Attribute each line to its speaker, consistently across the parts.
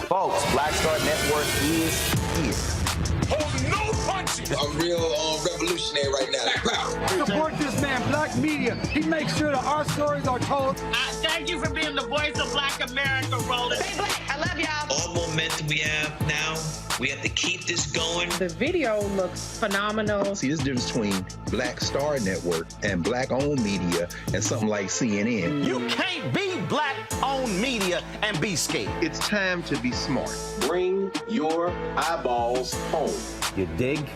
Speaker 1: Folks, Black Star Network is here.
Speaker 2: Oh, no punches!
Speaker 3: I'm real revolutionary right now.
Speaker 4: Support this man, Black Media. He makes sure that our stories are told.
Speaker 5: Thank you for being the voice of Black America, Roland.
Speaker 6: Stay black. I love y'all.
Speaker 7: All momentum we have now, we have to keep this going.
Speaker 8: The video looks phenomenal.
Speaker 9: See, this difference between Black Star Network and black-owned media and something like CNN.
Speaker 1: You can't be black-owned media and be scared.
Speaker 10: It's time to be smart.
Speaker 6: bring your eyeballs home.
Speaker 1: You dig?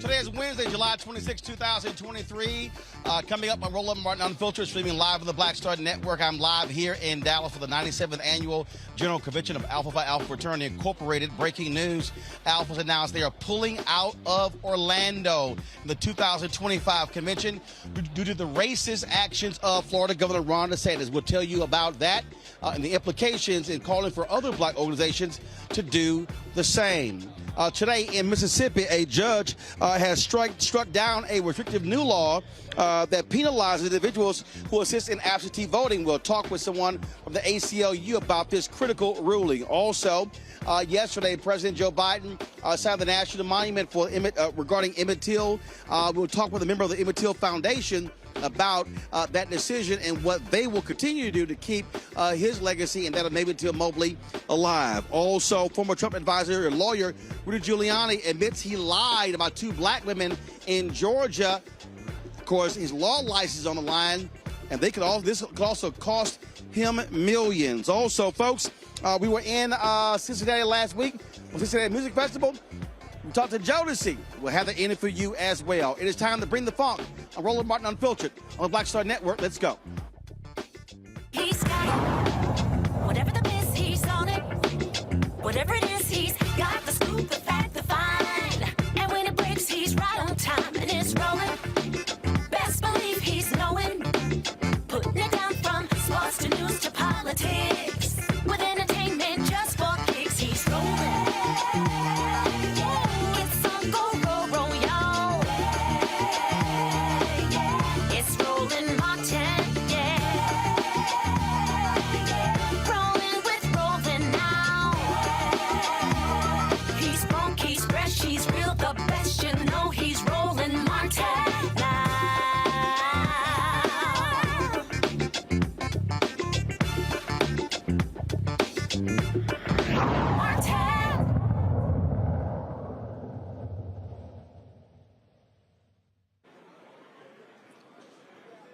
Speaker 10: Today is Wednesday, July 26, 2023. Coming up on Roland Martin Unfiltered, streaming live on the Black Star Network. I'm live here in Dallas for the 97th Annual General Convention of Alpha Phi Alpha Fraternity Incorporated. Breaking news, Alpha's announced they are pulling out of Orlando in the 2025 convention due to the racist actions of Florida Governor Ron DeSantis. We'll tell you about that and the implications in calling for other black organizations to do the same. Today in Mississippi, a judge has struck down a restrictive new law that penalizes individuals who assist in absentee voting. We'll talk with someone from the ACLU about this critical ruling. Also, yesterday, President Joe Biden signed the National Monument for regarding Emmett Till. We'll talk with a member of the Emmett Till Foundation about that decision and what they will continue to do to keep his legacy and that of Mamie Till-Mobley alive. Also, former Trump advisor and lawyer Rudy Giuliani admits he lied about two black women in Georgia. Of course, his law license is on the line, and this could also cost him millions. Also, folks, we were in Cincinnati last week on Cincinnati Music Festival. We talked to Jodeci. We'll have that in it for you as well. It is time to bring the funk on Roland Martin Unfiltered on the Black Star Network. Let's go.
Speaker 11: He's got it. Whatever the biz, he's on it. Whatever it is, he's got the scoop, the fact, the find. And when it breaks, he's right on time and it's rolling. Best believe he's knowing. Putting it down from sports to news to politics. With entertainment just for kicks, he's rolling.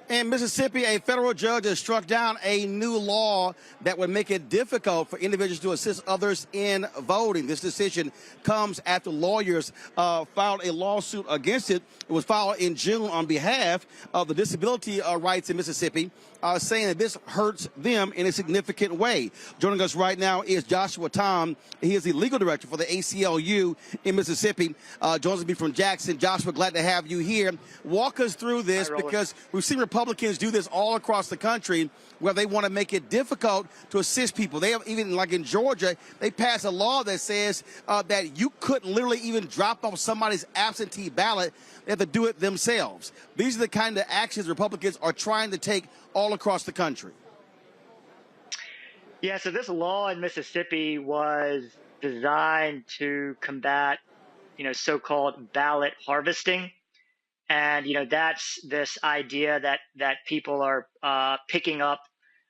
Speaker 10: In Mississippi, a federal judge has struck down a new law that would make it difficult for individuals to assist others in voting. This decision comes after lawyers filed a lawsuit against it. It was filed in June on behalf of the disability rights in Mississippi, saying that this hurts them in a significant way. Joining us right now is Joshua Tom. He is the legal director for the ACLU in Mississippi. Joins me from Jackson. Joshua, glad to have you here. Walk us through this, because we've seen Republicans do this all across the country where they want to make it difficult to assist people. They have, even like in Georgia, they passed a law that says that you couldn't literally even drop off somebody's absentee ballot. They have to do it themselves. These are the kind of actions Republicans are trying to take all across the country.
Speaker 12: Yeah, so this law in Mississippi was designed to combat, so-called ballot harvesting. And, that's this idea that people are picking up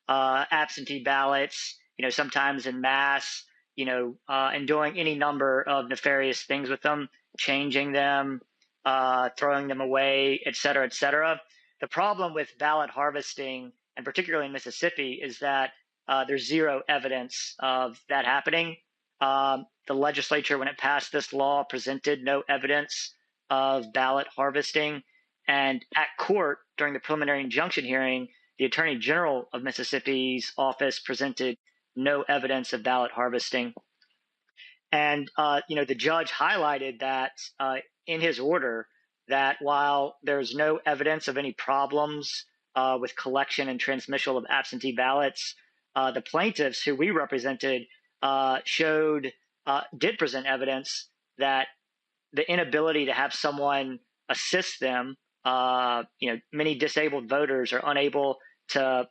Speaker 12: absentee ballots, sometimes in mass, and doing any number of nefarious things with them, changing them, throwing them away, et cetera, et cetera. The problem with ballot harvesting, and particularly in Mississippi, is that there's zero evidence of that happening. The legislature, when it passed this law, presented no evidence of ballot harvesting. And at court, during the preliminary injunction hearing, the Attorney General of Mississippi's office presented no evidence of ballot harvesting. And, the judge highlighted that in his order, that while there's no evidence of any problems with collection and transmission of absentee ballots, the plaintiffs who we represented did present evidence that the inability to have someone assist them, many disabled voters are unable to,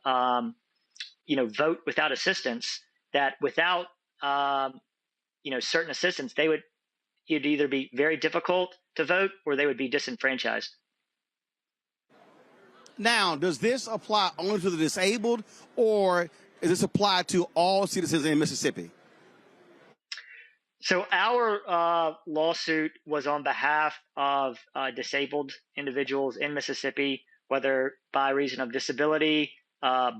Speaker 12: vote without assistance, that without, certain assistance, it'd either be very difficult to vote or they would be disenfranchised.
Speaker 10: Now, does this apply only to the disabled, or is this applied to all citizens in Mississippi?
Speaker 12: So our lawsuit was on behalf of disabled individuals in Mississippi, whether by reason of disability,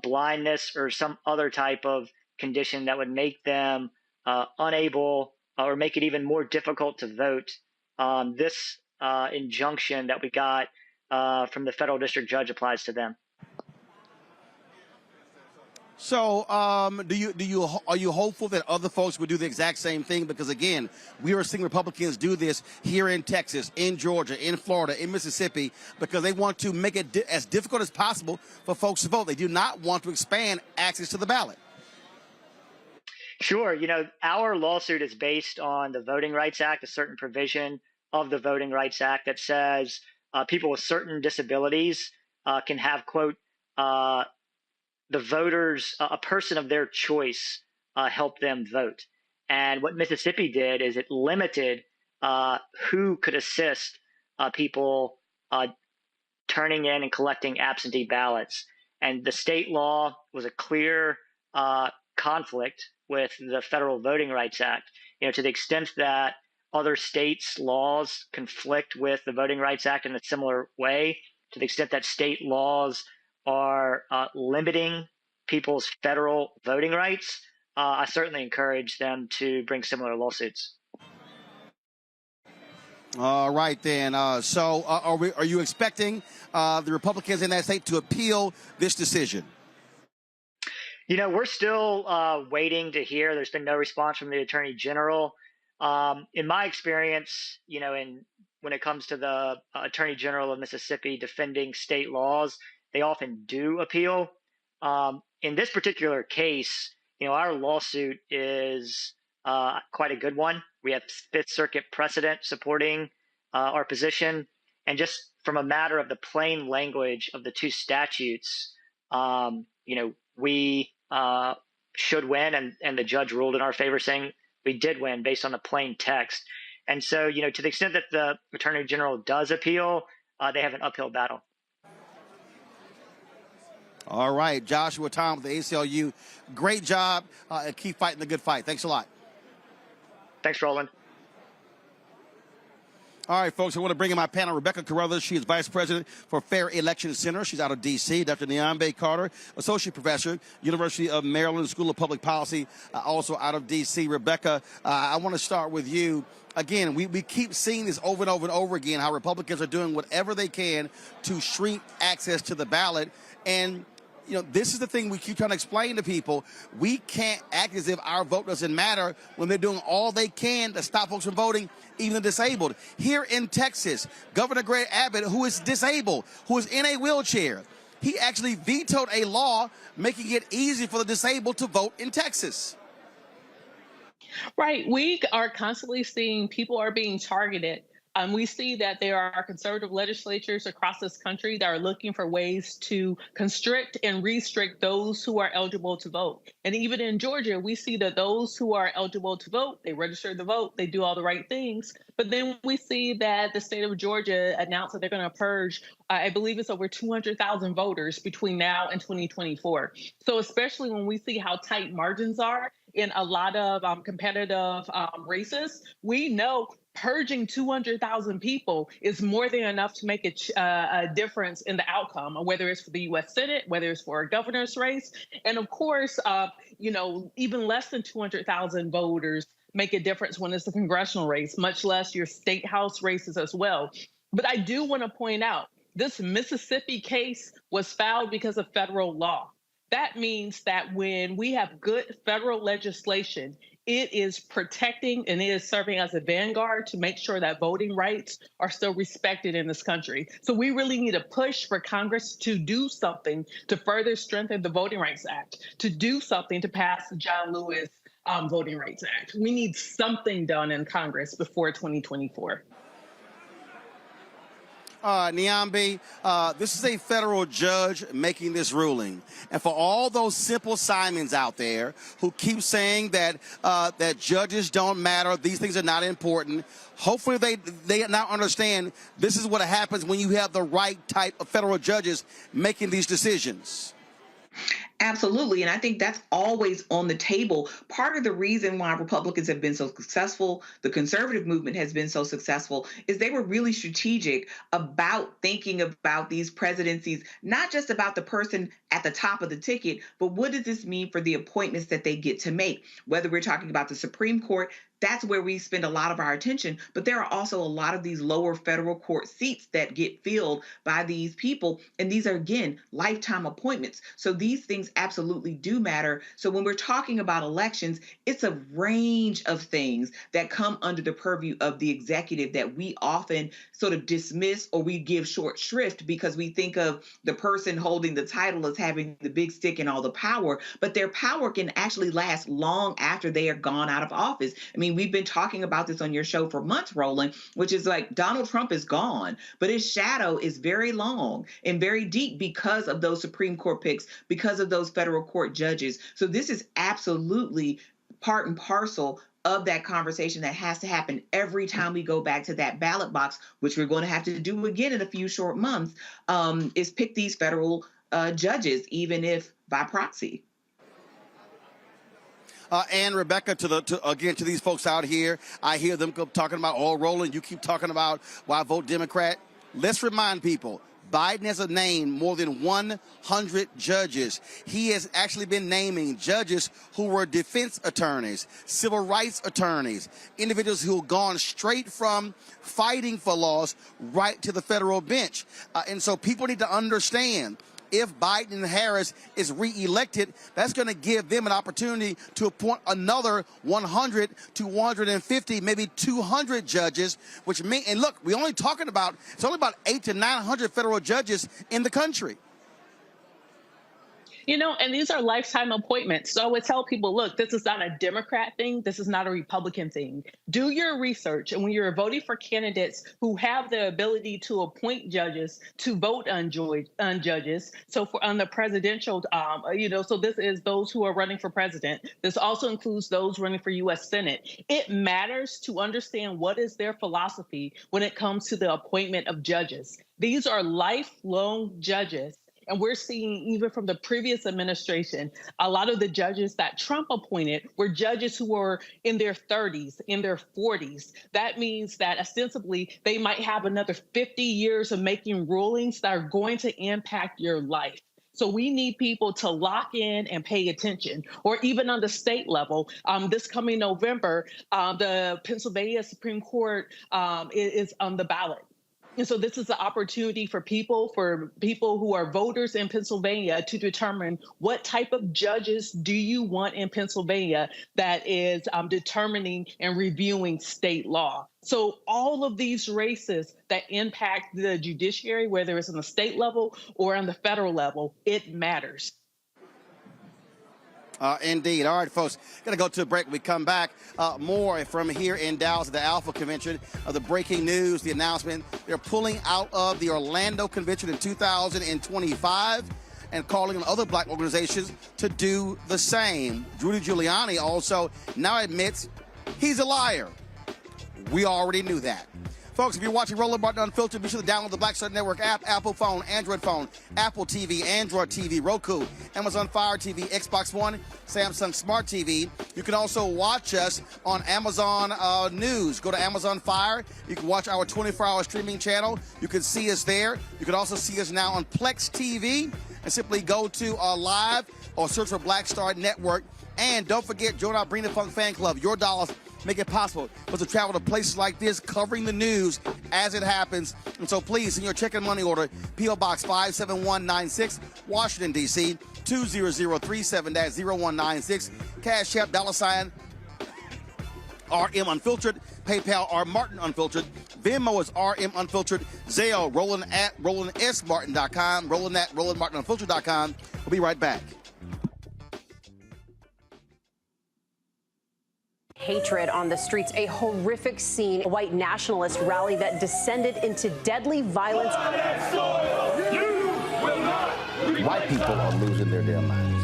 Speaker 12: blindness, or some other type of condition that would make them unable or make it even more difficult to vote. This injunction that we got from the federal district judge applies to them.
Speaker 10: So, are you hopeful that other folks would do the exact same thing? Because again, we are seeing Republicans do this here in Texas, in Georgia, in Florida, in Mississippi, because they want to make it as difficult as possible for folks to vote. They do not want to expand access to the ballot.
Speaker 12: Sure. Our lawsuit is based on the Voting Rights Act, a certain provision of the Voting Rights Act that says people with certain disabilities can have, quote, the voters, a person of their choice, help them vote. And what Mississippi did is it limited who could assist people turning in and collecting absentee ballots. And the state law was a clear conflict with the Federal Voting Rights Act. To the extent that other states' laws conflict with the Voting Rights Act in a similar way, to the extent that state laws are limiting people's federal voting rights, I certainly encourage them to bring similar lawsuits.
Speaker 10: All right, then. So are you expecting the Republicans in that state to appeal this decision?
Speaker 12: We're still waiting to hear. There's been no response from the Attorney General. In my experience, when it comes to the Attorney General of Mississippi defending state laws, they often do appeal. In this particular case, our lawsuit is quite a good one. We have Fifth Circuit precedent supporting our position. And just from a matter of the plain language of the two statutes, we should win. And the judge ruled in our favor, saying we did win based on the plain text. And so, to the extent that the Attorney General does appeal, they have an uphill battle.
Speaker 10: All right, Joshua Tom with the ACLU. Great job. Keep fighting the good fight. Thanks a lot.
Speaker 12: Thanks, Roland.
Speaker 10: All right, folks, I want to bring in my panel, Rebecca Carruthers. She is Vice President for Fair Election Center. She's out of D.C. Dr. Niambe Carter, Associate Professor, University of Maryland School of Public Policy, also out of D.C. Rebecca, I want to start with you. Again, we keep seeing this over and over and over again, how Republicans are doing whatever they can to shrink access to the ballot. And this is the thing we keep trying to explain to people. We can't act as if our vote doesn't matter when they're doing all they can to stop folks from voting, even the disabled. Here in Texas, Governor Greg Abbott, who is disabled, who is in a wheelchair, he actually vetoed a law making it easy for the disabled to vote in Texas.
Speaker 8: Right. We are constantly seeing people are being targeted. We see that there are conservative legislatures across this country that are looking for ways to constrict and restrict those who are eligible to vote. And even in Georgia, we see that those who are eligible to vote, they register to vote, they do all the right things. But then we see that the state of Georgia announced that they're going to purge, I believe it's over 200,000 voters between now and 2024. So especially when we see how tight margins are in a lot of competitive races, we know purging 200,000 people is more than enough to make a difference in the outcome, whether it's for the U.S. Senate, whether it's for a governor's race. And of course, even less than 200,000 voters make a difference when it's a congressional race, much less your state house races as well. But I do want to point out, this Mississippi case was filed because of federal law. That means that when we have good federal legislation, it is protecting and it is serving as a vanguard to make sure that voting rights are still respected in this country. So we really need to push for Congress to do something to further strengthen the Voting Rights Act, to do something to pass the John Lewis Voting Rights Act. We need something done in Congress before 2024.
Speaker 10: Niambe, this is a federal judge making this ruling. And for all those simple Simons out there who keep saying that that judges don't matter, these things are not important, hopefully they now understand this is what happens when you have the right type of federal judges making these decisions.
Speaker 13: Absolutely. And I think that's always on the table. Part of the reason why Republicans have been so successful, the conservative movement has been so successful, is they were really strategic about thinking about these presidencies, not just about the person at the top of the ticket, but what does this mean for the appointments that they get to make? Whether we're talking about the Supreme Court, that's where we spend a lot of our attention. But there are also a lot of these lower federal court seats that get filled by these people. And these are, again, lifetime appointments. So these things absolutely do matter. So when we're talking about elections, it's a range of things that come under the purview of the executive that we often sort of dismiss, or we give short shrift because we think of the person holding the title as having the big stick and all the power. But their power can actually last long after they are gone out of office. I mean, we've been talking about this on your show for months, Roland, which is like Donald Trump is gone, but his shadow is very long and very deep because of those Supreme Court picks, because of those federal court judges. So this is absolutely part and parcel of that conversation that has to happen every time we go back to that ballot box, which we're going to have to do again in a few short months, is pick these federal judges, even if by proxy.
Speaker 10: And Rebecca, to these folks out here, I hear them talking about, oh, Roland, you keep talking about why vote Democrat. Let's remind people, Biden has named more than 100 judges. He has actually been naming judges who were defense attorneys, civil rights attorneys, individuals who have gone straight from fighting for laws right to the federal bench. And so people need to understand, if Biden and Harris is reelected, that's going to give them an opportunity to appoint another 100 to 150, maybe 200 judges, which mean, and look, it's only about 800 to 900 federal judges in the country.
Speaker 8: You know, and these are lifetime appointments. So I would tell people, look, this is not a Democrat thing. This is not a Republican thing. Do your research. And when you're voting for candidates who have the ability to appoint judges, to vote on judges. So on the presidential, so this is those who are running for president. This also includes those running for U.S. Senate. It matters to understand what is their philosophy when it comes to the appointment of judges. These are lifelong judges. And we're seeing, even from the previous administration, a lot of the judges that Trump appointed were judges who were in their 30s, in their 40s. That means that ostensibly they might have another 50 years of making rulings that are going to impact your life. So we need people to lock in and pay attention. Or even on the state level, this coming November, the Pennsylvania Supreme Court is on the ballot. And so this is an opportunity for people who are voters in Pennsylvania to determine what type of judges do you want in Pennsylvania that is determining and reviewing state law. So all of these races that impact the judiciary, whether it's on the state level or on the federal level, it matters.
Speaker 10: Indeed. All right, folks, going to go to a break. When we come back, more from here in Dallas at the Alpha Convention. The breaking news, the announcement, they're pulling out of the Orlando Convention in 2025 and calling on other black organizations to do the same. Rudy Giuliani also now admits he's a liar. We already knew that. Folks, if you're watching Roland Martin Unfiltered, be sure to download the Black Star Network app, Apple phone, Android phone, Apple TV, Android TV, Roku, Amazon Fire TV, Xbox One, Samsung Smart TV. You can also watch us on Amazon News. Go to Amazon Fire. You can watch our 24-hour streaming channel. You can see us there. You can also see us now on Plex TV. And simply go to Live or search for Black Star Network. And don't forget, join our Bring the Funk fan club. Your dollars make it possible for us to travel to places like this, covering the news as it happens. And so please, send your check and money order, P.O. Box 57196, Washington, D.C., 20037-0196, Cash App, $, RM Unfiltered, PayPal, R Martin Unfiltered, Venmo is RM Unfiltered, Zelle, Roland at RolandSMartin.com, Roland at RolandMartinUnfiltered.com. We'll be right back.
Speaker 14: Hatred on the streets, a horrific scene, a white nationalist rally that descended into deadly violence.
Speaker 1: White people are losing their damn minds.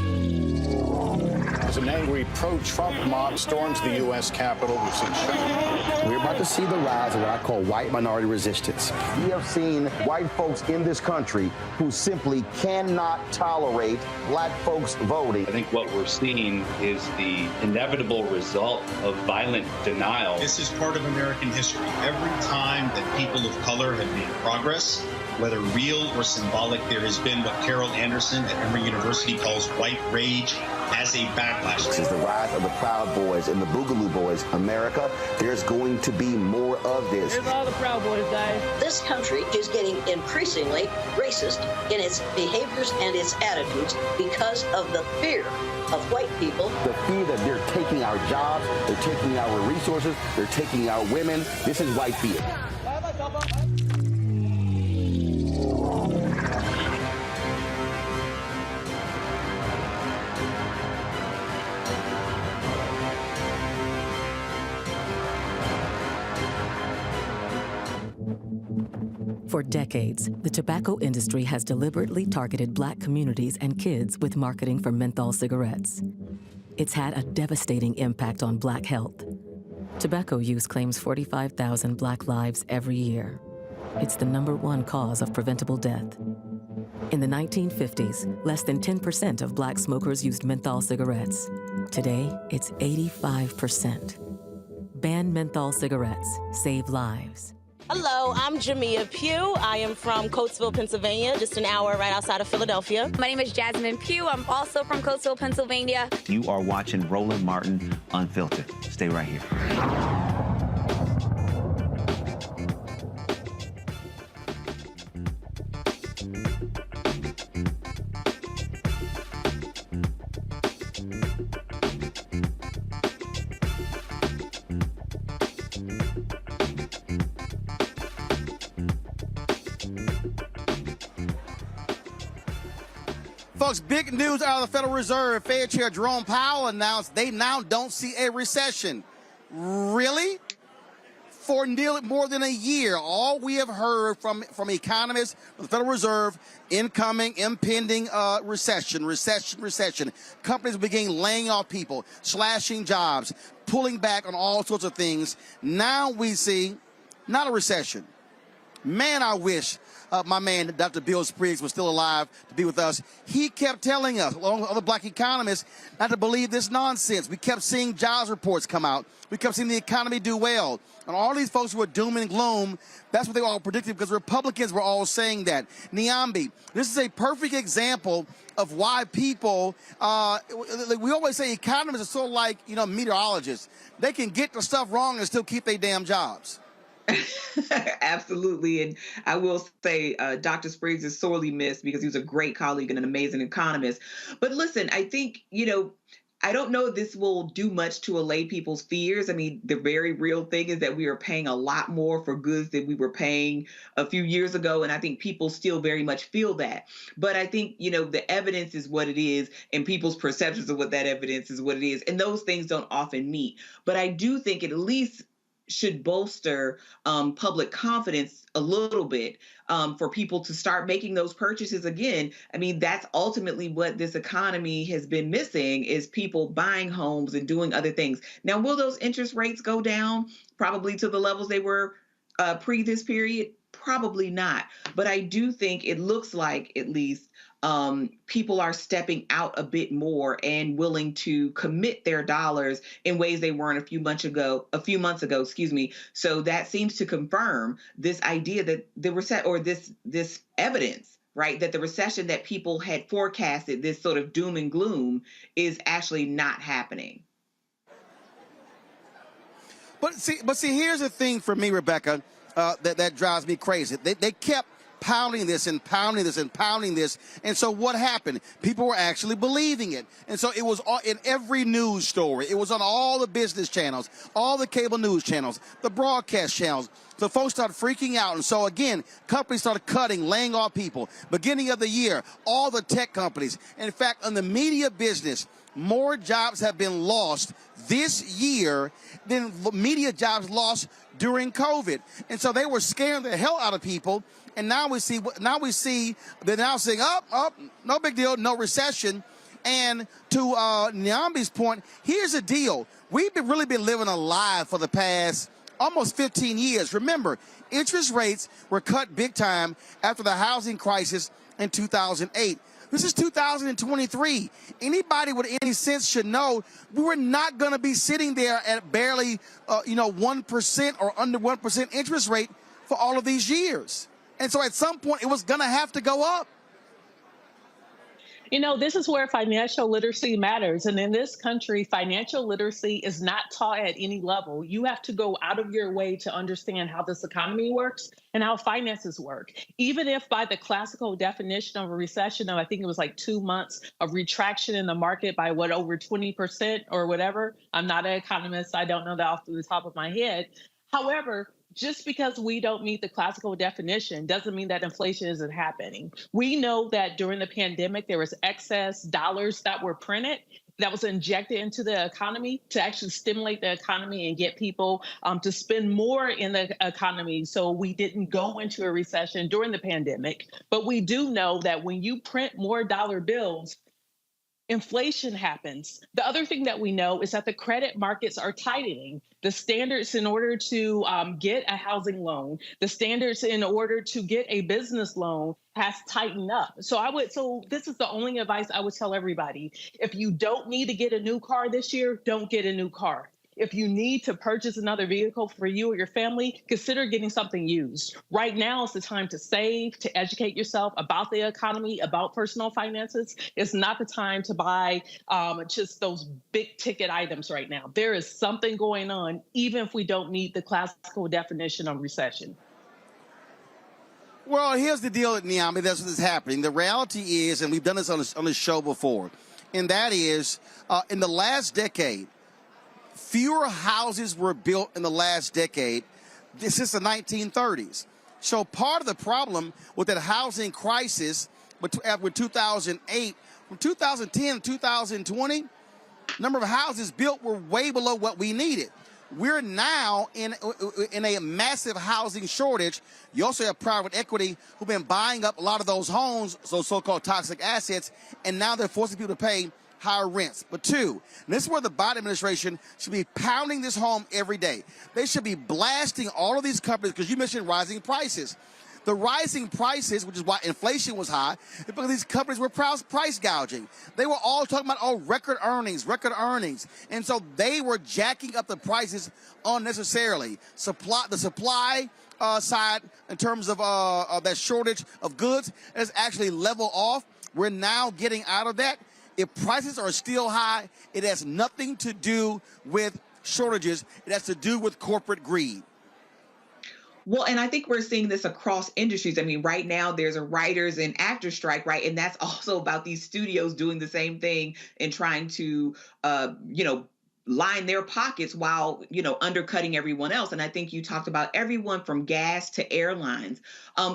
Speaker 15: as an angry pro-Trump mob storms the U.S. Capitol. We've seen shooting.
Speaker 1: We're about to see the rise of what I call white minority resistance. We have seen white folks in this country who simply cannot tolerate black folks voting.
Speaker 16: I think what we're seeing is the inevitable result of violent denial.
Speaker 17: This is part of American history. Every time that people of color have made progress, whether real or symbolic, there has been what Carol Anderson at Emory University calls white rage as a backlash.
Speaker 1: This is the rise of the Proud Boys and the Boogaloo Boys. America, there's going to be more of this.
Speaker 18: Here's all the Proud Boys, guys.
Speaker 19: This country is getting increasingly racist in its behaviors and its attitudes because of the fear of white people.
Speaker 1: The fear that they're taking our jobs, they're taking our resources, they're taking our women. This is white fear.
Speaker 20: For decades, the tobacco industry has deliberately targeted black communities and kids with marketing for menthol cigarettes. It's had a devastating impact on black health. Tobacco use claims 45,000 black lives every year. It's the #1 cause of preventable death. In the 1950s, less than 10% of black smokers used menthol cigarettes. Today, it's 85%. Ban menthol cigarettes. Save lives.
Speaker 21: Hello, I'm Jamia Pugh. I am from Coatesville, Pennsylvania, just an hour right outside of Philadelphia.
Speaker 22: My name is Jasmine Pugh. I'm also from Coatesville, Pennsylvania.
Speaker 23: You are watching Roland Martin Unfiltered. Stay right here.
Speaker 10: Folks, big news out of the Federal Reserve. Fed Chair Jerome Powell announced they now don't see a recession. Really? For nearly more than a year, all we have heard from economists, from the Federal Reserve, incoming, impending recession. Companies begin laying off people, slashing jobs, pulling back on all sorts of things. Now we see not a recession. Man, I wish my man, Dr. Bill Spriggs, was still alive to be with us. He kept telling us, along with other black economists, not to believe this nonsense. We kept seeing jobs reports come out. We kept seeing the economy do well. And all these folks who were doom and gloom, that's what they all predicted because Republicans were all saying that. Niambi, this is a perfect example of why people, we always say economists are sort of like, meteorologists. They can get the stuff wrong and still keep their damn jobs.
Speaker 13: Absolutely. And I will say Dr. Spriggs is sorely missed because he was a great colleague and an amazing economist. But listen, I think, I don't know if this will do much to allay people's fears. I mean, the very real thing is that we are paying a lot more for goods than we were paying a few years ago. And I think people still very much feel that. But I think, the evidence is what it is and people's perceptions of what that evidence is what it is. And those things don't often meet. But I do think it at least should bolster public confidence a little bit for people to start making those purchases again. I mean, that's ultimately what this economy has been missing is people buying homes and doing other things. Now, will those interest rates go down probably to the levels they were pre this period? Probably not. But I do think it looks like at least people are stepping out a bit more and willing to commit their dollars in ways they weren't a few months ago, So that seems to confirm this idea that this evidence, right, that the recession that people had forecasted, this sort of doom and gloom, is actually not happening.
Speaker 10: But see, here's the thing for me, Rebecca, that drives me crazy. They kept pounding this. And so what happened? People were actually believing it. And so it was in every news story. It was on all the business channels, all the cable news channels, the broadcast channels. So folks started freaking out. And so, again, companies started cutting, laying off people. Beginning of the year, all the tech companies. In fact, in the media business, more jobs have been lost this year than media jobs lost during COVID. And so they were scaring the hell out of people. And now we see they're now saying, no big deal, no recession. And to Nyambi's point, here's the deal. We've really been living a lie for the past almost 15 years. Remember, interest rates were cut big time after the housing crisis in 2008. This is 2023. Anybody with any sense should know we were not going to be sitting there at barely, 1% or under 1% interest rate for all of these years. And so at some point, it was going to have to go up.
Speaker 8: This is where financial literacy matters. And in this country, financial literacy is not taught at any level. You have to go out of your way to understand how this economy works and how finances work. Even if by the classical definition of a recession of, I think it was like 2 months of retraction in the market by over 20% or whatever. I'm not an economist. I don't know that off the top of my head. However, just because we don't meet the classical definition doesn't mean that inflation isn't happening. We know that during the pandemic, there was excess dollars that were printed that was injected into the economy to actually stimulate the economy and get people to spend more in the economy. So we didn't go into a recession during the pandemic. But we do know that when you print more dollar bills, inflation happens. The other thing that we know is that the credit markets are tightening. The standards in order to get a housing loan, the standards in order to get a business loan has tightened up. So this is the only advice I would tell everybody. If you don't need to get a new car this year, don't get a new car. If you need to purchase another vehicle for you or your family, consider getting something used. Right now is the time to save, to educate yourself about the economy, about personal finances. It's not the time to buy just those big ticket items right now. There is something going on, even if we don't meet the classical definition of recession.
Speaker 10: Well, here's the deal at Nyambi. That's what's happening. The reality is, and we've done this on the show before, and that is in the last decade, fewer houses were built in the last decade since the 1930s. So part of the problem with that housing crisis with 2008, from 2010 to 2020, number of houses built were way below what we needed. We're now in a massive housing shortage. You also have private equity who've been buying up a lot of those homes, those so-called toxic assets, and now they're forcing people to pay higher rents. But two, and this is where the Biden administration should be pounding this home every day. They should be blasting all of these companies, because you mentioned rising prices. The rising prices, which is why inflation was high, is because these companies were price gouging. They were all talking about, record earnings. And so they were jacking up the prices unnecessarily. The supply side, in terms of that shortage of goods, has actually leveled off. We're now getting out of that. If prices are still high, it has nothing to do with shortages. It has to do with corporate greed.
Speaker 13: Well, and I think we're seeing this across industries. I mean, right now there's a writers and actors strike, right? And that's also about these studios doing the same thing and trying to, line their pockets while, undercutting everyone else. And I think you talked about everyone from gas to airlines.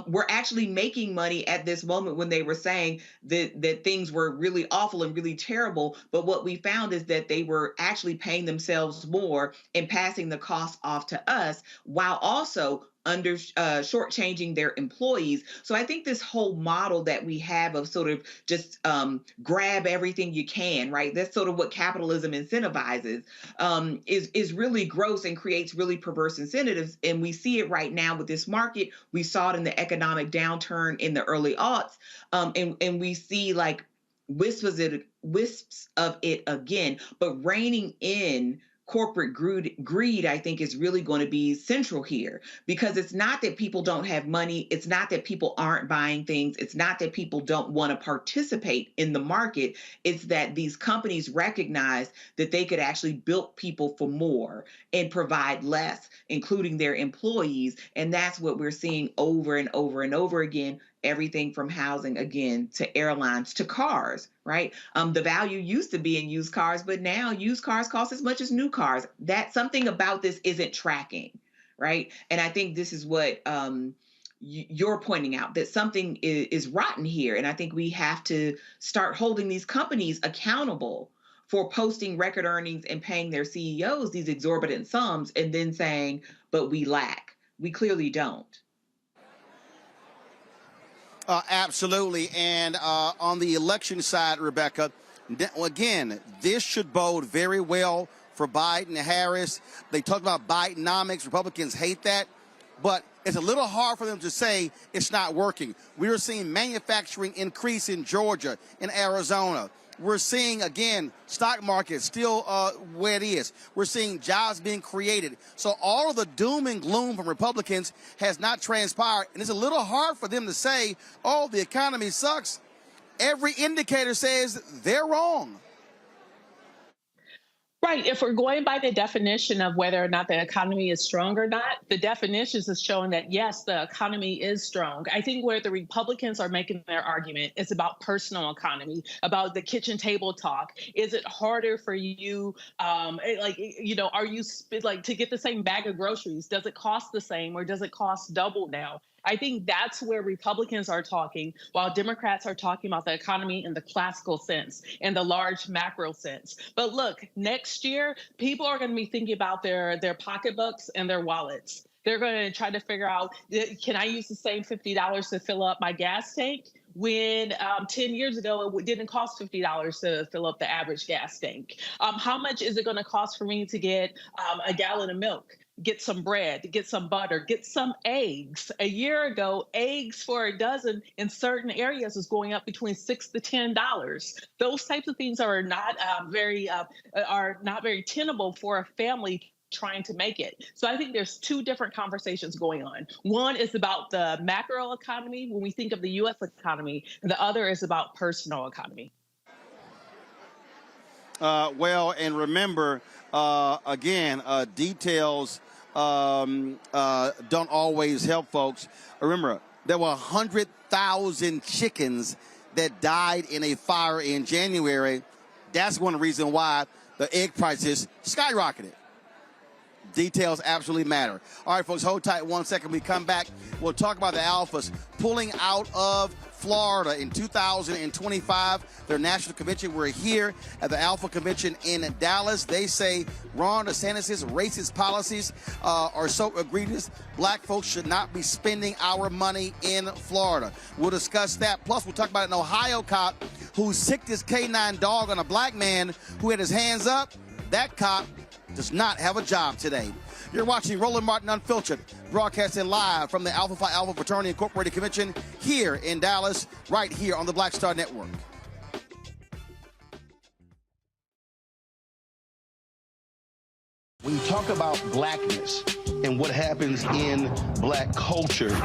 Speaker 13: We're actually making money at this moment when they were saying that things were really awful and really terrible. But what we found is that they were actually paying themselves more and passing the cost off to us, while also shortchanging their employees. So I think this whole model that we have of sort of just grab everything you can, right? That's sort of what capitalism incentivizes, is really gross and creates really perverse incentives. And we see it right now with this market. We saw it in the economic downturn in the early aughts. And we see like wisps of it again, but reining in corporate greed, I think, is really going to be central here, because it's not that people don't have money. It's not that people aren't buying things. It's not that people don't want to participate in the market. It's that these companies recognize that they could actually bilk people for more and provide less, including their employees. And that's what we're seeing over and over and over again. Everything from housing, again, to airlines, to cars, right? The value used to be in used cars, but now used cars cost as much as new cars. That something about this isn't tracking, right? And I think this is what you're pointing out, that something is rotten here. And I think we have to start holding these companies accountable for posting record earnings and paying their CEOs these exorbitant sums, and then saying, but we lack. We clearly don't.
Speaker 10: Absolutely. And on the election side, Rebecca, Again, this should bode very well for Biden and Harris. They talk about Bidenomics. Republicans hate that. But it's a little hard for them to say it's not working. We are seeing manufacturing increase in Georgia, in Arizona. We're seeing, again, stock market still where it is. We're seeing jobs being created. So all of the doom and gloom from Republicans has not transpired. And it's a little hard for them to say, oh, the economy sucks. Every indicator says they're wrong.
Speaker 8: Right. If we're going by the definition of whether or not the economy is strong or not, the definitions is showing that, yes, the economy is strong. I think where the Republicans are making their argument is about personal economy, about the kitchen table talk. Is it harder for you, are you to get the same bag of groceries? Does it cost the same or does it cost double now? I think that's where Republicans are talking, while Democrats are talking about the economy in the classical sense, in the large macro sense. But look, next year, people are going to be thinking about their pocketbooks and their wallets. They're going to try to figure out, can I use the same $50 to fill up my gas tank? When 10 years ago, it didn't cost $50 to fill up the average gas tank. How much is it going to cost for me to get a gallon of milk? Get some bread, get some butter, get some eggs. A year ago, eggs for a dozen in certain areas was going up between $6 to $10. Those types of things are not very tenable for a family trying to make it. So I think there's two different conversations going on. One is about the macro economy when we think of the U.S. economy, and the other is about personal economy.
Speaker 10: And remember, details don't always help folks. Remember, there were 100,000 chickens that died in a fire in January. That's one reason why the egg prices skyrocketed. Details absolutely matter. All right, folks, hold tight 1 second. We come back, we'll talk about the Alphas pulling out of Florida in 2025, their national convention. We're here at the Alpha Convention in Dallas. They say Ron DeSantis' racist policies are so egregious, black folks should not be spending our money in Florida. We'll discuss that. Plus, we'll talk about an Ohio cop who sicked his canine dog on a black man who had his hands up. That cop does not have a job today. You're watching Roland Martin Unfiltered, broadcasting live from the Alpha Phi Alpha Fraternity Incorporated Convention here in Dallas, right here on the Black Star Network.
Speaker 1: When you talk about blackness and what happens in black culture,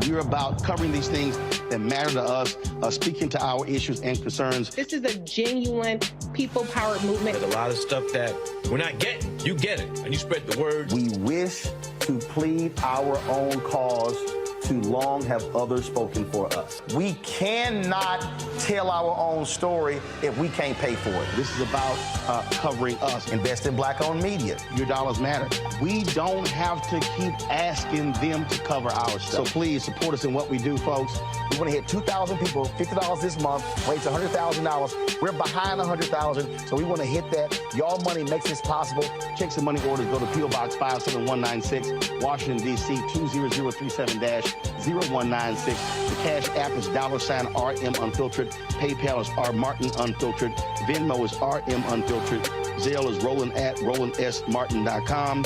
Speaker 1: we're about covering these things that matter to us, speaking to our issues and concerns.
Speaker 2: This is a genuine people-powered movement.
Speaker 3: There's a lot of stuff that we're not getting. You get it, and you spread the word.
Speaker 1: We wish to plead our own cause. Too long have others spoken for us. We cannot tell our own story if we can't pay for it. This is about covering us. Invest in black-owned media. Your dollars matter. We don't have to keep asking them to cover our stuff. So please support us in what we do, folks. We want to hit 2,000 people, $50 this month, raise $100,000. We're behind 100,000, so we want to hit that. Y'all money makes this possible. Checks and money orders go to P.O. Box 57196, Washington, D.C. 20037-0196. The Cash App is $RM Unfiltered. PayPal is R Martin Unfiltered. Venmo is RM Unfiltered. Zelle is roland@rolandsmartin.com.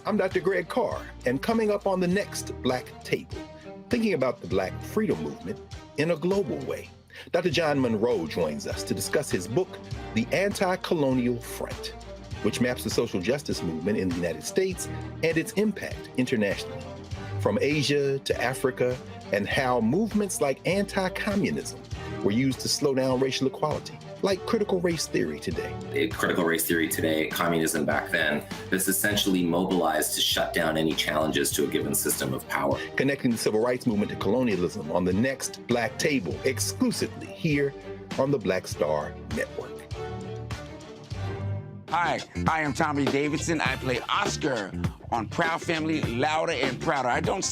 Speaker 9: I'm Dr. Greg Carr, and coming up on the next Black Table, thinking about the Black freedom movement in a global way. Dr. John Monroe joins us to discuss his book, The Anti-Colonial Front, which maps the social justice movement in the United States and its impact internationally, from Asia to Africa, and how movements like anti-communism were used to slow down racial equality, like critical race theory today.
Speaker 18: Critical race theory today, communism back then, that's essentially mobilized to shut down any challenges to a given system of power.
Speaker 9: Connecting the civil rights movement to colonialism on the next Black Table, exclusively here on the Black Star Network.
Speaker 24: Hi, I am Tommy Davidson. I play Oscar on Proud Family, Louder and Prouder. I don't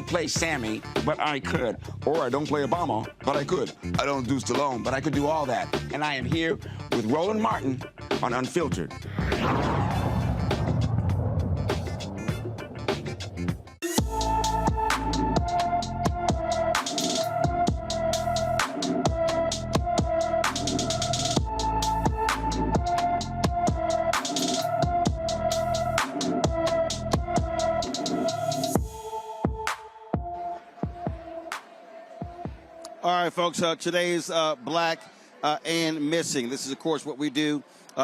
Speaker 24: play Sammy, but I could. Or I don't play Obama, but I could. I don't do Stallone, but I could do all that. And I am here with Roland Martin on Unfiltered.
Speaker 10: All right, folks, today's Black and Missing. This is, of course, what we do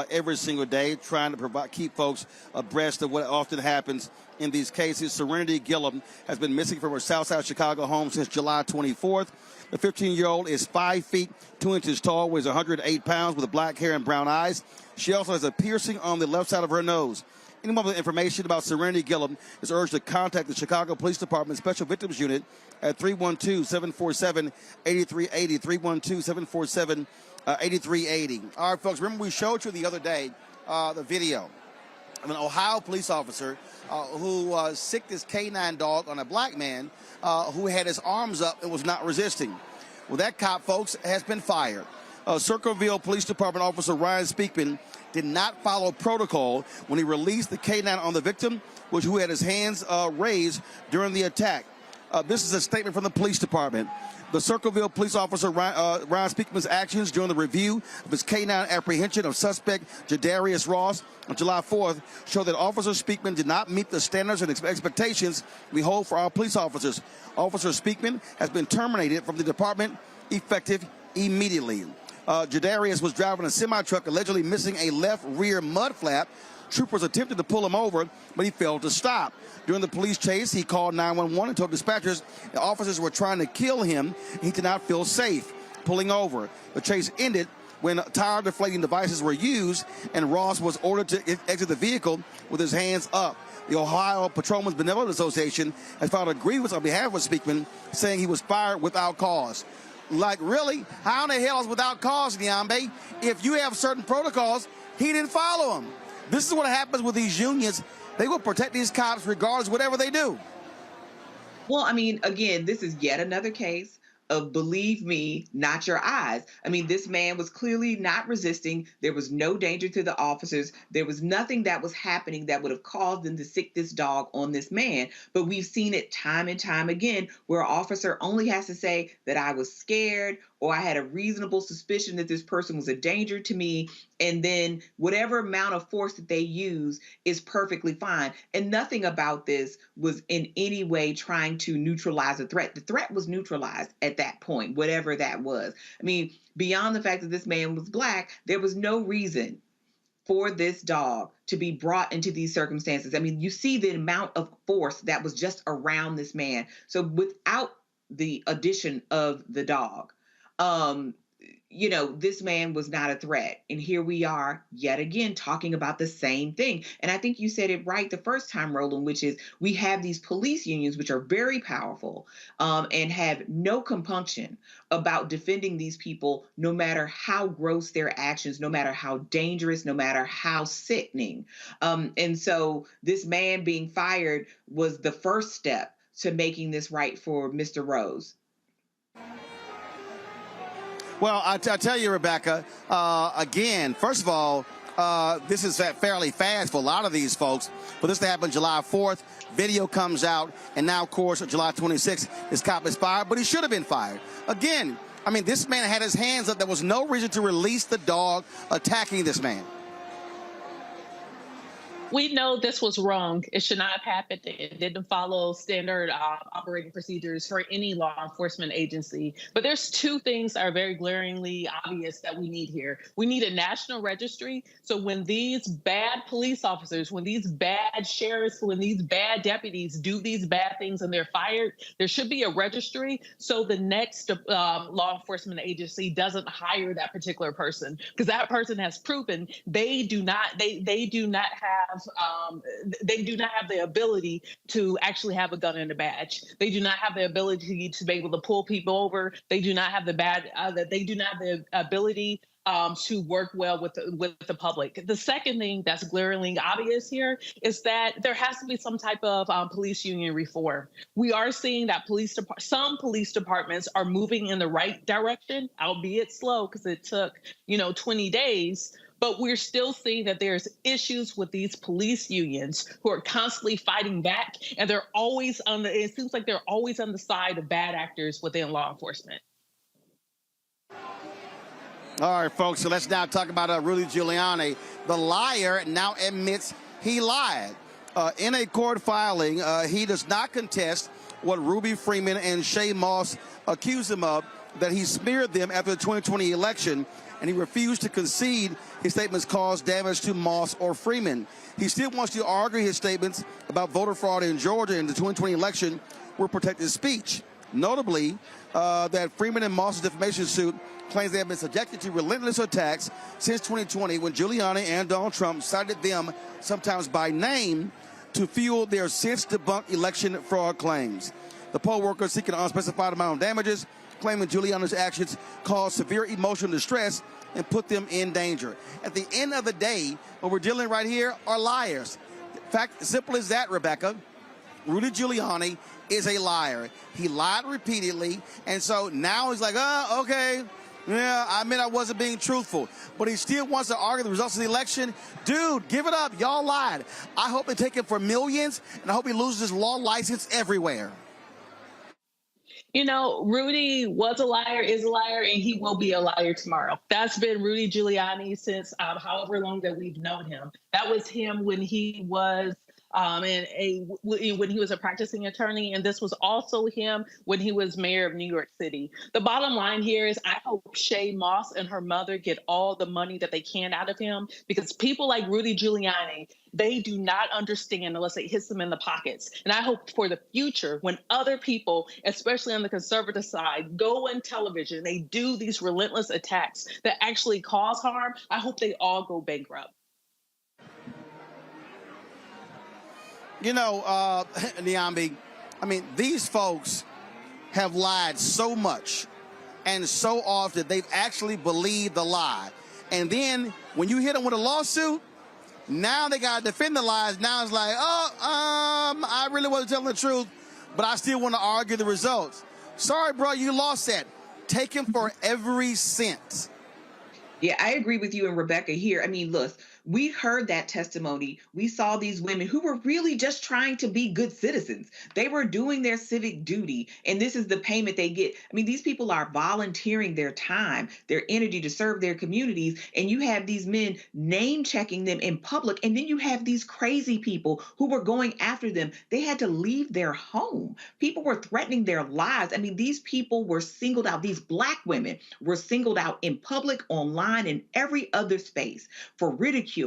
Speaker 10: every single day, trying to keep folks abreast of what often happens in these cases. Serenity Gillum has been missing from her Southside Chicago home since July 24th. The 15-year-old is 5 feet 2 inches tall, weighs 108 pounds, with black hair and brown eyes. She also has a piercing on the left side of her nose. Anyone with information about Serenity Gillum is urged to contact the Chicago Police Department Special Victims Unit at 312-747-8380, 312-747-8380. All right, folks, remember we showed you the other day the video of an Ohio police officer who sicked his canine dog on a black man who had his arms up and was not resisting. Well, that cop, folks, has been fired. Circleville Police Department officer Ryan Speakman did not follow protocol when he released the canine on the victim, who had his hands raised during the attack. This is a statement from the police department. The Circleville police officer Ryan Speakman's actions during the review of his canine apprehension of suspect Jadarius Ross on July 4th show that Officer Speakman did not meet the standards and expectations we hold for our police officers. Officer Speakman has been terminated from the department effective immediately. Jadarius was driving a semi-truck allegedly missing a left rear mud flap. Troopers attempted to pull him over, but he failed to stop. During the police chase, he called 911 and told dispatchers the officers were trying to kill him. He did not feel safe pulling over. The chase ended when tire deflating devices were used, and Ross was ordered to exit the vehicle with his hands up. The Ohio Patrolmen's Benevolent Association has filed a grievance on behalf of Speakman, saying he was fired without cause. Like, really? How in the hell is without cause, Nyambe? If you have certain protocols, he didn't follow them. This is what happens with these unions. They will protect these cops regardless of whatever they do.
Speaker 13: Well, I mean, again, this is yet another case of believe me, not your eyes. I mean, this man was clearly not resisting. There was no danger to the officers. There was nothing that was happening that would have caused them to sick this dog on this man. But we've seen it time and time again where an officer only has to say that I was scared or I had a reasonable suspicion that this person was a danger to me, and then whatever amount of force that they use is perfectly fine. And nothing about this was in any way trying to neutralize the threat. The threat was neutralized at that point, whatever that was. I mean, beyond the fact that this man was black, there was no reason for this dog to be brought into these circumstances. I mean, you see the amount of force that was just around this man. So without the addition of the dog, you know, this man was not a threat. And here we are yet again talking about the same thing. And I think you said it right the first time, Roland, which is we have these police unions, which are very powerful and have no compunction about defending these people, no matter how gross their actions, no matter how dangerous, no matter how sickening. And so this man being fired was the first step to making this right for Mr. Rose.
Speaker 10: Well, I tell you, Rebecca, again, first of all, this is fairly fast for a lot of these folks. For this to happen July 4th, video comes out, and now, of course, July 26th, this cop is fired, but he should have been fired. Again, I mean, this man had his hands up. There was no reason to release the dog attacking this man.
Speaker 8: We know this was wrong. It should not have happened. It didn't follow standard operating procedures for any law enforcement agency. But there's two things that are very glaringly obvious that we need here. We need a national registry. So when these bad police officers, when these bad sheriffs, when these bad deputies do these bad things and they're fired, there should be a registry so the next law enforcement agency doesn't hire that particular person, because that person has proven they do not have the ability to actually have a gun and a badge. They do not have the ability to be able to pull people over. They do not have the ability to work well with the public. The second thing that's glaringly obvious here is that there has to be some type of police union reform. We are seeing that some police departments are moving in the right direction, albeit slow because it took 20 days. But we're still seeing that there's issues with these police unions who are constantly fighting back, and it seems like they're always on the side of bad actors within law enforcement.
Speaker 10: All right, folks, so let's now talk about Rudy Giuliani. The liar now admits he lied. In a court filing, he does not contest what Ruby Freeman and Shay Moss accuse him of. that he smeared them after the 2020 election, and he refused to concede his statements caused damage to Moss or Freeman. He still wants to argue his statements about voter fraud in Georgia in the 2020 election were protected speech. Notably, that Freeman and Moss's defamation suit claims they have been subjected to relentless attacks since 2020 when Giuliani and Donald Trump cited them, sometimes by name, to fuel their since-debunked election fraud claims. The poll workers seeking an unspecified amount of damages, claiming Giuliani's actions caused severe emotional distress and put them in danger. At the end of the day, what we're dealing right here are liars. In fact, simple as that, Rebecca. Rudy Giuliani is a liar. He lied repeatedly, and so now he's like, oh, okay, yeah, I admit I wasn't being truthful. But he still wants to argue the results of the election. Dude, give it up. Y'all lied. I hope they take him for millions, and I hope he loses his law license everywhere.
Speaker 8: You know, Rudy was a liar, is a liar, and he will be a liar tomorrow. That's been Rudy Giuliani since however long that we've known him. That was him when he was when he was a practicing attorney, and this was also him when he was mayor of New York City. The bottom line here is I hope Shay Moss and her mother get all the money that they can out of him, because people like Rudy Giuliani, they do not understand unless it hits them in the pockets. And I hope for the future, when other people, especially on the conservative side, go on television, they do these relentless attacks that actually cause harm, I hope they all go bankrupt.
Speaker 10: You know, Niambi, I mean, these folks have lied so much and so often they've actually believed the lie. And then when you hit them with a lawsuit, now they got to defend the lies. Now it's like, I really wasn't telling the truth, but I still want to argue the results. Sorry, bro, you lost that. Take him for every cent.
Speaker 13: Yeah, I agree with you and Rebecca here. I mean, look, we heard that testimony. We saw these women who were really just trying to be good citizens. They were doing their civic duty, and this is the payment they get. I mean, these people are volunteering their time, their energy to serve their communities, and you have these men name-checking them in public, and then you have these crazy people who were going after them. They had to leave their home. People were threatening their lives. I mean, these people were singled out. These Black women were singled out in public, online, and every other space for ridicule,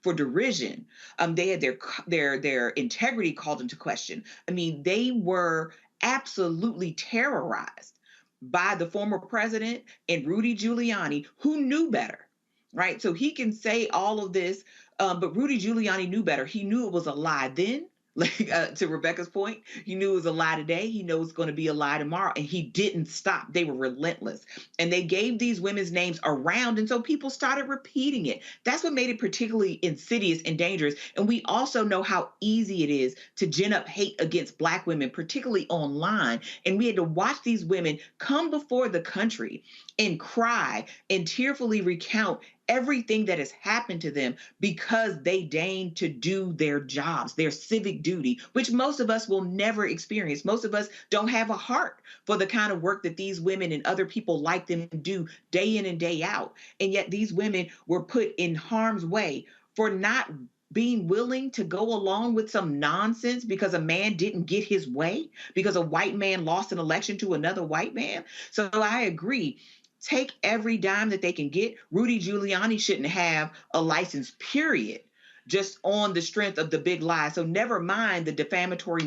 Speaker 13: for derision. They had their integrity called into question. I mean, they were absolutely terrorized by the former president and Rudy Giuliani, who knew better, right? So he can say all of this, but Rudy Giuliani knew better. He knew it was a lie then. Like to Rebecca's point, he knew it was a lie today. He knows it's going to be a lie tomorrow. And he didn't stop. They were relentless. And they gave these women's names around. And so people started repeating it. That's what made it particularly insidious and dangerous. And we also know how easy it is to gin up hate against Black women, particularly online. And we had to watch these women come before the country and cry and tearfully recount everything that has happened to them because they deigned to do their jobs, their civic duty, which most of us will never experience. Most of us don't have a heart for the kind of work that these women and other people like them do day in and day out. And yet these women were put in harm's way for not being willing to go along with some nonsense because a man didn't get his way, because a white man lost an election to another white man. So I agree. Take every dime that they can get. Rudy Giuliani shouldn't have a license, period, just on the strength of the big lie. So never mind the defamatory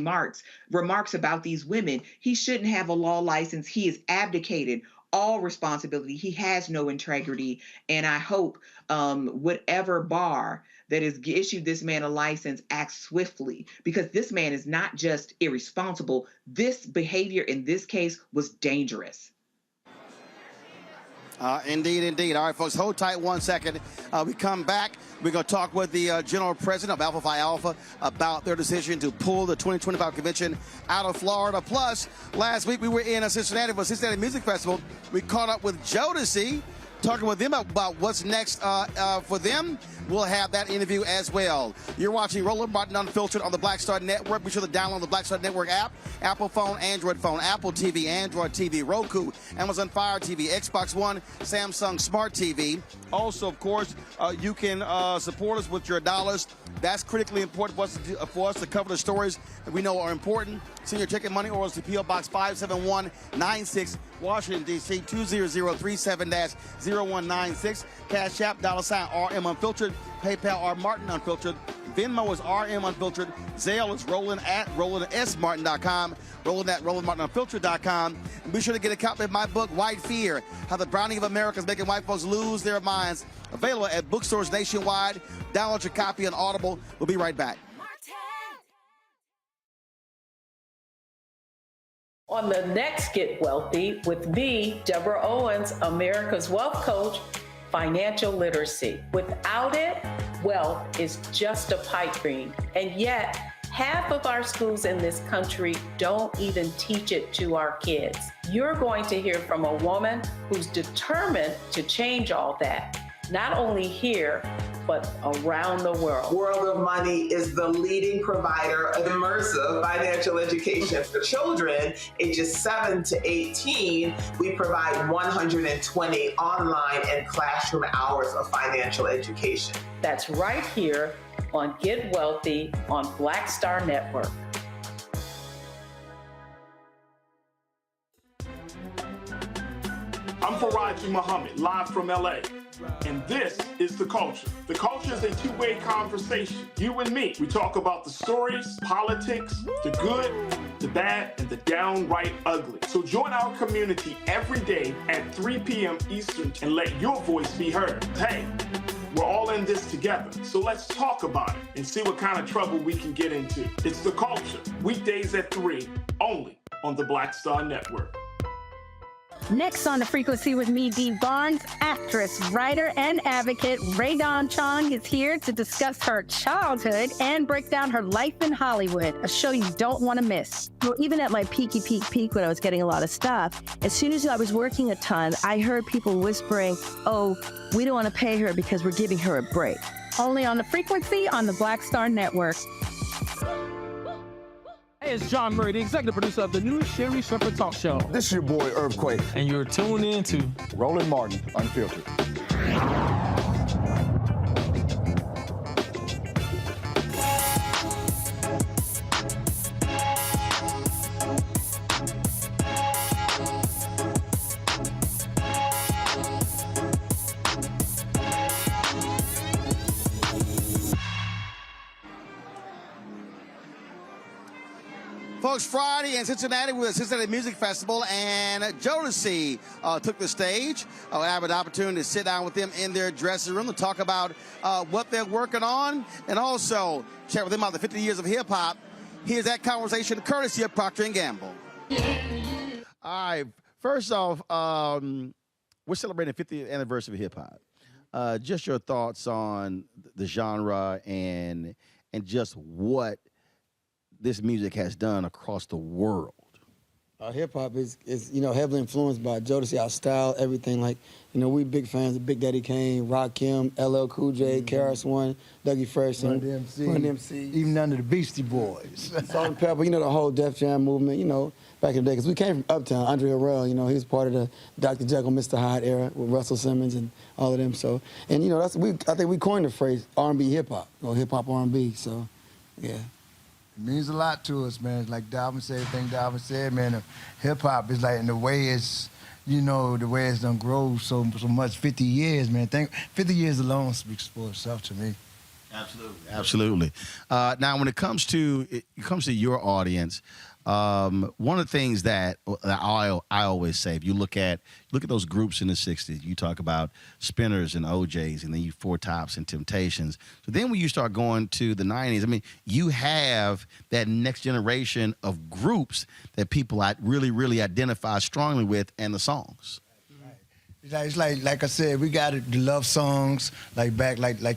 Speaker 13: remarks about these women. He shouldn't have a law license. He has abdicated all responsibility. He has no integrity. And I hope whatever bar that has issued this man a license acts swiftly, because this man is not just irresponsible. This behavior in this case was dangerous.
Speaker 10: Indeed. All right, folks, hold tight 1 second. We come back. We're going to talk with the general president of Alpha Phi Alpha about their decision to pull the 2025 convention out of Florida. Plus, last week we were in Cincinnati for the Cincinnati Music Festival. We caught up with Jodeci, talking with them about what's next for them. We'll have that interview as well. You're watching Roland Martin Unfiltered on the Black Star Network. Be sure to download the Black Star Network app, Apple phone, Android phone, Apple TV, Android TV, Roku, Amazon Fire TV, Xbox One, Samsung Smart TV. Also, of course, you can support us with your dollars. That's critically important for us to cover the stories that we know are important. Send your check and money orders to P.O. Box 57196 Washington, D.C., 20037-0196. Cash App, $RM Unfiltered. PayPal, R Martin Unfiltered. Venmo is RM Unfiltered. Zelle is Roland at RolandSMartin.com. Roland at RolandMartinUnfiltered.com. And be sure to get a copy of my book, White Fear, How the Browning of America is Making White Folks Lose Their Minds. Available at bookstores nationwide. Download your copy on Audible. We'll be right back.
Speaker 4: On the next Get Wealthy with me, Deborah Owens, America's Wealth Coach, financial literacy. Without it, wealth is just a pipe dream. And yet, half of our schools in this country don't even teach it to our kids. You're going to hear from a woman who's determined to change all that, not only here, but around the world.
Speaker 5: World of Money is the leading provider of immersive financial education for children ages 7 to 18. We provide 120 online and classroom hours of financial education.
Speaker 4: That's right here on Get Wealthy on Black Star Network.
Speaker 6: I'm Faraji Muhammad, live from LA. And this is The Culture. The Culture is a two-way conversation. You and me. We talk about the stories, politics, the good, the bad, and the downright ugly. So join our community every day at 3 p.m. Eastern and let your voice be heard. Hey, we're all in this together. So let's talk about it and see what kind of trouble we can get into. It's The Culture. Weekdays at 3, only on the Black Star Network.
Speaker 7: Next on The Frequency with me, Dee Barnes, actress, writer, and advocate Ray Dawn Chong is here to discuss her childhood and break down her life in Hollywood, a show you don't want to miss.
Speaker 25: Well, even at my peak when I was getting a lot of stuff, as soon as I was working a ton, I heard people whispering, oh, we don't want to pay her because we're giving her a break.
Speaker 7: Only on The Frequency on the Black Star Network.
Speaker 26: Hey, it's John Murray, the executive producer of the new Sherry Shepherd Talk Show.
Speaker 27: This is your boy, Earthquake.
Speaker 26: And you're tuned in to
Speaker 27: Roland Martin, Unfiltered.
Speaker 10: Folks, Friday in Cincinnati with the Cincinnati Music Festival, and Jodeci took the stage. I have an opportunity to sit down with them in their dressing room to talk about what they're working on, and also chat with them about the 50 years of hip-hop. Here's that conversation courtesy of Procter & Gamble. All right, first off, we're celebrating the 50th anniversary of hip-hop. Just your thoughts on the genre and just what this music has done across the world.
Speaker 28: Hip hop is heavily influenced by Jodeci, our style, everything. Like, we big fans of Big Daddy Kane, Rakim, LL Cool J, KRS-One, Dougie Fresh,
Speaker 29: Run DMC, even under the Beastie Boys.
Speaker 28: Salt and Pepper, the whole Def Jam movement, back in the day. Because we came from Uptown, Andre Harrell, he was part of the Dr. Jekyll, Mr. Hyde era with Russell Simmons and all of them. So, and I think we coined the phrase R&B hip hop, or hip hop R&B. So, yeah.
Speaker 29: It means a lot to us, man. It's like Dalvin said, everything Dalvin said, man. Hip-hop is like, in the way it's, the way it's done grow so much, 50 years, man. 50 years alone speaks for itself to me.
Speaker 10: Absolutely. Now, when it comes to your audience, one of the things that I always say, if you look at those groups in the 60s, you talk about Spinners and OJs, and then you Four Tops and Temptations. So then when you start going to the 90s, you have that next generation of groups that people really, really identify strongly with, and the songs.
Speaker 29: It's like I said, we got the love songs, like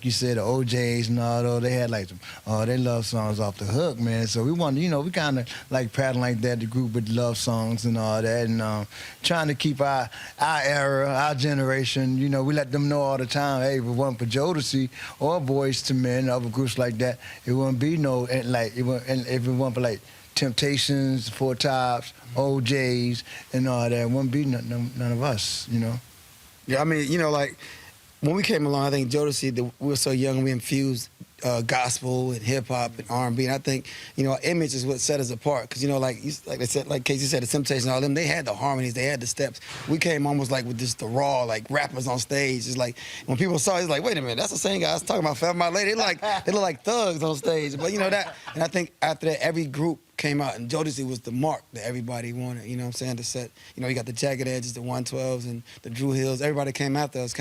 Speaker 29: you said, the OJs and all those. They had they love songs off the hook, man. So we want, we kind of like pattern like that, the group with love songs and all that, and trying to keep our era, our generation. We let them know all the time, hey, if it wasn't for Jodeci or Boys to Men, other groups like that, it wouldn't be and if it wasn't for Temptations, Four Tops, OJs, and all that, it wouldn't be none of us,
Speaker 28: Yeah, when we came along, I think Jodeci, we were so young, we infused gospel and hip hop and R&B. And I think, you know, our image is what set us apart. Because, you know, like they said, like Casey said, the Temptations and all them, they had the harmonies, they had the steps. We came almost like with just the raw, like rappers on stage. It's like when people saw it, it's like, wait a minute, that's the same guy I was talking about, Forever My Lady. They look like thugs on stage. But you know that, and I think after that, every group came out, and Jodeci was the mark that everybody wanted, you know what I'm saying, to set. You know, you got the Jagged Edges, the 112s, and the Drew Hills. Everybody came after us,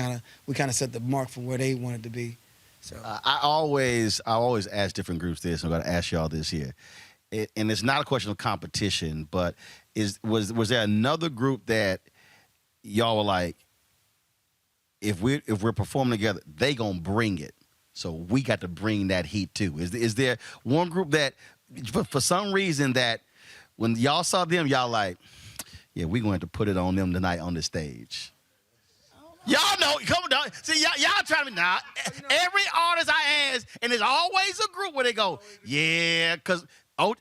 Speaker 28: we kind of set the mark for where they wanted to be. So
Speaker 10: I always ask different groups this. I'm going to ask y'all this here, and it's not a question of competition, but was there another group that y'all were like, if we're performing together, they gonna bring it, so we got to bring that heat too? Is there one group that for some reason that when y'all saw them, y'all like, yeah, we going to put it on them tonight on the stage? Y'all know, come on, see, y'all trying to be, nah, every artist I ask, and there's always a group where they go, yeah, because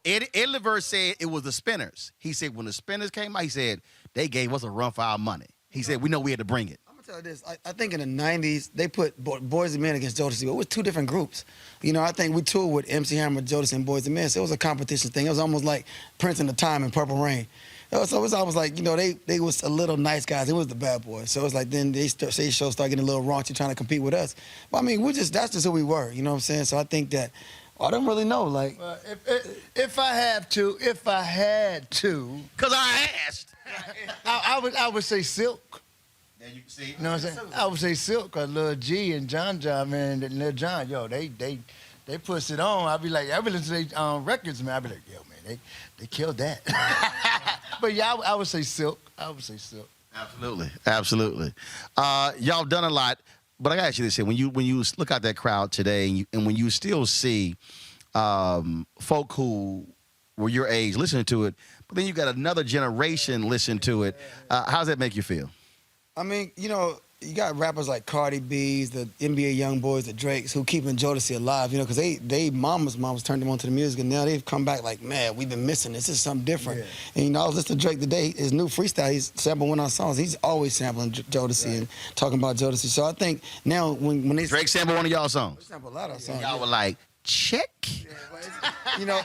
Speaker 10: Eddie LeVert said it was the Spinners. He said when the Spinners came out, he said, they gave us a run for our money. He said, we know we had to bring it.
Speaker 28: I'm going to tell you this, I think in the 90s, they put Boys and Men against Jodeci, but it was two different groups. You know, I think we toured with MC Hammer, Jodeci, and Boys and Men, so it was a competition thing. It was almost like Prince and the Time and Purple Rain. So it was always like, you know, they was a little nice guys. It was the bad boys. So it's like then they shows start getting a little raunchy trying to compete with us. But I mean, that's just who we were, you know what I'm saying? So I think that, I don't really know, like.
Speaker 29: Well, if I had to.
Speaker 10: Because I asked.
Speaker 29: I would say Silk.
Speaker 10: Yeah, you can see.
Speaker 29: You know what I'm saying? I would say Silk, because Lil G and John, man, and Lil John, yo, they push it on. I'd be like, I be listening to their records, man. I'd be like, yo, man, they killed that. But yeah, I would say Silk. Absolutely.
Speaker 10: Y'all done a lot, but I gotta ask you this here: when you look at that crowd today, and when you still see folk who were your age listening to it, but then you got another generation listen to it, how does that make you feel?
Speaker 28: I mean, you know, you got rappers like Cardi B's, the NBA young boys, the Drakes, who keeping Jodeci alive, you know, because they mamas turned them on to the music, and now they've come back like, man, we've been missing this. This is something different. Yeah. And, you know, I was listening to Drake today, his new freestyle, he's sampling one of our songs. He's always sampling Jodeci and talking about Jodeci. So I think now when they...
Speaker 10: Drake sample one of y'all songs?
Speaker 28: They sample a lot of songs.
Speaker 10: Y'all were like, check.
Speaker 28: Yeah, you know,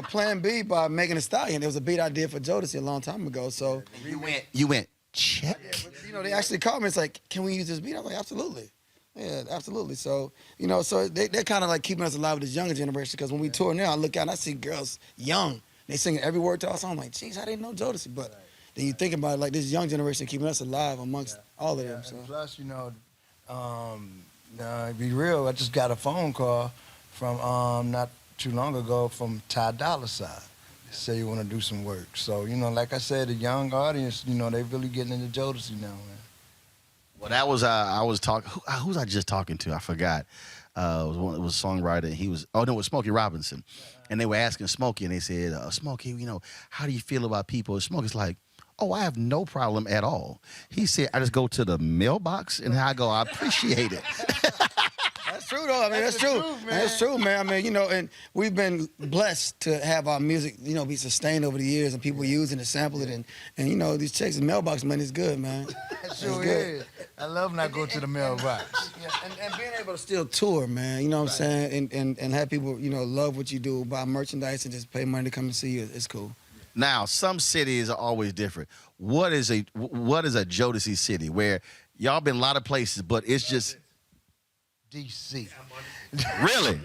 Speaker 28: Plan B by Megan Thee Stallion. It was a beat I did for Jodeci a long time ago. So
Speaker 10: you went check.
Speaker 28: Yeah, but, you know, they actually called me. It's like, can we use this beat? I was like, absolutely. Yeah, absolutely. So, you know, so they're kind of like keeping us alive with this younger generation, because when we tour now, I look out and I see girls young. They sing every word to our song. I'm like, geez, I didn't know Jodeci. But then you think about it, like this young generation keeping us alive amongst all of them. So.
Speaker 29: And plus, you know, be real, I just got a phone call from not too long ago from Ty Dolla $ign. Say you want to do some work. So, you know, like I said, the young audience, you know, they really getting into Jodeci now, man.
Speaker 10: Well, that was, I was talking, who was I just talking to? I forgot. It was a songwriter. He was, it was Smokey Robinson. And they were asking Smokey, and they said, Smokey, you know, how do you feel about people? And Smokey's like, oh, I have no problem at all. He said, I just go to the mailbox, and I go, I appreciate it.
Speaker 28: That's true, though. I mean, that's true. That's true, man. I mean, you know, and we've been blessed to have our music, you know, be sustained over the years, and people using it, sample it, and you know, these checks and mailbox money is good, man.
Speaker 29: It sure is. I love when I go to the mailbox.
Speaker 28: Yeah, and being able to still tour, man, you know what I'm saying, and have people, you know, love what you do, buy merchandise, and just pay money to come and see you, it's cool.
Speaker 10: Now, some cities are always different. What is a Jodeci city where y'all been a lot of places, but it's just...
Speaker 29: D.C.
Speaker 10: Really?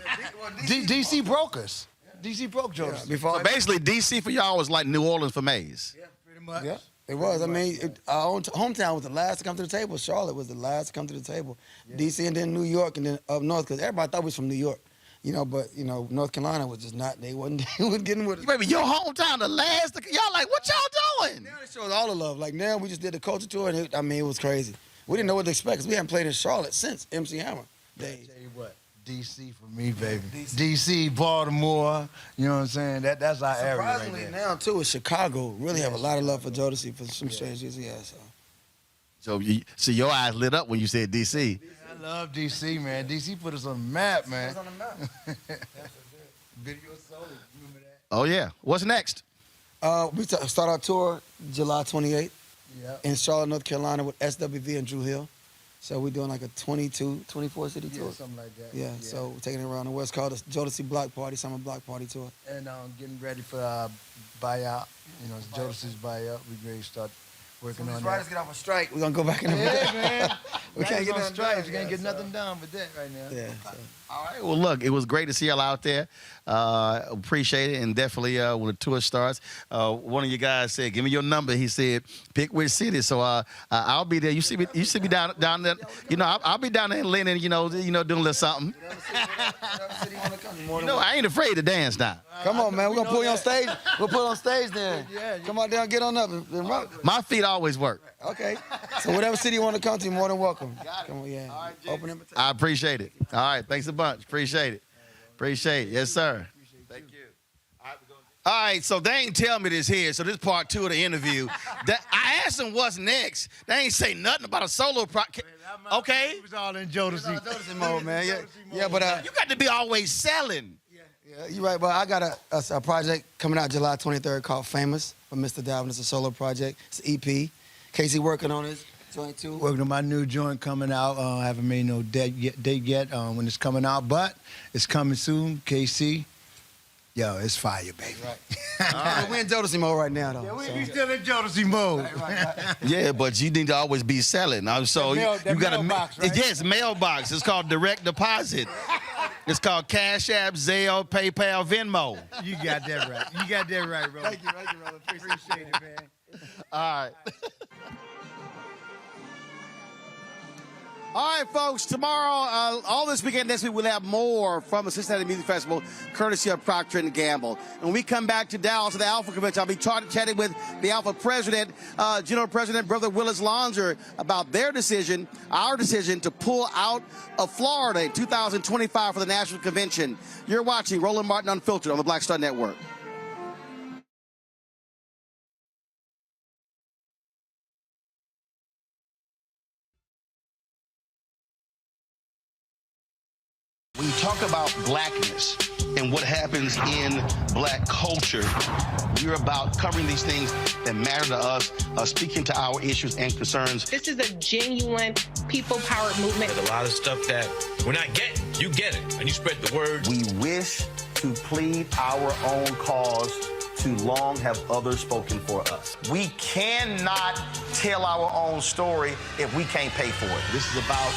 Speaker 29: D.C. broke us. D.C. broke Jodeci.
Speaker 10: Yeah, so basically, D.C. for y'all was like New Orleans for Maze.
Speaker 29: Yeah, pretty much.
Speaker 28: Yeah, it was. I mean, our own hometown was the last to come to the table. Charlotte was the last to come to the table. Yeah. D.C. and then New York and then up north, because everybody thought we was from New York. You know, but, you know, North Carolina was just not, they wasn't getting with us.
Speaker 10: Baby, your hometown, the last, y'all like, what y'all doing?
Speaker 28: Now they show us all the love. Like, now we just did the culture tour, and it was crazy. We didn't know what to expect, because we haven't played in Charlotte since MC Hammer.
Speaker 29: I tell you what, D.C. for me, baby. D.C., Baltimore, you know what I'm saying? That's our area right there.
Speaker 28: Surprisingly now, too, is Chicago really have a lot of love for Jodeci for some strange reasons. Yeah,
Speaker 10: so your eyes lit up when you said D.C.
Speaker 29: I love D.C., man. D.C. put us on the map, man.
Speaker 28: Put us on the map.
Speaker 29: Video Soul, remember that?
Speaker 10: Oh, yeah. What's next?
Speaker 28: We start our tour July 28th in Charlotte, North Carolina with SWV and Drew Hill. So we're doing like a 24 city tour.
Speaker 29: Something like that.
Speaker 28: Yeah, so we're taking it around the West. Called the Jodeci Block Party, Summer Block Party Tour.
Speaker 29: And getting ready for buyout. You know, it's Jodeci's buyout. We're ready to start working on that.
Speaker 28: Writers get off a strike, we're gonna go back in the
Speaker 29: Yeah, man.
Speaker 28: We can't get nothing done.
Speaker 29: We can't get nothing done with that right now.
Speaker 28: Yeah.
Speaker 10: All right. Well, look, it was great to see y'all out there. Appreciate it, and definitely when the tour starts, one of you guys said, "Give me your number." He said, "Pick which city." So I'll be there. You see me down there. You know, I'll be down there in Lennon. You know, doing a little something. You know, I ain't afraid to dance now.
Speaker 28: Come on, man. We're gonna put you on stage. We'll put you on stage then. Come on down, get on up and rock.
Speaker 10: My feet always work.
Speaker 28: Okay. So whatever city you want to come to, you're more than welcome. Come on, yeah. Open invitation.
Speaker 10: I appreciate it. All right. Thanks a bunch. Appreciate it. Appreciate it. Yes, sir. Thank you. All right, so they ain't tell me this here, so this part 2 of the interview. I asked them what's next. They ain't say nothing about a solo okay?
Speaker 29: It was all in Jodeci.
Speaker 28: Jodeci mode, man. Yeah, but
Speaker 10: you got to be always selling.
Speaker 28: Yeah, you're right, but I got a project coming out July 23rd called Famous for Mr. Dalvin. It's a solo project. It's an EP. Casey working on it. Joint 2.
Speaker 29: Working on my new joint coming out. I haven't made no date yet when it's coming out, but it's coming soon. KC. Yo, it's fire, baby.
Speaker 28: Right. We're in Jodeci mode right now, though.
Speaker 29: Yeah, we still in Jodeci mode.
Speaker 28: Right.
Speaker 10: Yeah, but you need to always be selling. So you got a
Speaker 29: mailbox, right?
Speaker 10: Yes, mailbox. It's called direct deposit. It's called Cash App, Zelle, PayPal, Venmo.
Speaker 29: You got that right. You got that right, bro.
Speaker 28: Thank you, brother.
Speaker 29: Appreciate it, man.
Speaker 10: All right. All right, folks, tomorrow, all this weekend, next week, we'll have more from the Cincinnati Music Festival, courtesy of Procter & Gamble. And when we come back to Dallas to the Alpha Convention, I'll be chatting with the Alpha President, General President Brother Willis Lonser, about their decision, our decision, to pull out of Florida in 2025 for the National Convention. You're watching Roland Martin Unfiltered on the Black Star Network. When you talk about blackness and what happens in black culture, we're about covering these things that matter to us, speaking to our issues and concerns.
Speaker 2: This is a genuine people-powered movement.
Speaker 3: There's a lot of stuff that we're not getting. You get it, and you spread the word.
Speaker 1: We wish to plead our own cause. Too long have others spoken for us. We cannot tell our own story if we can't pay for it.
Speaker 10: This is about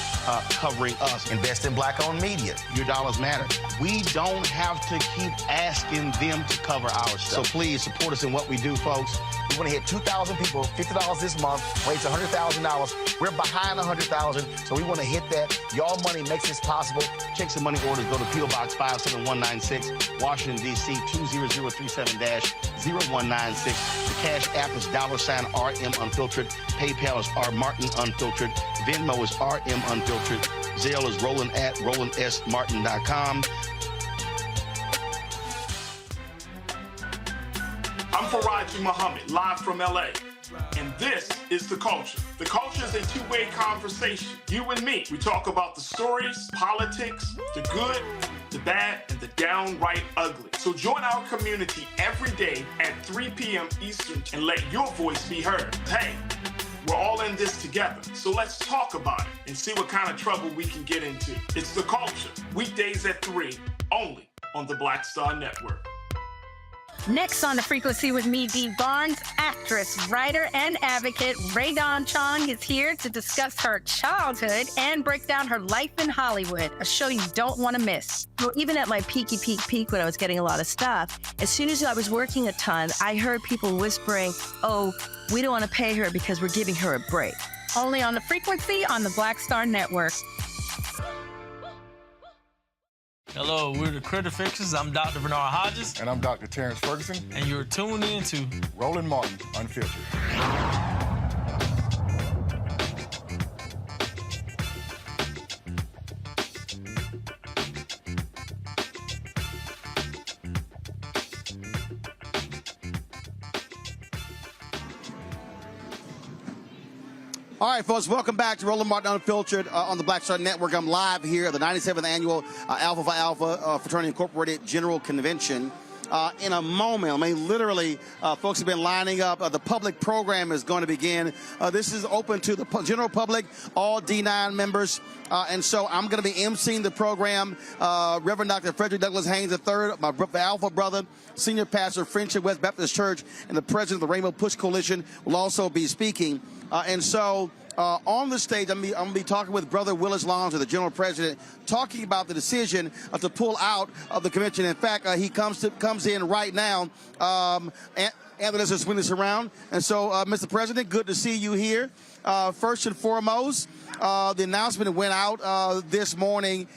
Speaker 10: covering us.
Speaker 1: Invest in black-owned media.
Speaker 10: Your dollars matter. We don't have to keep asking them to cover our stuff. So please support us in what we do, folks.
Speaker 1: We want to hit 2,000 people, $50 this month, raise $100,000. We're behind 100,000, so we want to hit that. Y'all money makes this possible.
Speaker 10: Check some money orders. Go to P.O. Box 57196, Washington, D.C. 20037-0196. The Cash App is $RM Unfiltered. PayPal is R Martin Unfiltered. Venmo is RM Unfiltered. Zelle is Roland at RolandSMartin.com.
Speaker 6: I'm Faraji Muhammad, live from LA. And this is The Culture. The Culture is a two-way conversation. You and me. We talk about the stories, politics, the good, the bad, and the downright ugly. So join our community every day at 3 p.m. Eastern and let your voice be heard. Hey, we're all in this together. So let's talk about it and see what kind of trouble we can get into. It's The Culture, weekdays at 3, only on the Black Star Network.
Speaker 7: Next on The Frequency with me, Dee Barnes, actress, writer, and advocate Rae Dawn Chong is here to discuss her childhood and break down her life in Hollywood, a show you don't want to miss.
Speaker 25: Well, even at my peak when I was getting a lot of stuff, as soon as I was working a ton, I heard people whispering, "Oh, we don't want to pay her because we're giving her a break."
Speaker 7: Only on The Frequency on the Black Star Network.
Speaker 11: Hello, we're the Critter Fixers. I'm Dr. Bernard Hodges.
Speaker 27: And I'm Dr. Terrence Ferguson.
Speaker 11: And you're tuned in to
Speaker 27: Roland Martin Unfiltered.
Speaker 10: All right, folks, welcome back to Roland Martin Unfiltered on the Black Star Network. I'm live here at the 97th Annual Alpha Phi Alpha Fraternity Incorporated General Convention. in a moment. I mean, literally, folks have been lining up. The public program is going to begin. This is open to the general public, all D9 members. And so I'm going to be emceeing the program. Reverend Dr. Frederick Douglass Haynes III, my Alpha brother, senior pastor of Friendship West Baptist Church, and the president of the Rainbow Push Coalition will also be speaking. And so on the stage, I'm going to be talking with Brother Willis Longs, the general president, talking about the decision to pull out of the convention. In fact, he comes in right now. Anthony, let's swing this around. And so, Mr. President, good to see you here. First and foremost, the announcement went out this morning,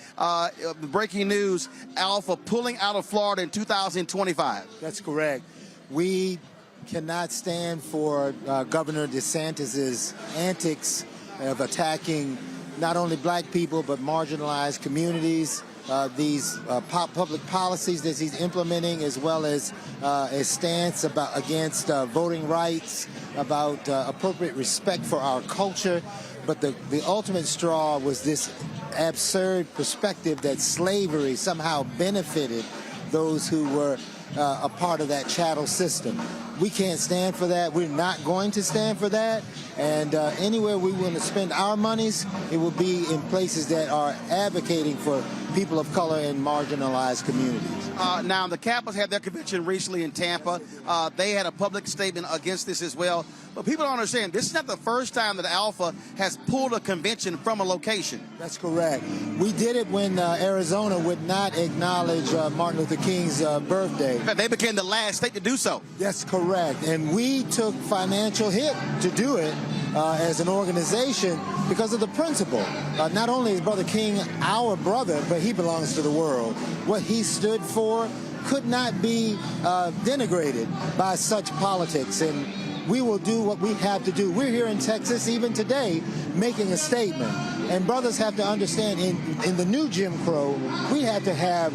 Speaker 10: breaking news, Alpha pulling out of Florida in 2025.
Speaker 12: That's correct. We cannot stand for Governor DeSantis's antics of attacking not only black people but marginalized communities, these public policies that he's implementing, as well as a stance against voting rights, about appropriate respect for our culture. But the ultimate straw was this absurd perspective that slavery somehow benefited those who were a part of that chattel system. We can't stand for that. We're not going to stand for that. And anywhere we want to spend our monies, it will be in places that are advocating for people of color and marginalized communities.
Speaker 10: Now, the Capitals had their convention recently in Tampa. They had a public statement against this as well. But people don't understand, this is not the first time that Alpha has pulled a convention from a location.
Speaker 12: That's correct. We did it when Arizona would not acknowledge Martin Luther King's birthday.
Speaker 10: They became the last state to do so.
Speaker 12: That's correct. And we took financial hit to do it as an organization because of the principle. Not only is Brother King our brother, but he belongs to the world. What he stood for could not be denigrated by such politics. And we will do what we have to do. We're here in Texas, even today, making a statement. And brothers have to understand, in the new Jim Crow, we have to have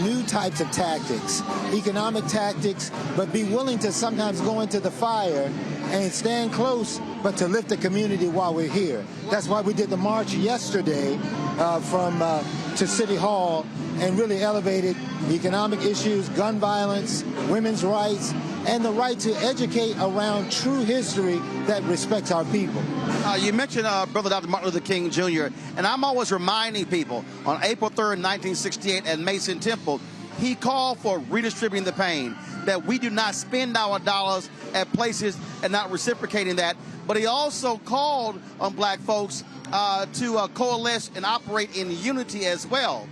Speaker 12: new types of tactics, economic tactics, but be willing to sometimes go into the fire and stand close, but to lift the community while we're here. That's why we did the march yesterday to City Hall and really elevated economic issues, gun violence, women's rights, and the right to educate around true history that respects our people.
Speaker 10: You mentioned Brother Dr. Martin Luther King Jr., and I'm always reminding people, on April 3rd, 1968 at Mason Temple, he called for redistributing the pain, that we do not spend our dollars at places and not reciprocating that. But he also called on black folks to coalesce and operate in unity as well.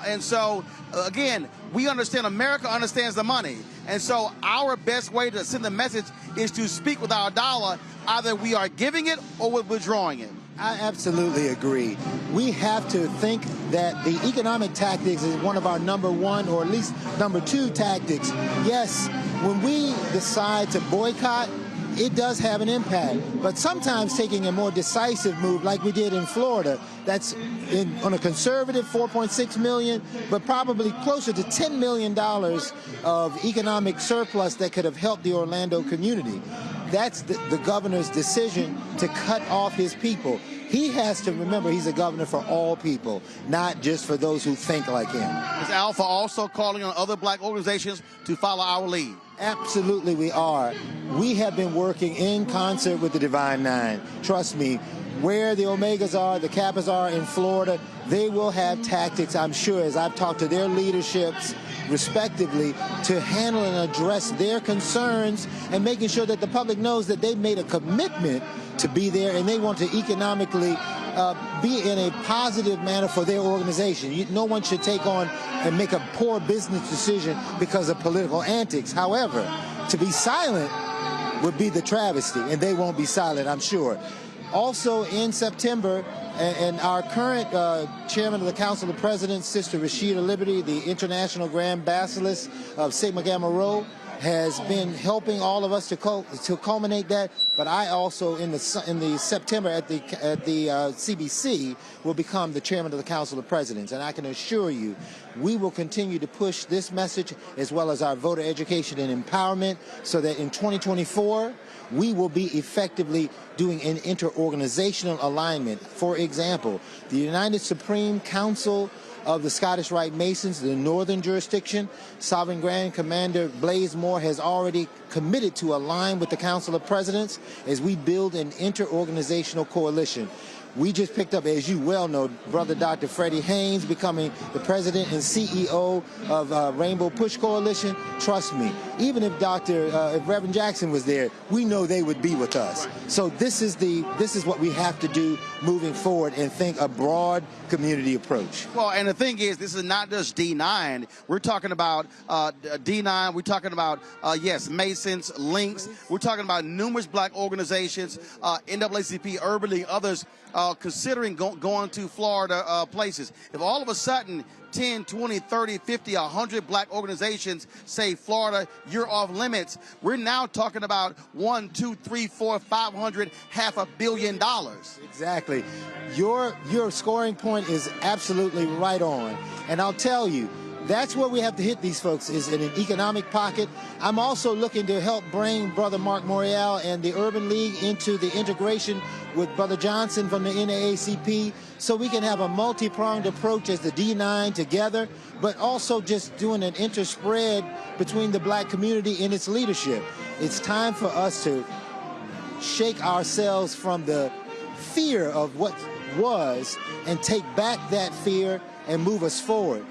Speaker 10: And so, again, we understand, America understands the money. And so our best way to send the message is to speak with our dollar. Either we are giving it or we're withdrawing it.
Speaker 12: I absolutely agree. We have to think that the economic tactics is one of our number one or at least number two tactics. Yes, when we decide to boycott, it does have an impact. But sometimes taking a more decisive move like we did in Florida, that's on a conservative $4.6 million, but probably closer to $10 million of economic surplus that could have helped the Orlando community. That's the governor's decision to cut off his people. He has to remember he's a governor for all people, not just for those who think like him.
Speaker 10: Is Alpha also calling on other black organizations to follow our lead?
Speaker 12: Absolutely we are. We have been working in concert with the Divine Nine. Trust me, where the Omegas are, the Kappas are in Florida, they will have tactics, I'm sure, as I've talked to their leaderships, respectively, to handle and address their concerns and making sure that the public knows that they've made a commitment to be there and they want to economically be in a positive manner for their organization. No one should take on and make a poor business decision because of political antics. However, to be silent would be the travesty, and they won't be silent, I'm sure. Also in September, and our current chairman of the Council of Presidents, Sister Rashida Liberty, the International Grand Basilisk of Sigma Gamma Rho, has been helping all of us to culminate that. But I also, in the September at the CBC, will become the chairman of the Council of Presidents. And I can assure you, we will continue to push this message as well as our voter education and empowerment so that in 2024, we will be effectively doing an interorganizational alignment. For example, the United Supreme Council of the Scottish Rite Masons, the northern jurisdiction. Sovereign Grand Commander Blaise Moore has already committed to align with the Council of Presidents as we build an inter-organizational coalition. We just picked up, as you well know, Brother Dr. Freddie Haynes becoming the president and CEO of Rainbow Push Coalition. Trust me, even if if Reverend Jackson was there, we know they would be with us. So this is what we have to do moving forward and think a broad community approach.
Speaker 10: Well, and the thing is, this is not just D9. We're talking about D9. We're talking about, yes, Masons, Links. We're talking about numerous black organizations, NAACP, Urban League, others considering going to Florida places. If all of a sudden 10, 20, 30, 50, 100 black organizations say, Florida, you're off limits, we're now talking about 1, 2, 3, 4, 500, $500 million.
Speaker 12: Exactly. Your scoring point is absolutely right on. And I'll tell you, that's where we have to hit these folks, is in an economic pocket. I'm also looking to help bring Brother Mark Morial and the Urban League into the integration with Brother Johnson from the NAACP, so we can have a multi-pronged approach as the D9 together, but also just doing an interspread between the black community and its leadership. It's time for us to shake ourselves from the fear of what was and take back that fear and move us forward.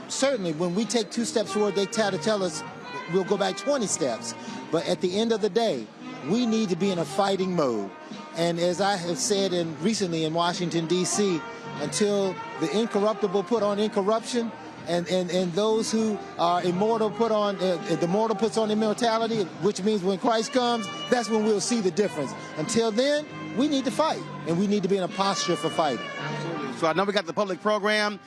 Speaker 12: Certainly, when we take 2 steps forward, they try to tell us we'll go back 20 steps. But at the end of the day, we need to be in a fighting mode. And as I have said recently in Washington, D.C., until the incorruptible put on incorruption, and those who are immortal put on, the mortal puts on immortality, which means when Christ comes, that's when we'll see the difference. Until then, we need to fight, and we need to be in a posture for fighting.
Speaker 10: So I know we got the public program.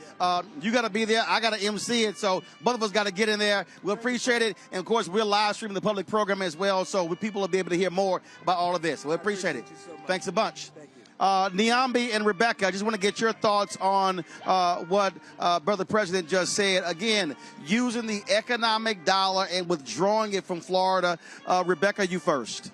Speaker 10: You got to be there. I got to MC it. So both of us got to get in there. We'll appreciate it. And, of course, we're live streaming the public program as well, so people will be able to hear more about all of this. We appreciate it. Thanks a bunch. Niambi and Rebecca, I just want to get your thoughts on what Brother President just said. Again, using the economic dollar and withdrawing it from Florida. Rebecca, you first.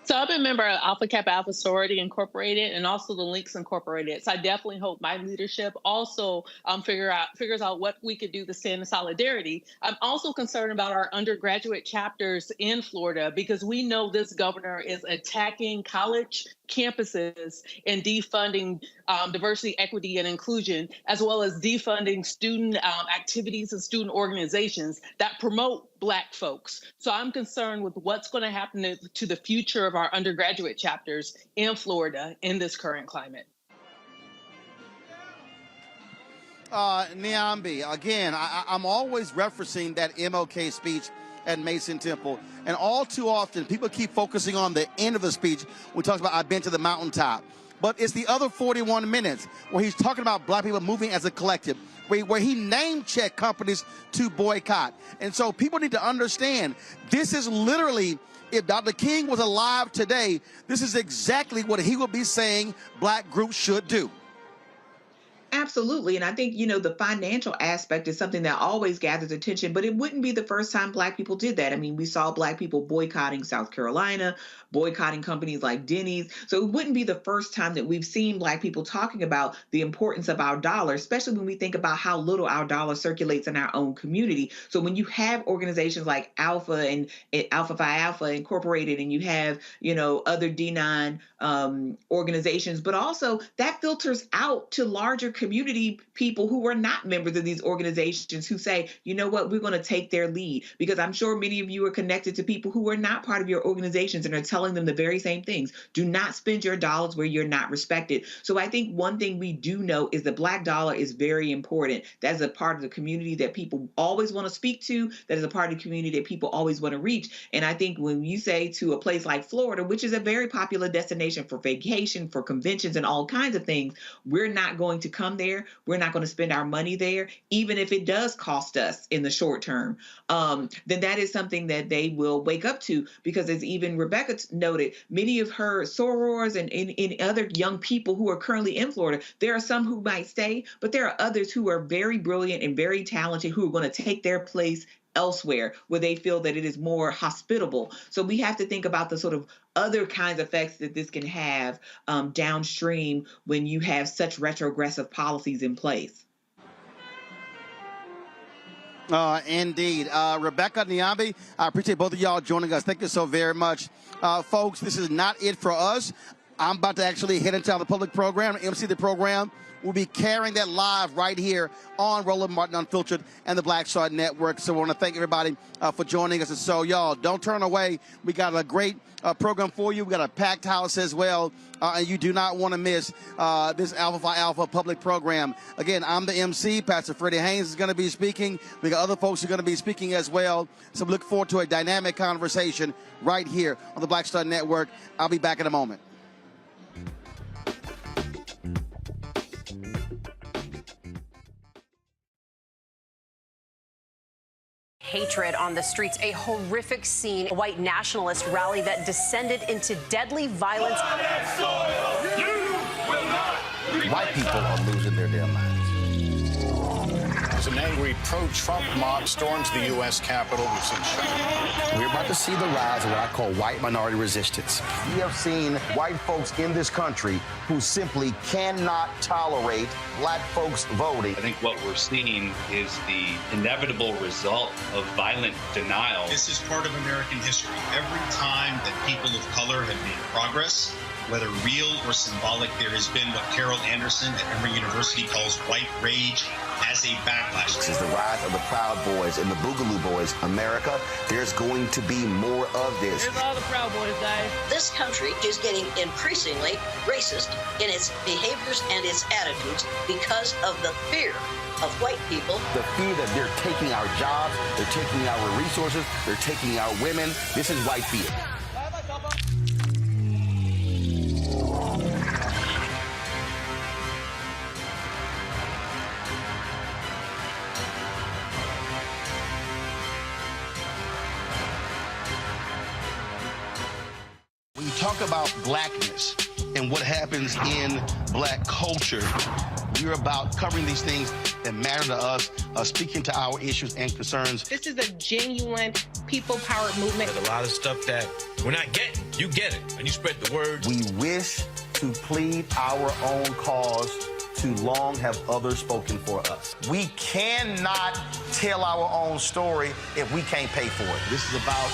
Speaker 8: So I'm a member of Alpha Kappa Alpha Sorority Incorporated and also the Links Incorporated. So I definitely hope my leadership also figures out what we could do to stand in solidarity. I'm also concerned about our undergraduate chapters in Florida because we know this governor is attacking college campuses and defunding diversity, equity, and inclusion, as well as defunding student activities and student organizations that promote Black folks. So I'm concerned with what's going to happen to the future of our undergraduate chapters in Florida in this current climate.
Speaker 10: Niambi, again, I'm always referencing that MLK speech at Mason Temple. And all too often, people keep focusing on the end of the speech when he talks about, I've been to the mountaintop. But it's the other 41 minutes where he's talking about black people moving as a collective, where he name-checked companies to boycott. And so people need to understand, this is literally, if Dr. King was alive today, this is exactly what he would be saying black groups should do.
Speaker 13: Absolutely. And I think, the financial aspect is something that always gathers attention, but it wouldn't be the first time Black people did that. I mean, we saw Black people boycotting South Carolina, boycotting companies like Denny's. So it wouldn't be the first time that we've seen Black people talking about the importance of our dollar, especially when we think about how little our dollar circulates in our own community. So when you have organizations like Alpha and Alpha Phi Alpha Incorporated, and you have, other D9 organizations, but also that filters out to larger community people who are not members of these organizations who say, you know what, we're going to take their lead. Because I'm sure many of you are connected to people who are not part of your organizations and are telling them the very same things. Do not spend your dollars where you're not respected. So I think one thing we do know is the Black dollar is very important. That is a part of the community that people always want to speak to. That is a part of the community that people always want to reach. And I think when you say to a place like Florida, which is a very popular destination for vacation, for conventions and all kinds of things, we're not going to come there. We're not going to spend our money there, even if it does cost us in the short term. Then that is something that they will wake up to, because as even Rebecca noted, many of her sorors and other young people who are currently in Florida, there are some who might stay, but there are others who are very brilliant and very talented who are going to take their place elsewhere where they feel that it is more hospitable. So we have to think about the sort of other kinds of effects that this can have downstream when you have such retrogressive policies in place.
Speaker 10: Indeed. Rebecca, Niambi, I appreciate both of y'all joining us. Thank you so very much. Folks, this is not it for us. I'm about to actually head into the public program, MC the program. We'll be carrying that live right here on Roland Martin Unfiltered and the Black Star Network. So I want to thank everybody for joining us. And so, y'all, don't turn away. We got a great program for you. We got a packed house as well. And you do not want to miss this Alpha Phi Alpha public program. Again, I'm the MC. Pastor Freddie Haynes is going to be speaking. We got other folks who are going to be speaking as well. So we look forward to a dynamic conversation right here on the Black Star Network. I'll be back in a moment.
Speaker 14: Hatred on the streets, a horrific scene, a white nationalist rally that descended into deadly violence.
Speaker 1: White people are losing their damn minds.
Speaker 15: As an angry pro-Trump mob storms the U.S. Capitol, we've seen shooting.
Speaker 1: We're about to see the rise of what I call white minority resistance. We have seen white folks in this country who simply cannot tolerate black folks voting.
Speaker 16: I think what we're seeing is the inevitable result of violent denial.
Speaker 17: This is part of American history. Every time that people of color have made progress, whether real or symbolic, there has been what Carol Anderson at Emory University calls white rage as a backlash.
Speaker 1: This is the rise of the Proud Boys and the Boogaloo Boys. America, there's going to be more of this.
Speaker 19: Here's all the Proud Boys, guys.
Speaker 20: This country is getting increasingly racist in its behaviors and its attitudes because of the fear of white people.
Speaker 1: The fear that they're taking our jobs, they're taking our resources, they're taking our women. This is white fear.
Speaker 10: When you talk about blackness and what happens in black culture, we're about covering these things that matter to us, speaking to our issues and concerns.
Speaker 2: This is a genuine people-powered movement.
Speaker 3: There's a lot of stuff that we're not getting. You get it, and you spread the word.
Speaker 1: We wish to plead our own cause. Too long have others spoken for us. We cannot tell our own story if we can't pay for it.
Speaker 10: This is about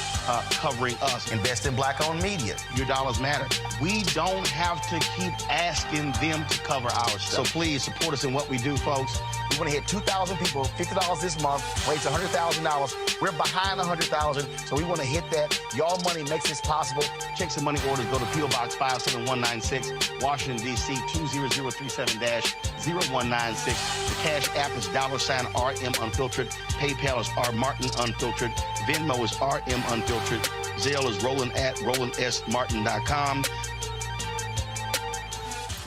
Speaker 10: covering us.
Speaker 1: Invest in black-owned media.
Speaker 10: Your dollars matter. We don't have to keep asking them to cover our stuff. So please support us in what we do, folks.
Speaker 1: We want to hit 2,000 people, $50 this month, raise $100,000. We're behind $100,000, so we want to hit that. Y'all money makes this possible.
Speaker 10: Checks and money orders go to P.O. Box 57196, Washington, D.C. 20037-0196. The Cash App is $RM Unfiltered. PayPal is R Martin Unfiltered. Venmo is RM Unfiltered. Zelle is Roland at RolandSMartin.com.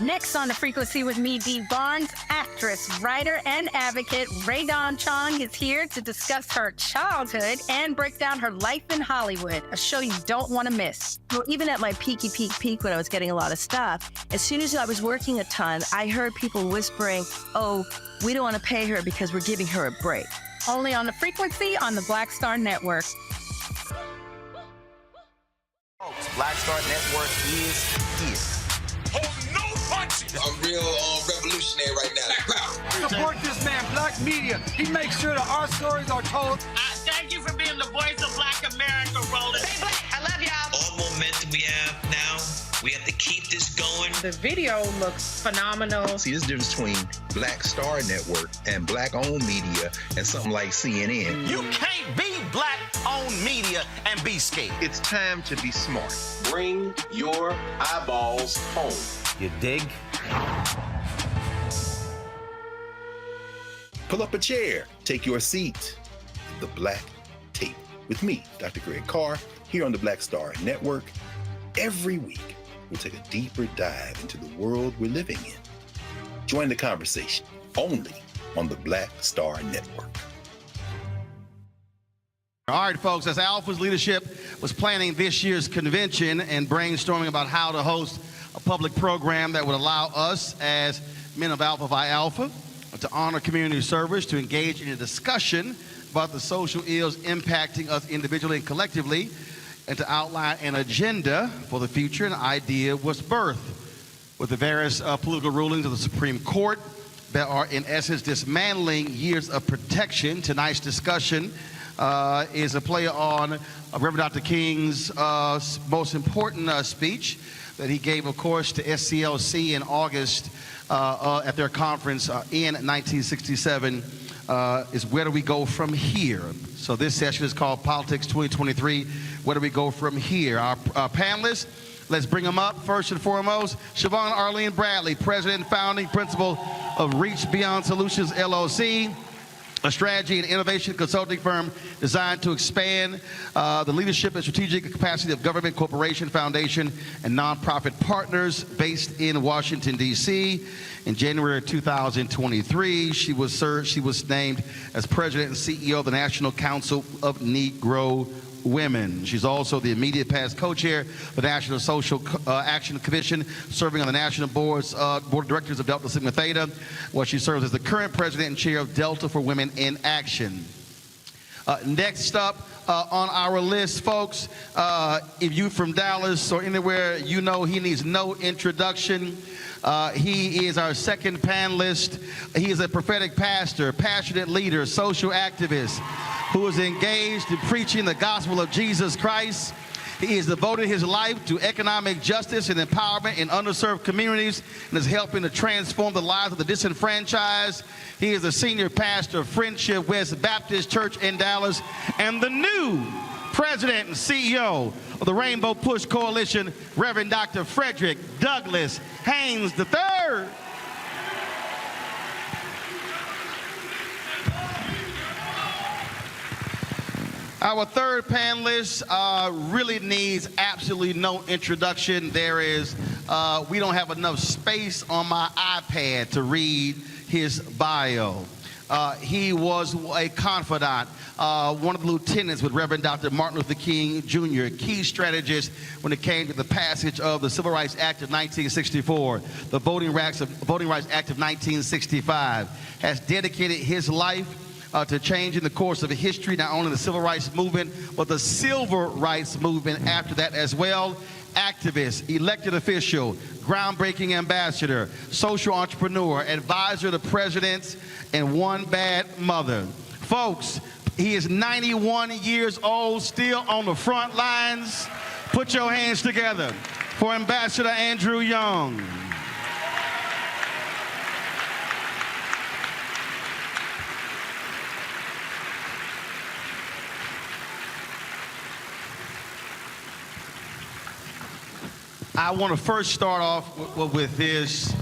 Speaker 7: Next on The Frequency with me, Dee Barnes, actress, writer, and advocate Ray Dawn Chong is here to discuss her childhood and break down her life in Hollywood, a show you don't want to miss.
Speaker 25: Well, even at my peak when I was getting a lot of stuff, as soon as I was working a ton, I heard people whispering, oh, we don't want to pay her because we're giving her a break.
Speaker 7: Only on The Frequency on the Black Star Network.
Speaker 1: Black Star Network is here.
Speaker 21: I'm real revolutionary right now.
Speaker 29: Support this man, Black Media. He makes sure that our stories are told.
Speaker 19: Thank you for being the voice of Black America, Roland.
Speaker 20: Stay black. I love y'all.
Speaker 21: All momentum we have now, we have to keep this going.
Speaker 2: The video looks phenomenal.
Speaker 22: See, there's a difference between Black Star Network and black-owned media and something like CNN.
Speaker 1: You can't be black-owned media and be scared.
Speaker 22: It's time to be smart.
Speaker 21: Bring your eyeballs home.
Speaker 1: You dig?
Speaker 9: Pull up a chair, take your seat at the Black Table with me, Dr. Greg Carr, here on the Black Star Network. Every week, we'll take a deeper dive into the world we're living in. Join the conversation only on the Black Star Network.
Speaker 10: All right, folks, as Alpha's leadership was planning this year's convention and brainstorming about how to host a public program that would allow us as men of Alpha Phi Alpha to honor community service, to engage in a discussion about the social ills impacting us individually and collectively, and to outline an agenda for the future, an idea was birthed. With the various political rulings of the Supreme Court, that are, in essence, dismantling years of protection. Tonight's discussion is a play on Reverend Dr. King's most important speech that he gave, of course, to SCLC in August at their conference in 1967, is where do we go from here? So this session is called Politics 2023, where do we go from here? Our panelists, let's bring them up. First and foremost, Siobhan Arlene Bradley, President and Founding Principal of Reach Beyond Solutions, LLC, a strategy and innovation consulting firm designed to expand the leadership and strategic capacity of government, corporation, foundation, and nonprofit partners based in Washington, D.C. In January of 2023, she was named as President and CEO of the National Council of Negro Women. She's also the immediate past co-chair of the National Social Action Commission, serving on the National Board of Directors of Delta Sigma Theta, where she serves as the current president and chair of Delta for Women in Action. Next up on our list, folks, if you're from Dallas or anywhere, you know he needs no introduction. He is our second panelist. He is a prophetic pastor, passionate leader, social activist who is engaged in preaching the gospel of Jesus Christ. He has devoted his life to economic justice and empowerment in underserved communities and is helping to transform the lives of the disenfranchised. He is the senior pastor of Friendship West Baptist Church in Dallas and the new president and CEO of the Rainbow Push Coalition, Reverend Dr. Frederick Douglass Haynes III. Our third panelist really needs absolutely no introduction. We don't have enough space on my iPad to read his bio. He was a confidant, one of the lieutenants with Reverend Dr. Martin Luther King Jr., key strategist when it came to the passage of the Civil Rights Act of 1964, the Voting Rights Act of 1965, has dedicated his life to changing the course of history, not only the civil rights movement, but the civil rights movement after that as well. Activist, elected official, groundbreaking ambassador, social entrepreneur, advisor to presidents, and one bad mother. Folks, he is 91 years old, still on the front lines. Put your hands together for Ambassador Andrew Young. I want to first start off with this.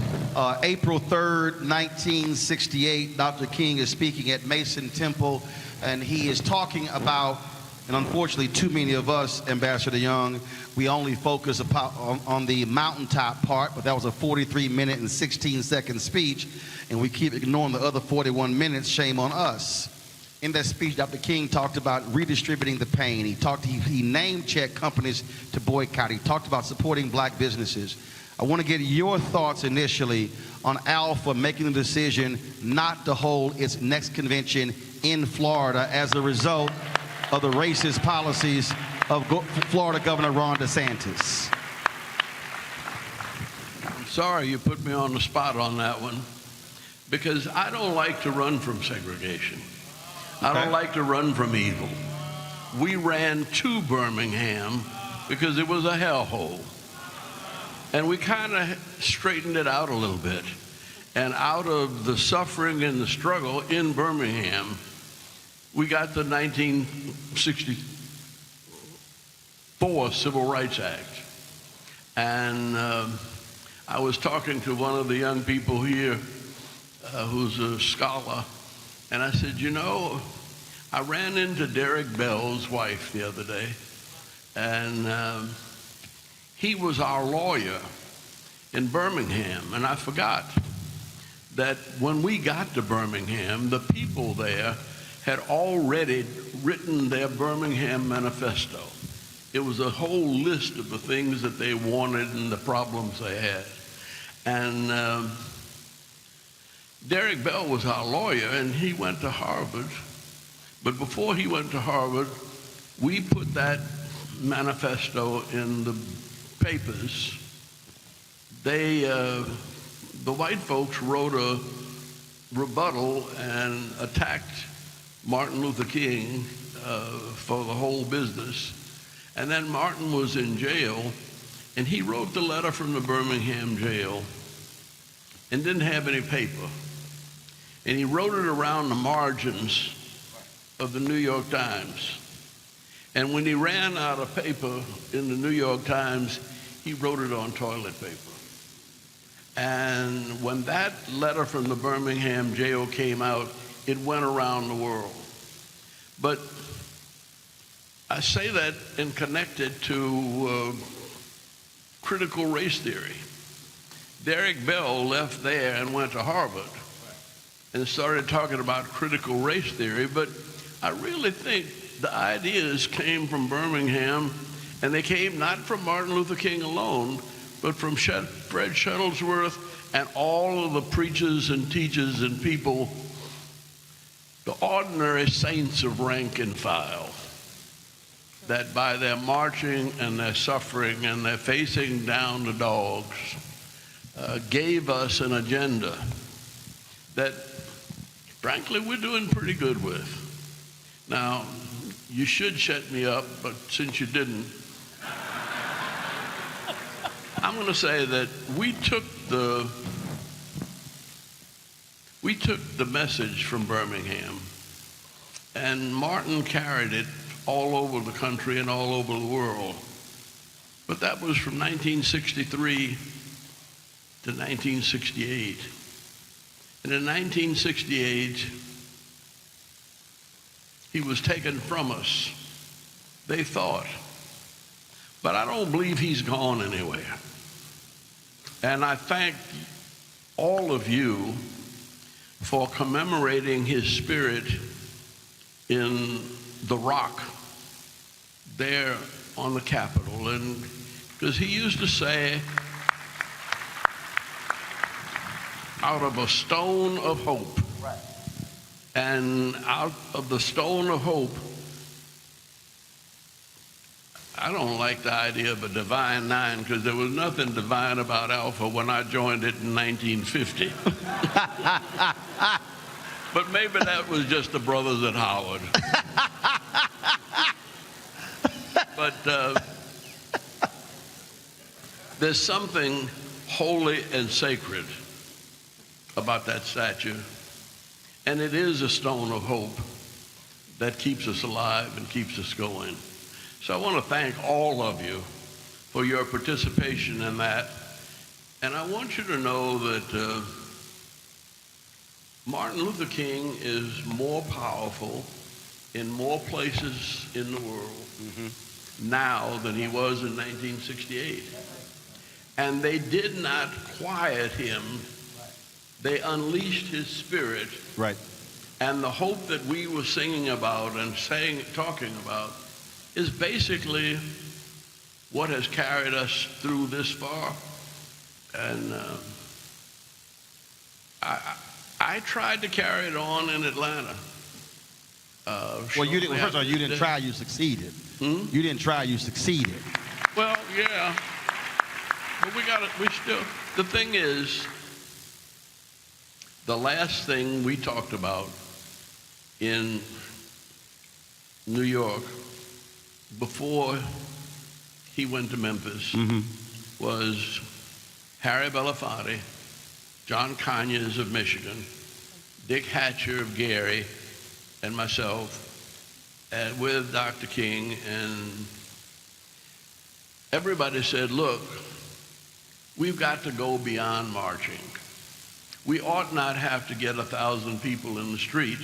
Speaker 10: April 3rd, 1968, Dr. King is speaking at Mason Temple, and he is talking about, and unfortunately too many of us, Ambassador Young, we only focus on the mountaintop part, but that was a 43-minute and 16-second speech, and we keep ignoring the other 41 minutes. Shame on us. In that speech, Dr. King talked about redistributing the pain. He name-checked companies to boycott. He talked about supporting black businesses. I want to get your thoughts initially on Alpha making the decision not to hold its next convention in Florida as a result of the racist policies of Florida Governor Ron DeSantis.
Speaker 4: I'm sorry you put me on the spot on that one, because I don't like to run from segregation. I don't like to run from evil. We ran to Birmingham because it was a hellhole. And we kind of straightened it out a little bit. And out of the suffering and the struggle in Birmingham, we got the 1964 Civil Rights Act. And I was talking to one of the young people here who's a scholar, and I said, you know, I ran into Derek Bell's wife the other day, and he was our lawyer in Birmingham, and I forgot that when we got to Birmingham, the people there had already written their Birmingham manifesto. It was a whole list of the things that they wanted and the problems they had. And Derek Bell was our lawyer, and he went to Harvard. But before he went to Harvard, we put that manifesto in the papers. The white folks wrote rebuttal and attacked Martin Luther King for the whole business. And then Martin was in jail, and he wrote the letter from the Birmingham jail and didn't have any paper. And he wrote it around the margins of the New York Times. And when he ran out of paper in the New York Times, he wrote it on toilet paper. And when that letter from the Birmingham jail came out, it went around the world. But I say that and connect it to critical race theory. Derek Bell left there and went to Harvard and started talking about critical race theory, but I really think the ideas came from Birmingham, and they came not from Martin Luther King alone, but from Fred Shuttlesworth and all of the preachers and teachers and people, the ordinary saints of rank and file, that by their marching and their suffering and their facing down the dogs gave us an agenda that, frankly, we're doing pretty good with. Now, you should shut me up, but since you didn't, I'm going to say that we took the message from Birmingham, and Martin carried it all over the country and all over the world. But that was from 1963 to 1968. And in 1968, he was taken from us, they thought. But I don't believe he's gone anywhere. And I thank all of you for commemorating his spirit in the Rock there on the Capitol. And because he used to say, out of a stone of hope. Right. And out of the stone of hope, I don't like the idea of a divine nine, because there was nothing divine about Alpha when I joined it in 1950. But maybe that was just the brothers at Howard. But there's something holy and sacred about that statue, and it is a stone of hope that keeps us alive and keeps us going. So I want to thank all of you for your participation in that, and I want you to know that Martin Luther King is more powerful in more places in the world now than he was in 1968. And they did not quiet him. They unleashed his spirit.
Speaker 10: Right.
Speaker 4: And the hope that we were singing about and talking about is basically what has carried us through this far. And I tried to carry it on in Atlanta.
Speaker 10: Well, you didn't. First of all, you didn't try. You succeeded. You didn't try. You succeeded.
Speaker 4: Well, yeah. But we got it. We still. The thing is, the last thing we talked about in New York before he went to Memphis was Harry Belafonte, John Conyers of Michigan, Dick Hatcher of Gary, and myself, and with Dr. King, and everybody said, look, we've got to go beyond marching. We ought not have to get 1,000 people in the street.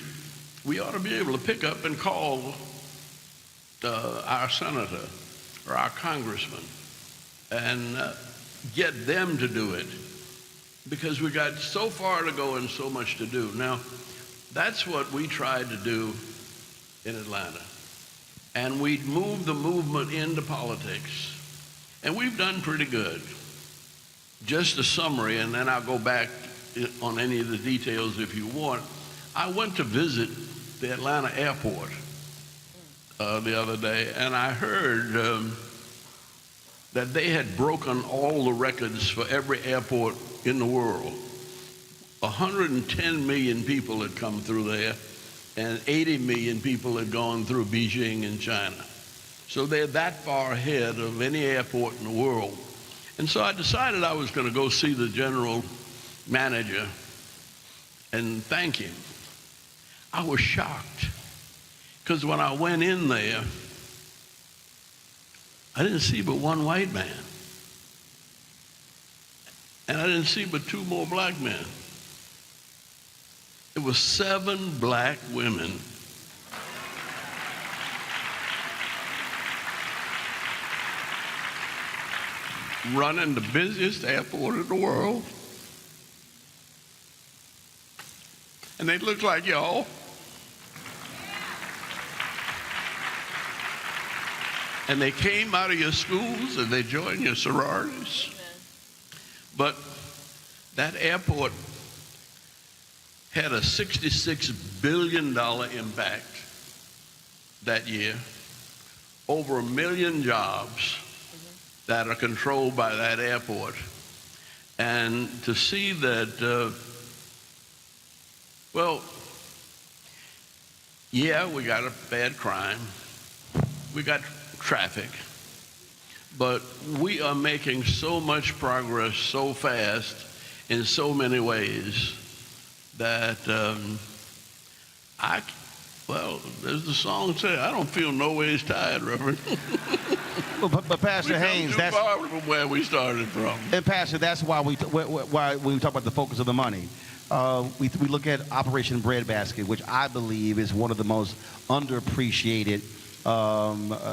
Speaker 4: We ought to be able to pick up and call our senator or our congressman and get them to do it, because we got so far to go and so much to do. Now, that's what we tried to do in Atlanta. And we moved the movement into politics. And we've done pretty good. Just a summary, and then I'll go back on any of the details if you want. I went to visit the Atlanta airport the other day, and I heard that they had broken all the records for every airport in the world. 110 million people had come through there, and 80 million people had gone through Beijing in China. So they're that far ahead of any airport in the world. And so I decided I was going to go see the general manager and thank him. I was shocked, because when I went in there, I didn't see but one white man. And I didn't see but two more black men. It was 7 black women running the busiest airport in the world. And they looked like y'all. And they came out of your schools and they joined your sororities. But that airport had a $66 billion impact that year, over 1 million jobs that are controlled by that airport. And to see that, well, yeah, we got a bad crime, we got traffic, but we are making so much progress so fast in so many ways that well, as the song says, I don't feel no ways tired, Reverend.
Speaker 10: But Pastor Haynes, that's
Speaker 4: far from where we started from.
Speaker 10: And Pastor, that's why when we talk about the focus of the money, we look at Operation Breadbasket, which I believe is one of the most underappreciated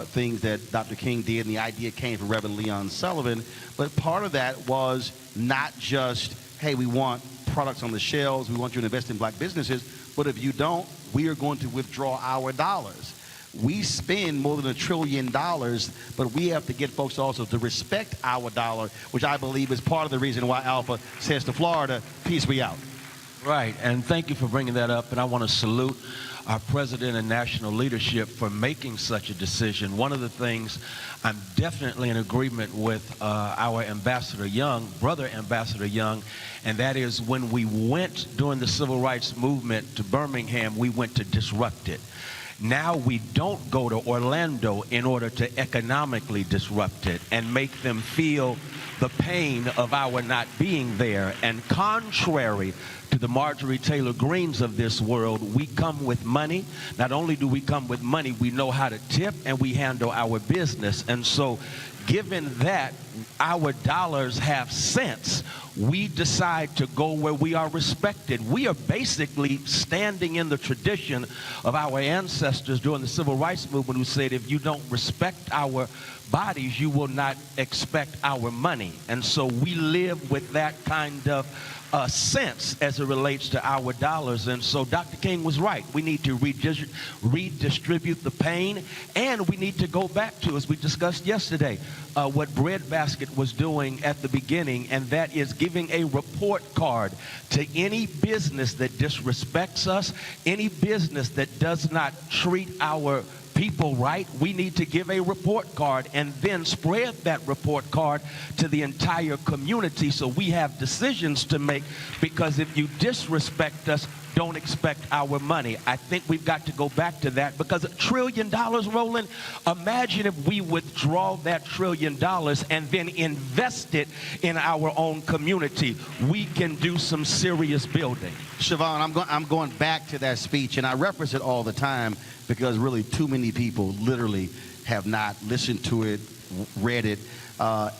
Speaker 10: things that Dr. King did, and the idea came from Reverend Leon Sullivan. But part of that was not just, hey, we want products on the shelves, we want you to invest in black businesses, but if you don't, we are going to withdraw our dollars. We spend more than $1 trillion, but we have to get folks also to respect our dollar, which I believe is part of the reason why Alpha says to Florida, peace be out.
Speaker 5: Right, and thank you for bringing that up, and I want to salute our president and national leadership for making such a decision. One of the things I'm definitely in agreement with our Ambassador Young, brother Ambassador Young, and that is when we went during the civil rights movement to Birmingham, we went to disrupt it. Now we don't go to Orlando in order to economically disrupt it and make them feel the pain of our not being there. And contrary to the Marjorie Taylor Greens of this world, we come with money. Not only do we come with money, we know how to tip and we handle our business. And so given that our dollars have sense, we decide to go where we are respected. We are basically standing in the tradition of our ancestors during the civil rights movement who said, if you don't respect our bodies, you will not expect our money. And so we live with that kind of sense as it relates to our dollars. And so Dr. King was right. We need to redistribute the pain, and we need to go back to, as we discussed yesterday, what Breadbasket was doing at the beginning, and that is giving a report card to any business that disrespects us, any business that does not treat our people right. We need to give a report card and then spread that report card to the entire community so we have decisions to make, because if you disrespect us, don't expect our money. I think we've got to go back to that, because $1 trillion, Roland, imagine if we withdraw that $1 trillion and then invest it in our own community. We can do some serious building.
Speaker 10: Siobhan, I'm going back to that speech, and I reference it all the time because really too many people literally have not listened to it, read it.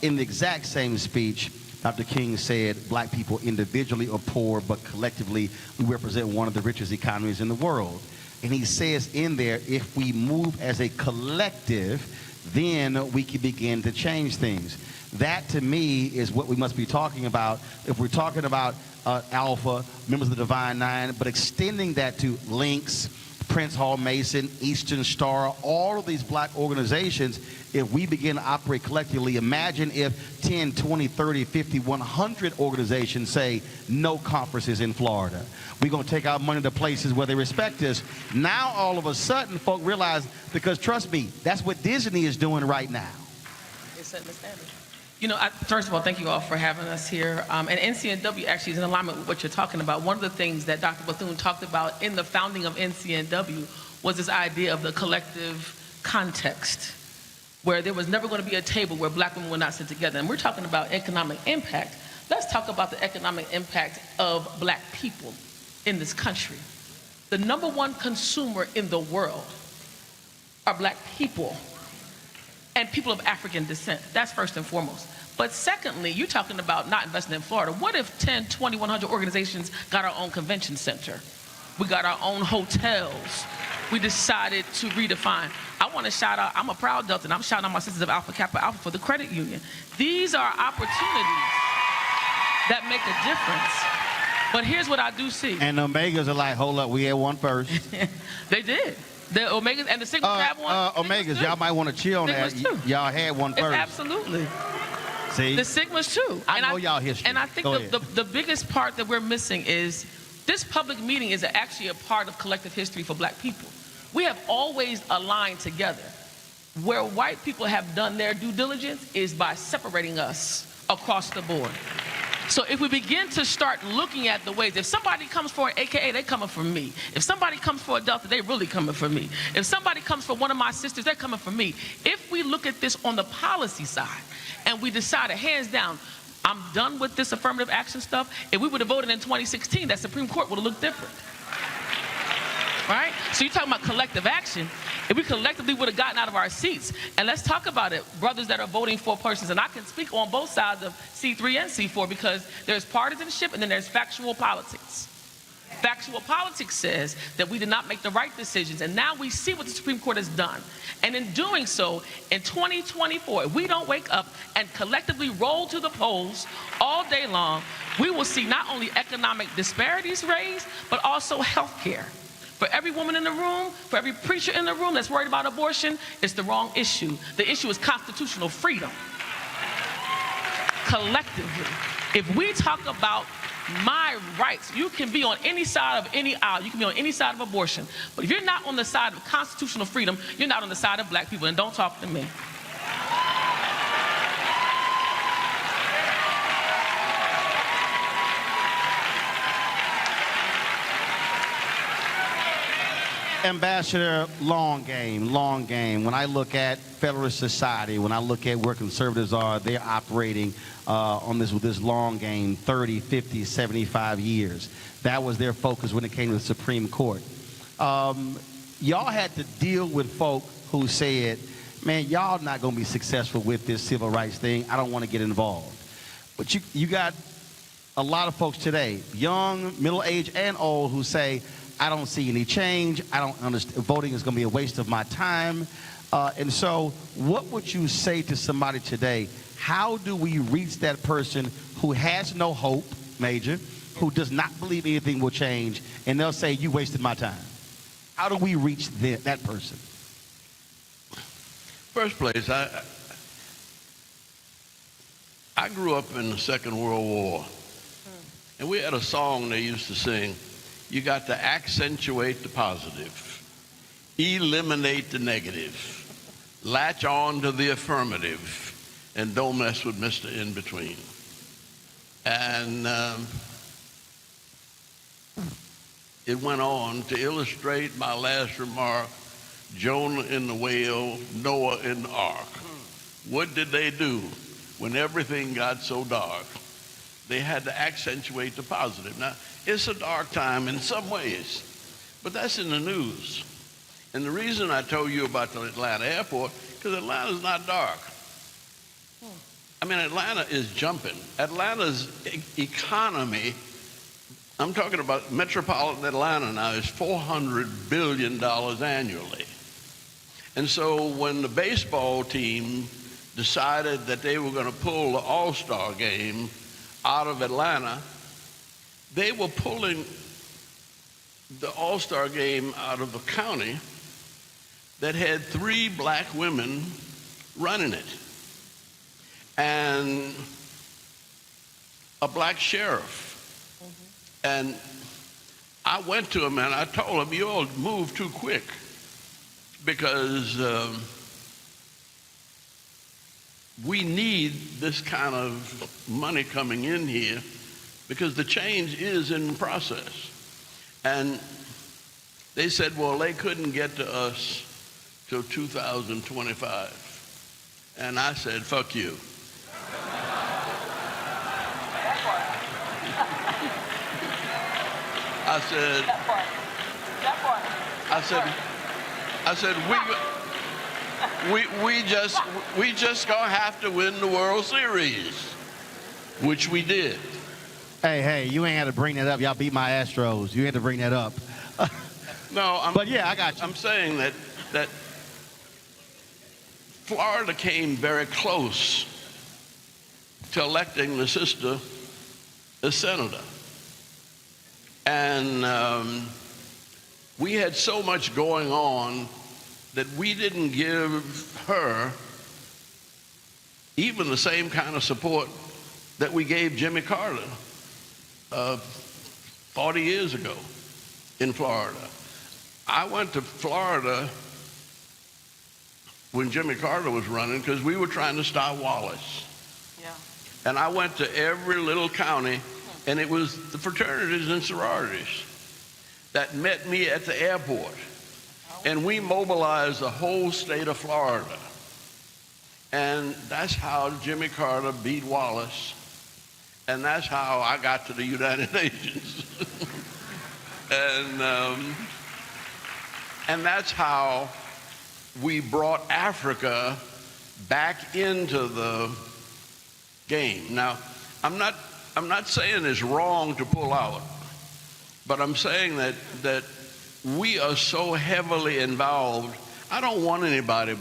Speaker 10: In the exact same speech, Dr. King said black people individually are poor, but collectively we represent one of the richest economies in the world. And he says in there, if we move as a collective, then we can begin to change things. That to me is what we must be talking about if we're talking about Alpha, members of the Divine Nine, but extending that to Links, Prince Hall Mason, Eastern Star, all of these black organizations. If we begin to operate collectively, imagine if 10, 20, 30, 50, 100 organizations say no conferences in Florida. We're going to take our money to places where they respect us. Now all of a sudden folk realize, because trust me, that's what Disney is doing right now.
Speaker 2: It's setting the standard.
Speaker 6: First of all, thank you all for having us here. And NCNW actually is in alignment with what you're talking about. One of the things that Dr. Bethune talked about in the founding of NCNW was this idea of the collective context, where there was never going to be a table where black women would not sit together. And we're talking about economic impact. Let's talk about the economic impact of black people in this country. The number one consumer in the world are black people and people of African descent. That's first and foremost. But secondly, you're talking about not investing in Florida. What if 10, 20, 100 organizations got our own convention center? We got our own hotels. We decided to redefine. I want to shout out, I'm a proud Delta, and I'm shouting out my sisters of Alpha Kappa Alpha for the credit union. These are opportunities that make a difference. But here's what I do see.
Speaker 10: And the Omegas are like, hold up, we had one first.
Speaker 6: They did. The Omegas and the Sigmas have one.
Speaker 10: Omegas, y'all might want to chill on that. Y'all had one first.
Speaker 6: Absolutely.
Speaker 10: See?
Speaker 6: The Sigmas too.
Speaker 10: I know y'all history.
Speaker 6: And I think the biggest part that we're missing is this public meeting is actually a part of collective history for black people. We have always aligned together. Where white people have done their due diligence is by separating us across the board. So if we begin to start looking at the ways, if somebody comes for an AKA, they coming for me. If somebody comes for a Delta, they really coming for me. If somebody comes for one of my sisters, they're coming for me. If we look at this on the policy side and we decided, hands down, I'm done with this affirmative action stuff, if we would have voted in 2016, that Supreme Court would have looked different. Right? So you're talking about collective action. If we collectively would have gotten out of our seats, and let's talk about it, brothers that are voting for persons, and I can speak on both sides of C3 and C4 because there's partisanship and then there's factual politics. Factual politics says that we did not make the right decisions, and now we see what the Supreme Court has done. And in doing so, in 2024, if we don't wake up and collectively roll to the polls all day long, we will see not only economic disparities raised, but also health care. For every woman in the room, for every preacher in the room that's worried about abortion, it's the wrong issue. The issue is constitutional freedom. Collectively, if we talk about my rights, you can be on any side of any aisle, you can be on any side of abortion, but if you're not on the side of constitutional freedom, you're not on the side of black people, and don't talk to me.
Speaker 10: Ambassador, long game. When I look at Federalist Society, when I look at where conservatives are, they're operating with this long game, 30, 50, 75 years. That was their focus when it came to the Supreme Court. Y'all had to deal with folk who said, man, y'all not going to be successful with this civil rights thing. I don't want to get involved. But you got a lot of folks today, young, middle-aged, and old, who say, I don't see any change. I don't understand. Voting is going to be a waste of my time. And so what would you say to somebody today? How do we reach that person who has no hope, Major, who does not believe anything will change, and they'll say, you wasted my time? How do we reach that person?
Speaker 4: First place, I grew up in the Second World War, and we had a song they used to sing. You got to accentuate the positive, eliminate the negative, latch on to the affirmative, and don't mess with Mr. In Between. And it went on to illustrate my last remark, Jonah in the whale, Noah in the ark. What did they do when everything got so dark? They had to accentuate the positive. Now, it's a dark time in some ways, but that's in the news. And the reason I told you about the Atlanta airport, because Atlanta's not dark. I mean, Atlanta is jumping. Atlanta's economy, I'm talking about metropolitan Atlanta now, is $400 billion annually. And so when the baseball team decided that they were going to pull the All-Star game out of Atlanta, they were pulling the All-Star game out of a county that had 3 black women running it and a black sheriff. And I went to him and I told him, you all move too quick, because we need this kind of money coming in here because the change is in process. And they said, well, they couldn't get to us till 2025. And I said, fuck you. I said, we just gonna have to win the World Series, which we did.
Speaker 8: Hey, you ain't had to bring that up. Y'all beat my Astros. You had to bring that up.
Speaker 4: No,
Speaker 8: but yeah, I got you.
Speaker 4: I'm saying that Florida came very close to electing the sister as senator. And we had so much going on that we didn't give her even the same kind of support that we gave Jimmy Carter 40 years ago in Florida. I went to Florida when Jimmy Carter was running because we were trying to stop Wallace.
Speaker 6: Yeah.
Speaker 4: And I went to every little county, and it was the fraternities and sororities that met me at the airport. And we mobilized the whole state of Florida. And that's how Jimmy Carter beat Wallace. And that's how I got to the United Nations. And that's how we brought Africa back into the game. Now, I'm not saying it's wrong to pull out, but I'm saying that we are so heavily involved. I don't want anybody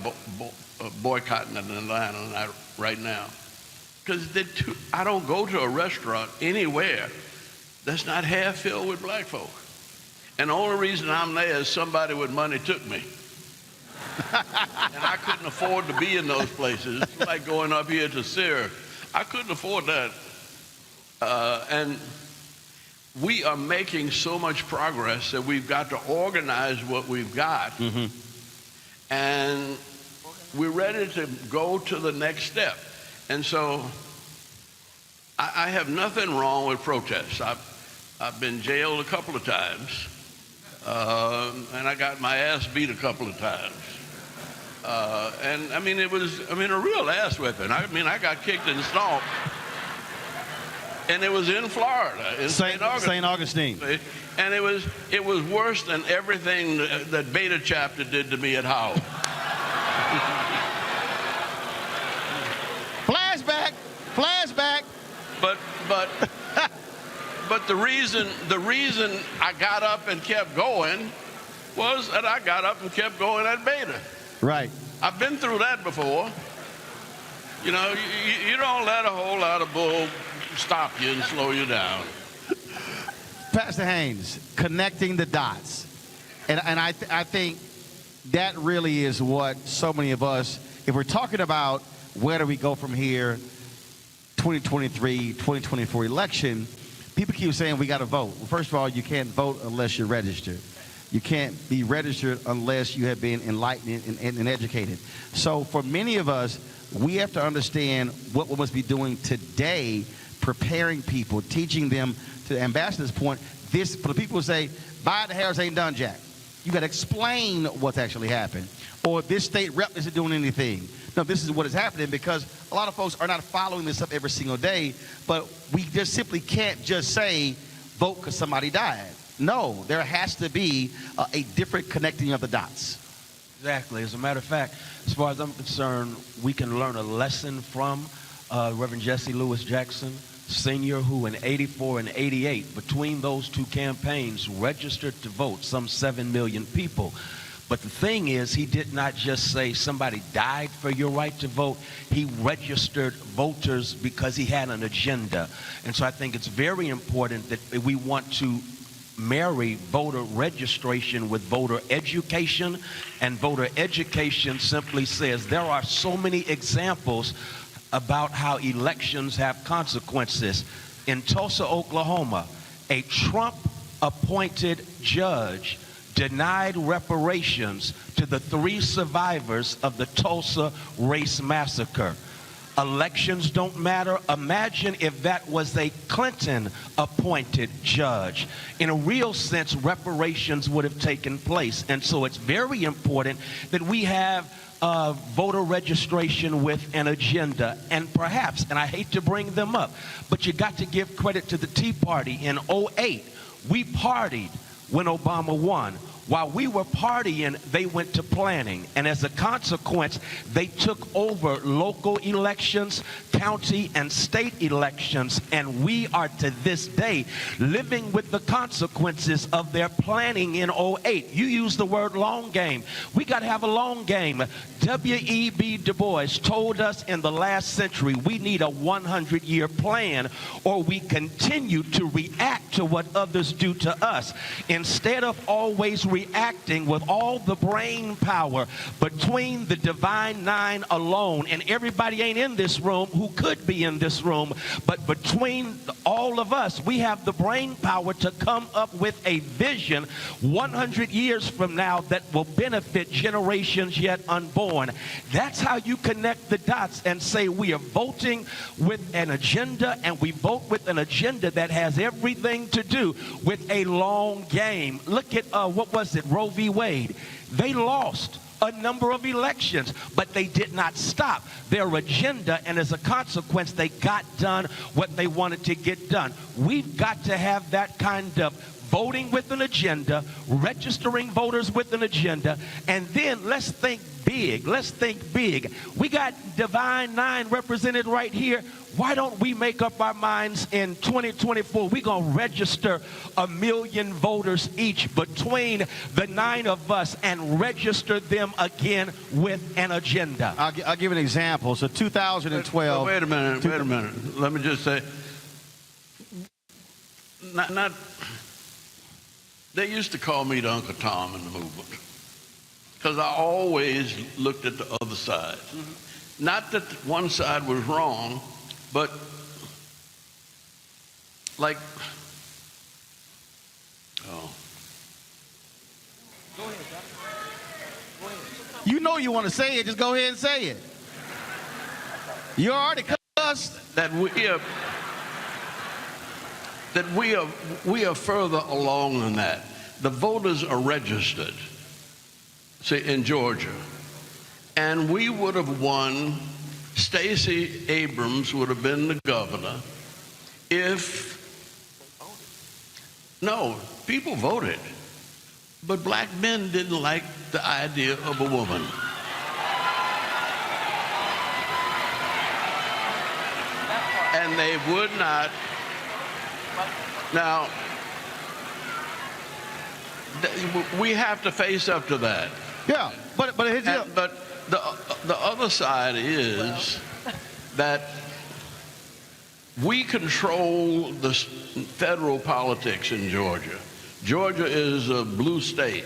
Speaker 4: boycotting Atlanta right now, because I don't go to a restaurant anywhere that's not half filled with black folk. And the only reason I'm there is somebody with money took me. And I couldn't afford to be in those places. It's like going up here to Syria. I couldn't afford that. And we are making so much progress that we've got to organize what we've got. Mm-hmm. And we're ready to go to the next step. And so I have nothing wrong with protests. I've been jailed a couple of times. And I got my ass beat a couple of times. And I mean, it was a real ass whipping. I got kicked and stomped. And it was in Florida, in St.
Speaker 8: Augustine.
Speaker 4: And it was worse than everything that Beta Chapter did to me at Howard.
Speaker 8: Flashback.
Speaker 4: But the reason I got up and kept going was that I got up and kept going at Beta.
Speaker 8: Right.
Speaker 4: I've been through that before. You know, you don't let a whole lot of bull stop you and slow you down.
Speaker 8: Pastor Haynes, connecting the dots. And I think that really is what so many of us, if we're talking about where do we go from here, 2023, 2024 election, people keep saying we got to vote. Well, first of all, you can't vote unless you're registered. You can't be registered unless you have been enlightened and educated. So for many of us, we have to understand what we must be doing today, preparing people, teaching them, to the ambassador's point, this, for the people who say, buy the Harris ain't done jack. You got to explain what's actually happened. Or this state rep isn't doing anything. No, this is what is happening, because a lot of folks are not following this up every single day, but we just simply can't just say, vote because somebody died. No, there has to be a different connecting of the dots.
Speaker 5: Exactly. As a matter of fact, as far as I'm concerned, we can learn a lesson from Reverend Jesse Lewis Jackson Sr., who in 84 and 88, between those two campaigns, registered to vote some 7 million people. But the thing is, he did not just say somebody died for your right to vote. He registered voters because he had an agenda. And so I think it's very important that we want to marry voter registration with voter education. And voter education simply says there are so many examples about how elections have consequences. In Tulsa, Oklahoma, a Trump-appointed judge denied reparations to the 3 survivors of the Tulsa race massacre. Elections don't matter. Imagine if that was a Clinton-appointed judge. In a real sense, reparations would have taken place. And so it's very important that we have voter registration with an agenda. And perhaps, and I hate to bring them up, but you got to give credit to the Tea Party. In 2008, we partied when Obama won. While we were partying, they went to planning. And as a consequence, they took over local elections, county and state elections. And we are to this day living with the consequences of their planning in 2008. You use the word long game. We got to have a long game. W.E.B. Du Bois told us in the last century we need a 100-year plan, or we continue to react to what others do to us. Instead of always reacting with all the brain power between the Divine Nine alone, and everybody ain't in this room who could be in this room, but between all of us, we have the brain power to come up with a vision 100 years from now that will benefit generations yet unborn. That's how you connect the dots and say we are voting with an agenda, and we vote with an agenda that has everything to do with a long game. Look at, what was it, Roe v. Wade. They lost a number of elections, but they did not stop their agenda, and as a consequence, they got done what they wanted to get done. We've got to have that kind of voting with an agenda, registering voters with an agenda, and then let's think big. Let's think big. We got Divine Nine represented right here. Why don't we make up our minds in 2024? We're going to register 1 million voters each between the 9 of us and register them again with an agenda.
Speaker 8: I'll give an example. So 2012.
Speaker 4: Wait a minute. Let me just say, they used to call me the Uncle Tom in the movement because I always looked at the other side. Mm-hmm. Not that one side was wrong, but like,
Speaker 8: Go ahead, you know you want to say it, just go ahead and say it. You already cussed.
Speaker 4: That we are further along than that. The voters are registered, say, in Georgia, and we would have won. Stacey Abrams would have been the governor if, no, people voted, but black men didn't like the idea of a woman. And they would not. Now, we have to face up to that.
Speaker 8: Yeah, but
Speaker 4: the other side is that we control the federal politics in Georgia. Georgia is a blue state.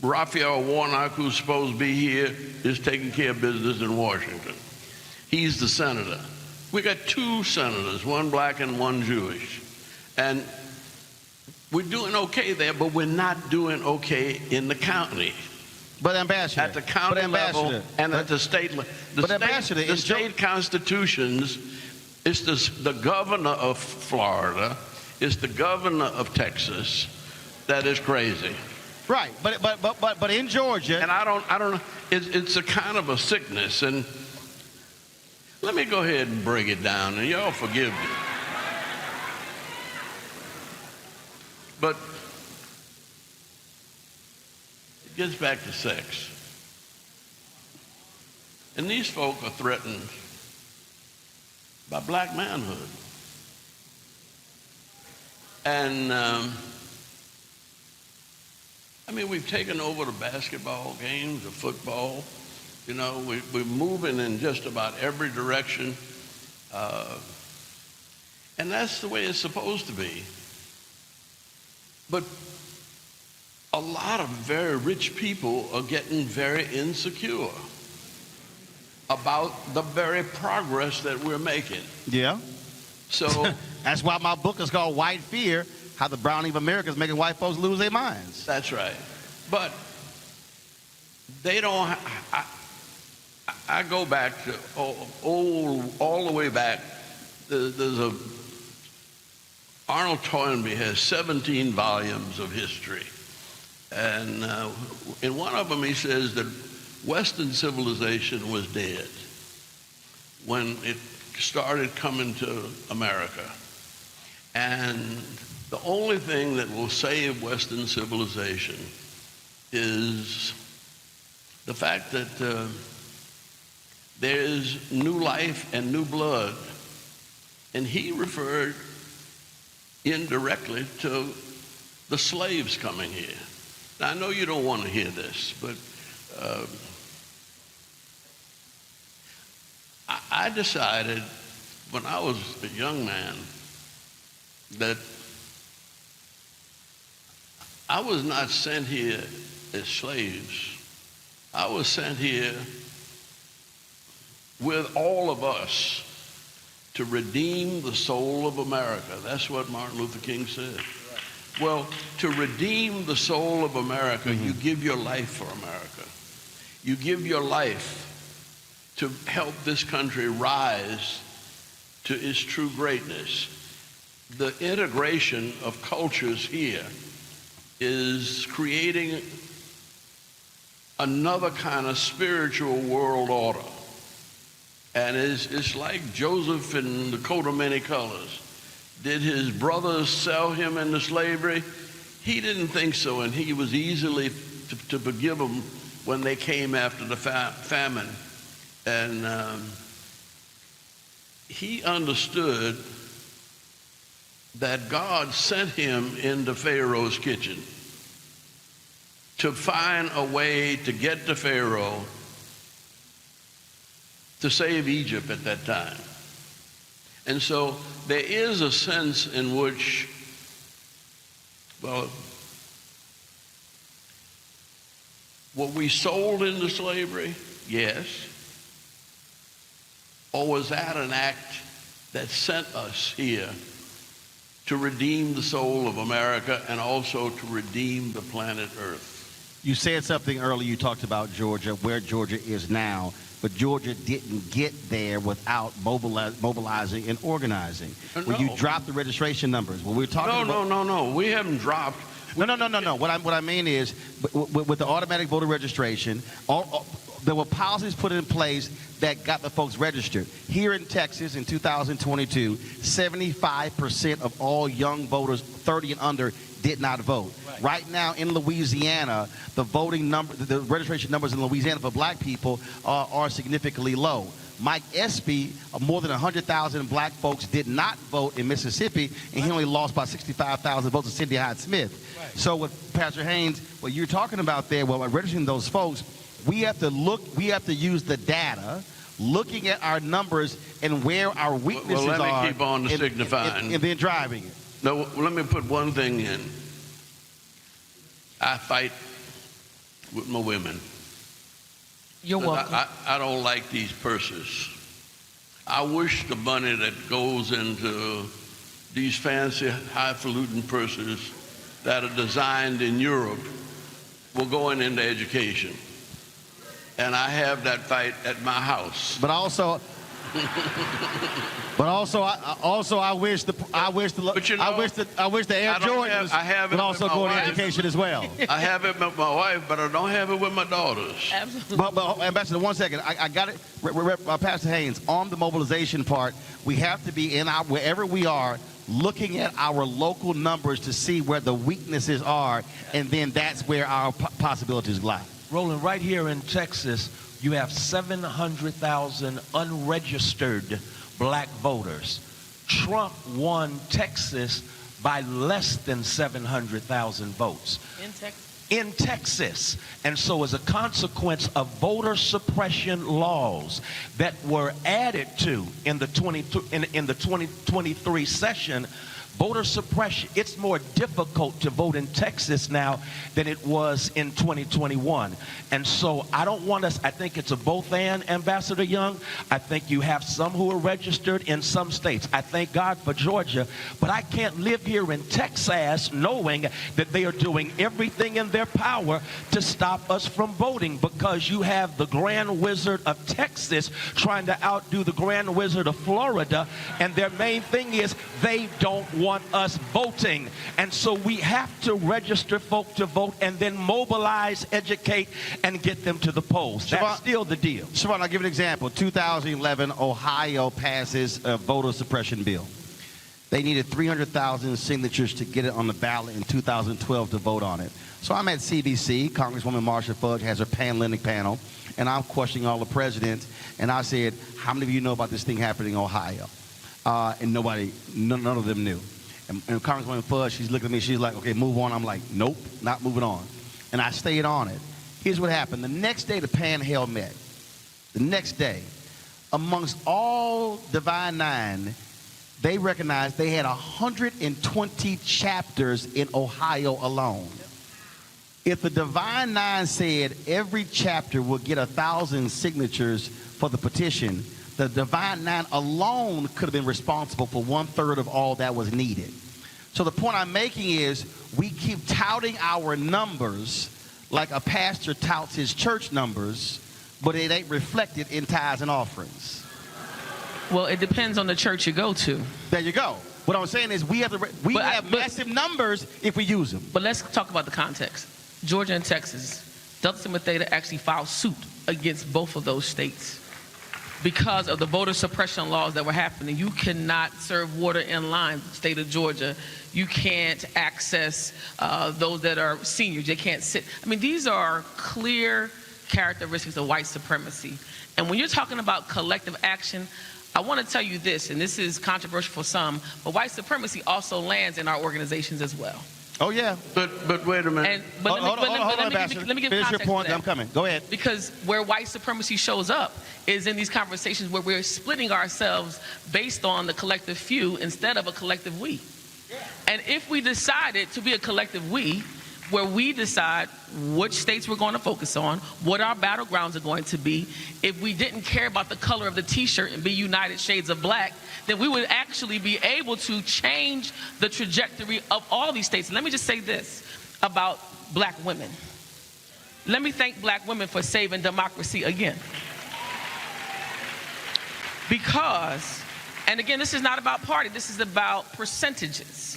Speaker 4: Raphael Warnock, who's supposed to be here, is taking care of business in Washington. He's the senator. We got 2 senators, one black and one Jewish. And we're doing okay there, but we're not doing okay in the county.
Speaker 8: But Ambassador,
Speaker 4: at the county level and at the state level. The state constitutions, it's the governor of Florida, it's the governor of Texas that is crazy.
Speaker 8: Right, but in Georgia,
Speaker 4: and I don't know. It's a kind of a sickness, and let me go ahead and break it down, and y'all forgive me. But it gets back to sex. And these folk are threatened by black manhood. And I mean, we've taken over the basketball games, the football. You know, we're moving in just about every direction. And that's the way it's supposed to be. But a lot of very rich people are getting very insecure about the very progress that we're making.
Speaker 8: Yeah.
Speaker 4: So
Speaker 8: that's why my book is called White Fear, How the Browning of America is Making White Folks Lose Their Minds.
Speaker 4: That's right. But they don't, I go back to all the way back. There's Arnold Toynbee has 17 volumes of history. And in one of them he says that Western civilization was dead when it started coming to America. And the only thing that will save Western civilization is the fact that there is new life and new blood. And he referred indirectly to the slaves coming here. Now, I know you don't want to hear this, but I decided when I was a young man that I was not sent here as slaves. I was sent here with all of us to redeem the soul of America. That's what Martin Luther King said. Right. Well, to redeem the soul of America, you give your life for America. You give your life to help this country rise to its true greatness. The integration of cultures here is creating another kind of spiritual world order. And it's like Joseph in the coat of many colors. Did his brothers sell him into slavery? He didn't think so, and he was easily to forgive them when they came after the famine. And he understood that God sent him into Pharaoh's kitchen to find a way to get to Pharaoh to save Egypt at that time. And so there is a sense in which, well, were we sold into slavery? Yes. Or was that an act that sent us here to redeem the soul of America and also to redeem the planet Earth?
Speaker 10: You said something earlier, you talked about Georgia, where Georgia is now. But Georgia didn't get there without mobilizing and organizing.
Speaker 4: No.
Speaker 10: When you dropped the registration numbers, when we're talking about...
Speaker 4: No. We haven't dropped.
Speaker 10: No. What I mean is, with the automatic voter registration, there were policies put in place that got the folks registered. Here in Texas in 2022, 75% of all young voters 30 and under did not vote. Right now in Louisiana, the registration numbers in Louisiana for black people are significantly low. Mike Espy, more than 100,000 black folks did not vote in Mississippi, and he only lost by 65,000 votes to Cindy Hyde-Smith. Right. So with Pastor Haynes, what you're talking about there, well, registering those folks, we have to use the data, looking at our numbers and where our weaknesses are.
Speaker 4: Well, let me keep on to signifying.
Speaker 10: And then driving it.
Speaker 4: No, let me put one thing in. I fight with my women.
Speaker 6: You're welcome.
Speaker 4: I don't like these purses. I wish the money that goes into these fancy, highfalutin purses that are designed in Europe were going into education. And I have that fight at my house.
Speaker 10: But also, I wish the Air Jordans would also go into education as well.
Speaker 4: I have it with my wife, but I don't have it with my daughters.
Speaker 6: Absolutely.
Speaker 10: But Ambassador, 1 second. I got it. Pastor Haynes, on the mobilization part, we have to be wherever we are, looking at our local numbers to see where the weaknesses are, and then that's where our possibilities lie.
Speaker 5: Roland, right here in Texas, you have 700,000 unregistered black voters. Trump won Texas by less than 700,000 votes.
Speaker 6: In Texas?
Speaker 5: In Texas. And so as a consequence of voter suppression laws that were added to in the 2023 session, voter suppression, it's more difficult to vote in Texas now than it was in 2021. And so I don't want us, I think it's a both and, Ambassador Young. I think you have some who are registered in some states. I thank God for Georgia, but I can't live here in Texas knowing that they are doing everything in their power to stop us from voting, because you have the Grand Wizard of Texas trying to outdo the Grand Wizard of Florida, and their main thing is they don't want us voting. And so we have to register folk to vote and then mobilize, educate, and get them to the polls. That's still the deal.
Speaker 8: Siobhan, I'll give you an example. 2011, Ohio passes a voter suppression bill. They needed 300,000 signatures to get it on the ballot in 2012 to vote on it. So I'm at CBC. Congresswoman Marsha Fudge has her panelitic panel, and I'm questioning all the presidents. And I said, how many of you know about this thing happening in Ohio? And none of them knew. And Congresswoman Fudge, she's looking at me, she's like, okay, move on. I'm like, nope, not moving on. And I stayed on it. Here's what happened. The next day, the panel met. The next day, amongst all Divine Nine, they recognized they had 120 chapters in Ohio alone. If the Divine Nine said every chapter will get 1,000 signatures for the petition, the Divine Nine alone could have been responsible for 1/3 of all that was needed. So the point I'm making is we keep touting our numbers like a pastor touts his church numbers, but it ain't reflected in tithes and offerings.
Speaker 6: Well, it depends on the church you go to.
Speaker 8: There you go. What I'm saying is we have massive numbers if we use them.
Speaker 6: But let's talk about the context. Georgia and Texas, Delta Sigma Theta actually filed suit against both of those states because of the voter suppression laws that were happening. You cannot serve water in line, state of Georgia. You can't access those that are seniors. They can't sit. I mean, these are clear characteristics of white supremacy. And when you're talking about collective action, I want to tell you this, and this is controversial for some, but white supremacy also lands in our organizations as well.
Speaker 8: Oh, yeah.
Speaker 4: But wait a minute.
Speaker 8: Hold on,
Speaker 6: let me give
Speaker 8: finish your
Speaker 6: context
Speaker 8: point.
Speaker 6: to that.
Speaker 8: I'm coming. Go ahead.
Speaker 6: Because where white supremacy shows up is in these conversations where we're splitting ourselves based on the collective few instead of a collective we. And if we decided to be a collective we, where we decide which states we're going to focus on, what our battlegrounds are going to be, if we didn't care about the color of the t-shirt and be United Shades of Black, then we would actually be able to change the trajectory of all these states. And let me just say this about black women. Let me thank black women for saving democracy again. Because, and again, this is not about party, this is about percentages.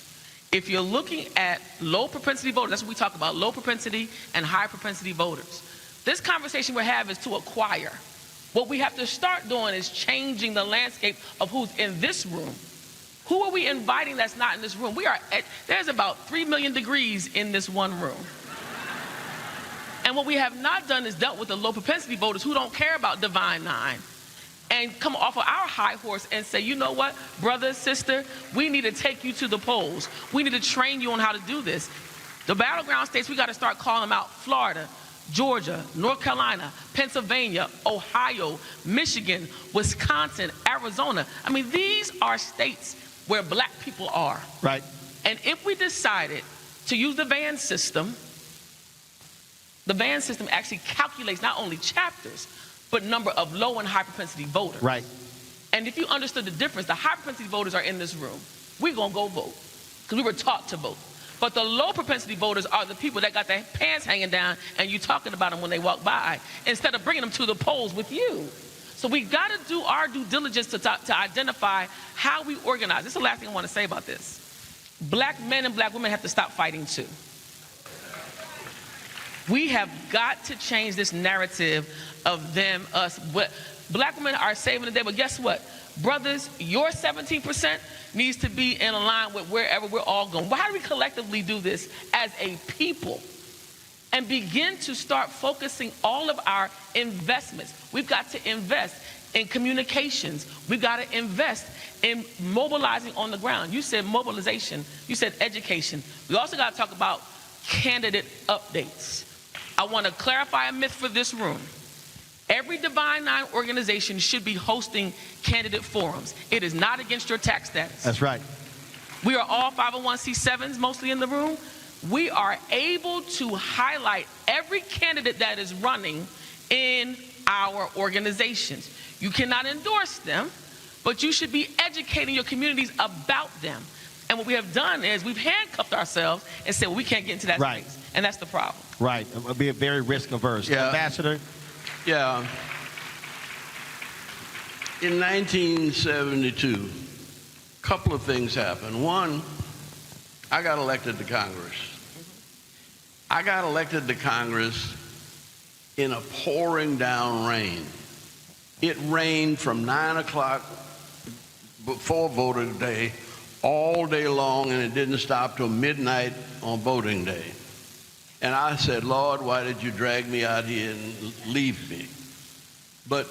Speaker 6: If you're looking at low propensity voters, that's what we talk about, low propensity and high propensity voters. This conversation we have is to acquire. What we have to start doing is changing the landscape of who's in this room. Who are we inviting that's not in this room? There's about 3 million degrees in this one room. And what we have not done is dealt with the low propensity voters who don't care about Divine Nine and come off of our high horse and say, you know what, brother, sister, we need to take you to the polls. We need to train you on how to do this. The battleground states, we got to start calling them out. Florida, Georgia, North Carolina, Pennsylvania, Ohio, Michigan, Wisconsin, Arizona. I mean, these are states where black people are.
Speaker 8: Right.
Speaker 6: And if we decided to use the VAN system actually calculates not only chapters, but number of low and high propensity voters.
Speaker 8: Right.
Speaker 6: And if you understood the difference, the high propensity voters are in this room. We're going to go vote because we were taught to vote. But the low propensity voters are the people that got their pants hanging down and you talking about them when they walk by instead of bringing them to the polls with you. So we got to do our due diligence to identify how we organize. This is the last thing I want to say about this. Black men and black women have to stop fighting too. We have got to change this narrative of them, us. Black women are saving the day, but guess what? Brothers, your 17% needs to be in line with wherever we're all going. Why do we collectively do this as a people and begin to start focusing all of our investments? We've got to invest in communications. We've got to invest in mobilizing on the ground. You said mobilization. You said education. We also got to talk about candidate updates. I want to clarify a myth for this room. Every Divine Nine organization should be hosting candidate forums. It is not against your tax status.
Speaker 8: That's right.
Speaker 6: We are all 501c7s mostly in the room. We are able to highlight every candidate that is running in our organizations. You cannot endorse them, but you should be educating your communities about them. And what we have done is we've handcuffed ourselves and said, well, we can't get into that space. And that's the problem.
Speaker 8: Right. It'll be very risk averse.
Speaker 4: Yeah.
Speaker 8: Ambassador?
Speaker 4: Yeah. In 1972, a couple of things happened. One, I got elected to Congress. I got elected to Congress in a pouring down rain. It rained from 9 o'clock before voting day all day long, and it didn't stop till midnight on voting day. And I said, Lord, why did you drag me out here and leave me? But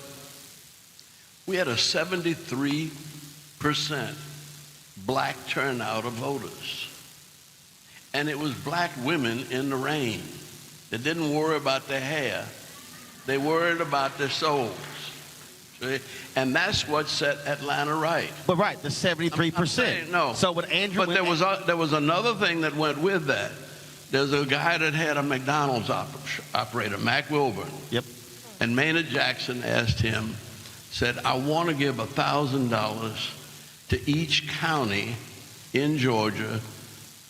Speaker 4: we had a 73% black turnout of voters. And it was black women in the rain that didn't worry about their hair. They worried about their souls. See? And that's what set Atlanta right.
Speaker 8: But right, the 73%.
Speaker 4: I'm saying, no.
Speaker 8: So with Andrew...
Speaker 4: But there was another thing that went with that. There's a guy that had a McDonald's operator, Mac Wilburn.
Speaker 8: Yep.
Speaker 4: And Maynard Jackson asked him, said, I want to give $1,000 to each county in Georgia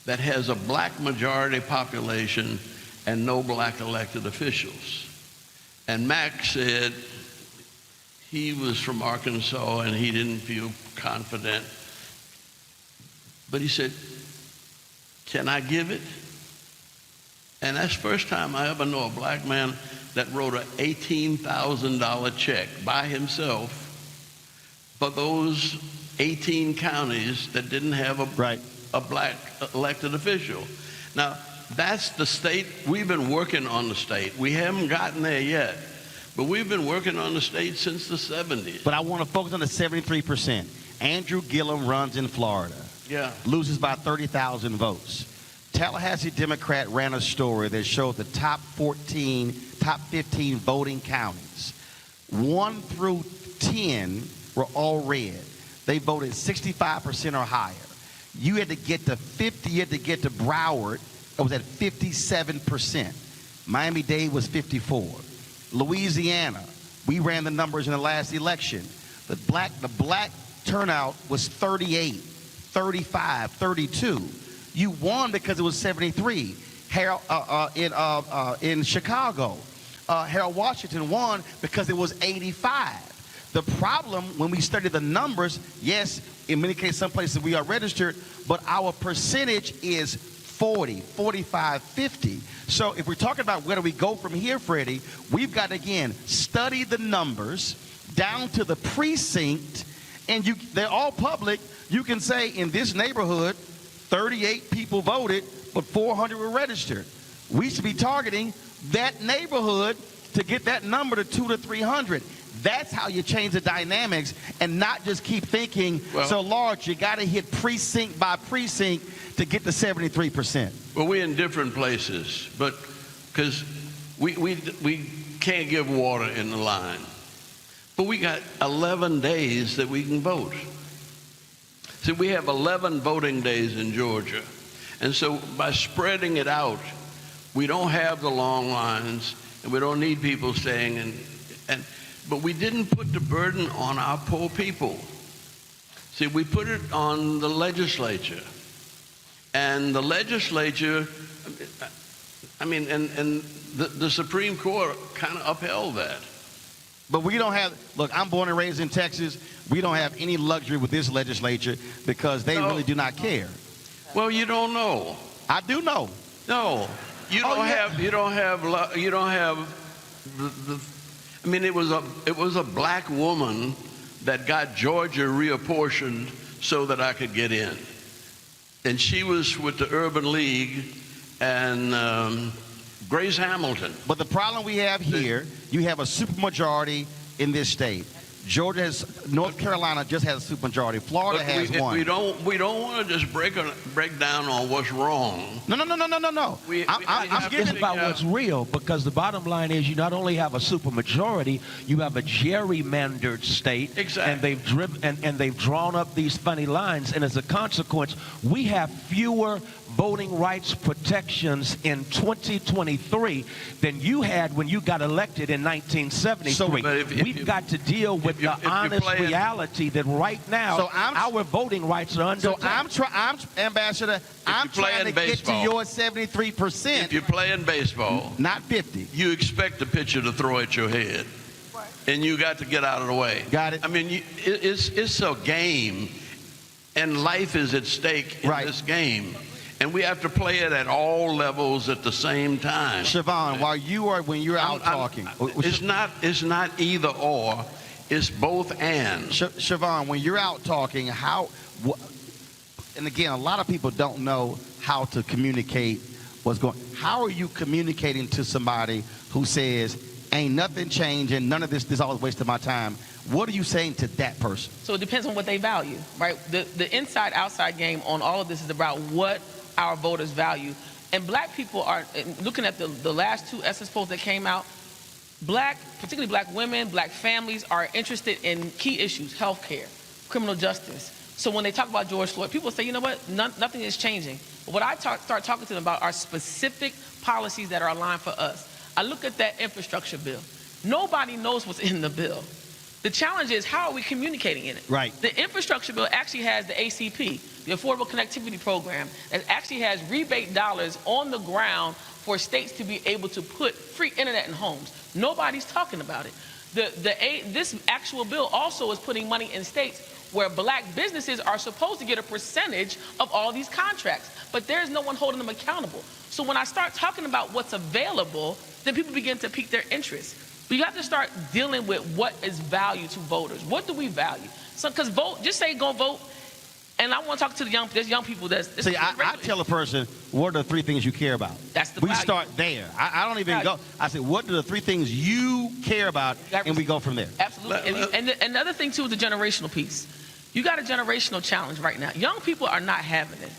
Speaker 4: that has a black majority population and no black elected officials. And Mac said he was from Arkansas and he didn't feel confident. But he said, can I give it? And that's the first time I ever know a black man that wrote an $18,000 check by himself for those 18 counties that didn't have a black elected official. Now, that's the state. We've been working on the state. We haven't gotten there yet, but we've been working on the state since the 70s.
Speaker 8: But I want to focus on the 73%. Andrew Gillum runs in Florida.
Speaker 4: Yeah.
Speaker 8: Loses by 30,000 votes. Tallahassee Democrat ran a story that showed the top 15 voting counties. 1 through 10 were all red. They voted 65% or higher. You had to get to 50, you had to get to Broward. It was at 57%. Miami-Dade was 54. Louisiana, we ran the numbers in the last election. The black turnout was 38, 35, 32. You won because it was 73. In Chicago, Harold Washington won because it was 85. The problem when we study the numbers, yes, in many cases, some places we are registered, but our percentage is 40, 45, 50. So if we're talking about where do we go from here, Freddie, we've got to, again, study the numbers down to the precinct, and they're all public. You can say in this neighborhood, 38 people voted, but 400 were registered. We should be targeting that neighborhood to get that number to 200 to 300. That's how you change the dynamics and not just keep thinking so large. You got to hit precinct by precinct to get the 73%.
Speaker 4: Well, we're in different places, but because we can't give water in the line. But we got 11 days that we can vote. See, we have 11 voting days in Georgia. And so by spreading it out, we don't have the long lines and we don't need people staying but we didn't put the burden on our poor people. See, we put it on the legislature. And the legislature, I mean, and the Supreme Court kind of upheld that.
Speaker 8: But we don't have, look, I'm born and raised in Texas. We don't have any luxury with this legislature because they really do not care.
Speaker 4: Well, you don't know.
Speaker 8: I do know.
Speaker 4: No, you don't have I mean, it was a black woman that got Georgia reapportioned so that I could get in. And she was with the Urban League and Grace Hamilton.
Speaker 8: But the problem we have here, you have a supermajority in this state. Georgia has, North Carolina just has a supermajority. Florida has one.
Speaker 4: We don't want to just break down on what's wrong.
Speaker 8: No.
Speaker 5: It's about what's real, because the bottom line is you not only have a supermajority, you have a gerrymandered state.
Speaker 4: Exactly.
Speaker 5: And they've drawn up these funny lines, and as a consequence, we have fewer voting rights protections in 2023 than you had when you got elected in 1973. We've got to deal with the honest reality that right now our voting rights are under attack.
Speaker 8: Ambassador, I'm trying to get to your 73%.
Speaker 4: If you're playing baseball,
Speaker 8: not 50,
Speaker 4: you expect the pitcher to throw at your head, and you got to get out of the way.
Speaker 8: Got it.
Speaker 4: I mean, it's a game, and life is at stake in this game. And we have to play it at all levels at the same time.
Speaker 8: Siobhan, when you're out talking,
Speaker 4: it's not either or, it's both and.
Speaker 8: Siobhan, when you're out talking, and again, a lot of people don't know how to communicate what's going. How are you communicating to somebody who says, "Ain't nothing changing, none of this all a waste of my time"? What are you saying to that person?
Speaker 6: So it depends on what they value, right? The inside-outside game on all of this is about what our voters value. And black people are, looking at the last two Essence polls that came out, particularly black women, black families are interested in key issues: healthcare, criminal justice. So when they talk about George Floyd, people say, you know what, nothing is changing. But what I start talking to them about are specific policies that are aligned for us. I look at that infrastructure bill. Nobody knows what's in the bill. The challenge is, how are we communicating in it?
Speaker 8: Right.
Speaker 6: The infrastructure bill actually has the ACP, the Affordable Connectivity Program, that actually has rebate dollars on the ground for states to be able to put free internet in homes. Nobody's talking about it. This actual bill also is putting money in states where black businesses are supposed to get a percentage of all these contracts, but there's no one holding them accountable. So when I start talking about what's available, then people begin to pique their interest. But you have to start dealing with what is value to voters. What do we value? So, because vote, just say go vote. And I want to talk to there's young people
Speaker 8: See, I tell a person, what are the three things you care about?
Speaker 6: That's the
Speaker 8: We
Speaker 6: value.
Speaker 8: start there. I don't even go. I say, what are the three things you care about? And we go from there.
Speaker 6: Absolutely. And the other thing, too, is the generational piece. You got a generational challenge right now. Young people are not having it.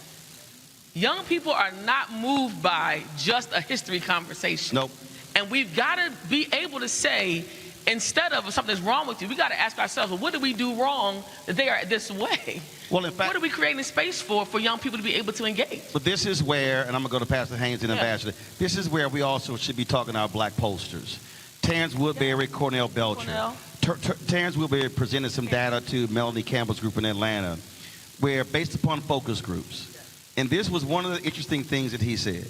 Speaker 6: Young people are not moved by just a history conversation.
Speaker 8: Nope.
Speaker 6: And we've got to be able to say, instead of something's wrong with you, we got to ask ourselves, well, what do we do wrong that they are this way?
Speaker 8: Well, in fact,
Speaker 6: what are we creating space for young people to be able to engage?
Speaker 8: But this is where, and I'm going to go to Pastor Haynes and Ambassador, this is where we also should be talking about black posters. Terrence Woodbury, Cornell Belcher. Terrence Woodbury presented some data to Melanie Campbell's group in Atlanta, where based upon focus groups, and this was one of the interesting things that he said.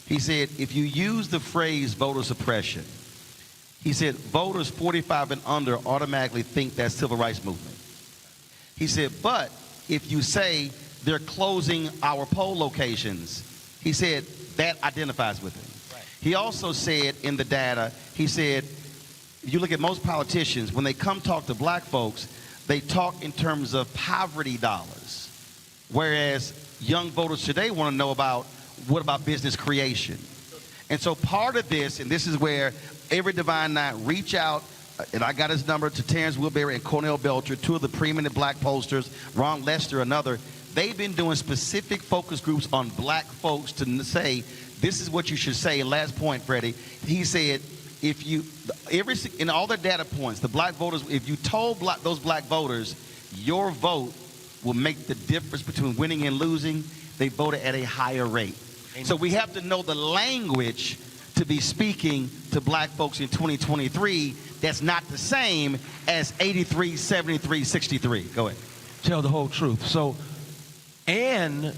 Speaker 8: He said, if you use the phrase voter suppression, he said voters 45 and under automatically think that's civil rights movement. He said, but if you say they're closing our poll locations, he said that identifies with it. Right. He also said in the data, he said, if you look at most politicians, when they come talk to black folks, they talk in terms of poverty dollars, whereas young voters today want to know about what about business creation. And so part of this, and this is where every Divine Night reach out, and I got his number, to Terrence Woodbury and Cornell Belcher, two of the preeminent black posters, Ron Lester, another. They've been doing specific focus groups on black folks to say, this is what you should say. And last point, Freddie, he said, if you, in all their data points, the black voters, if you told those black voters, your vote will make the difference between winning and losing, they voted at a higher rate. Amen. So we have to know the language to be speaking to black folks in 2023 that's not the same as 83, 73, 63. Go ahead.
Speaker 5: Tell the whole truth. So, and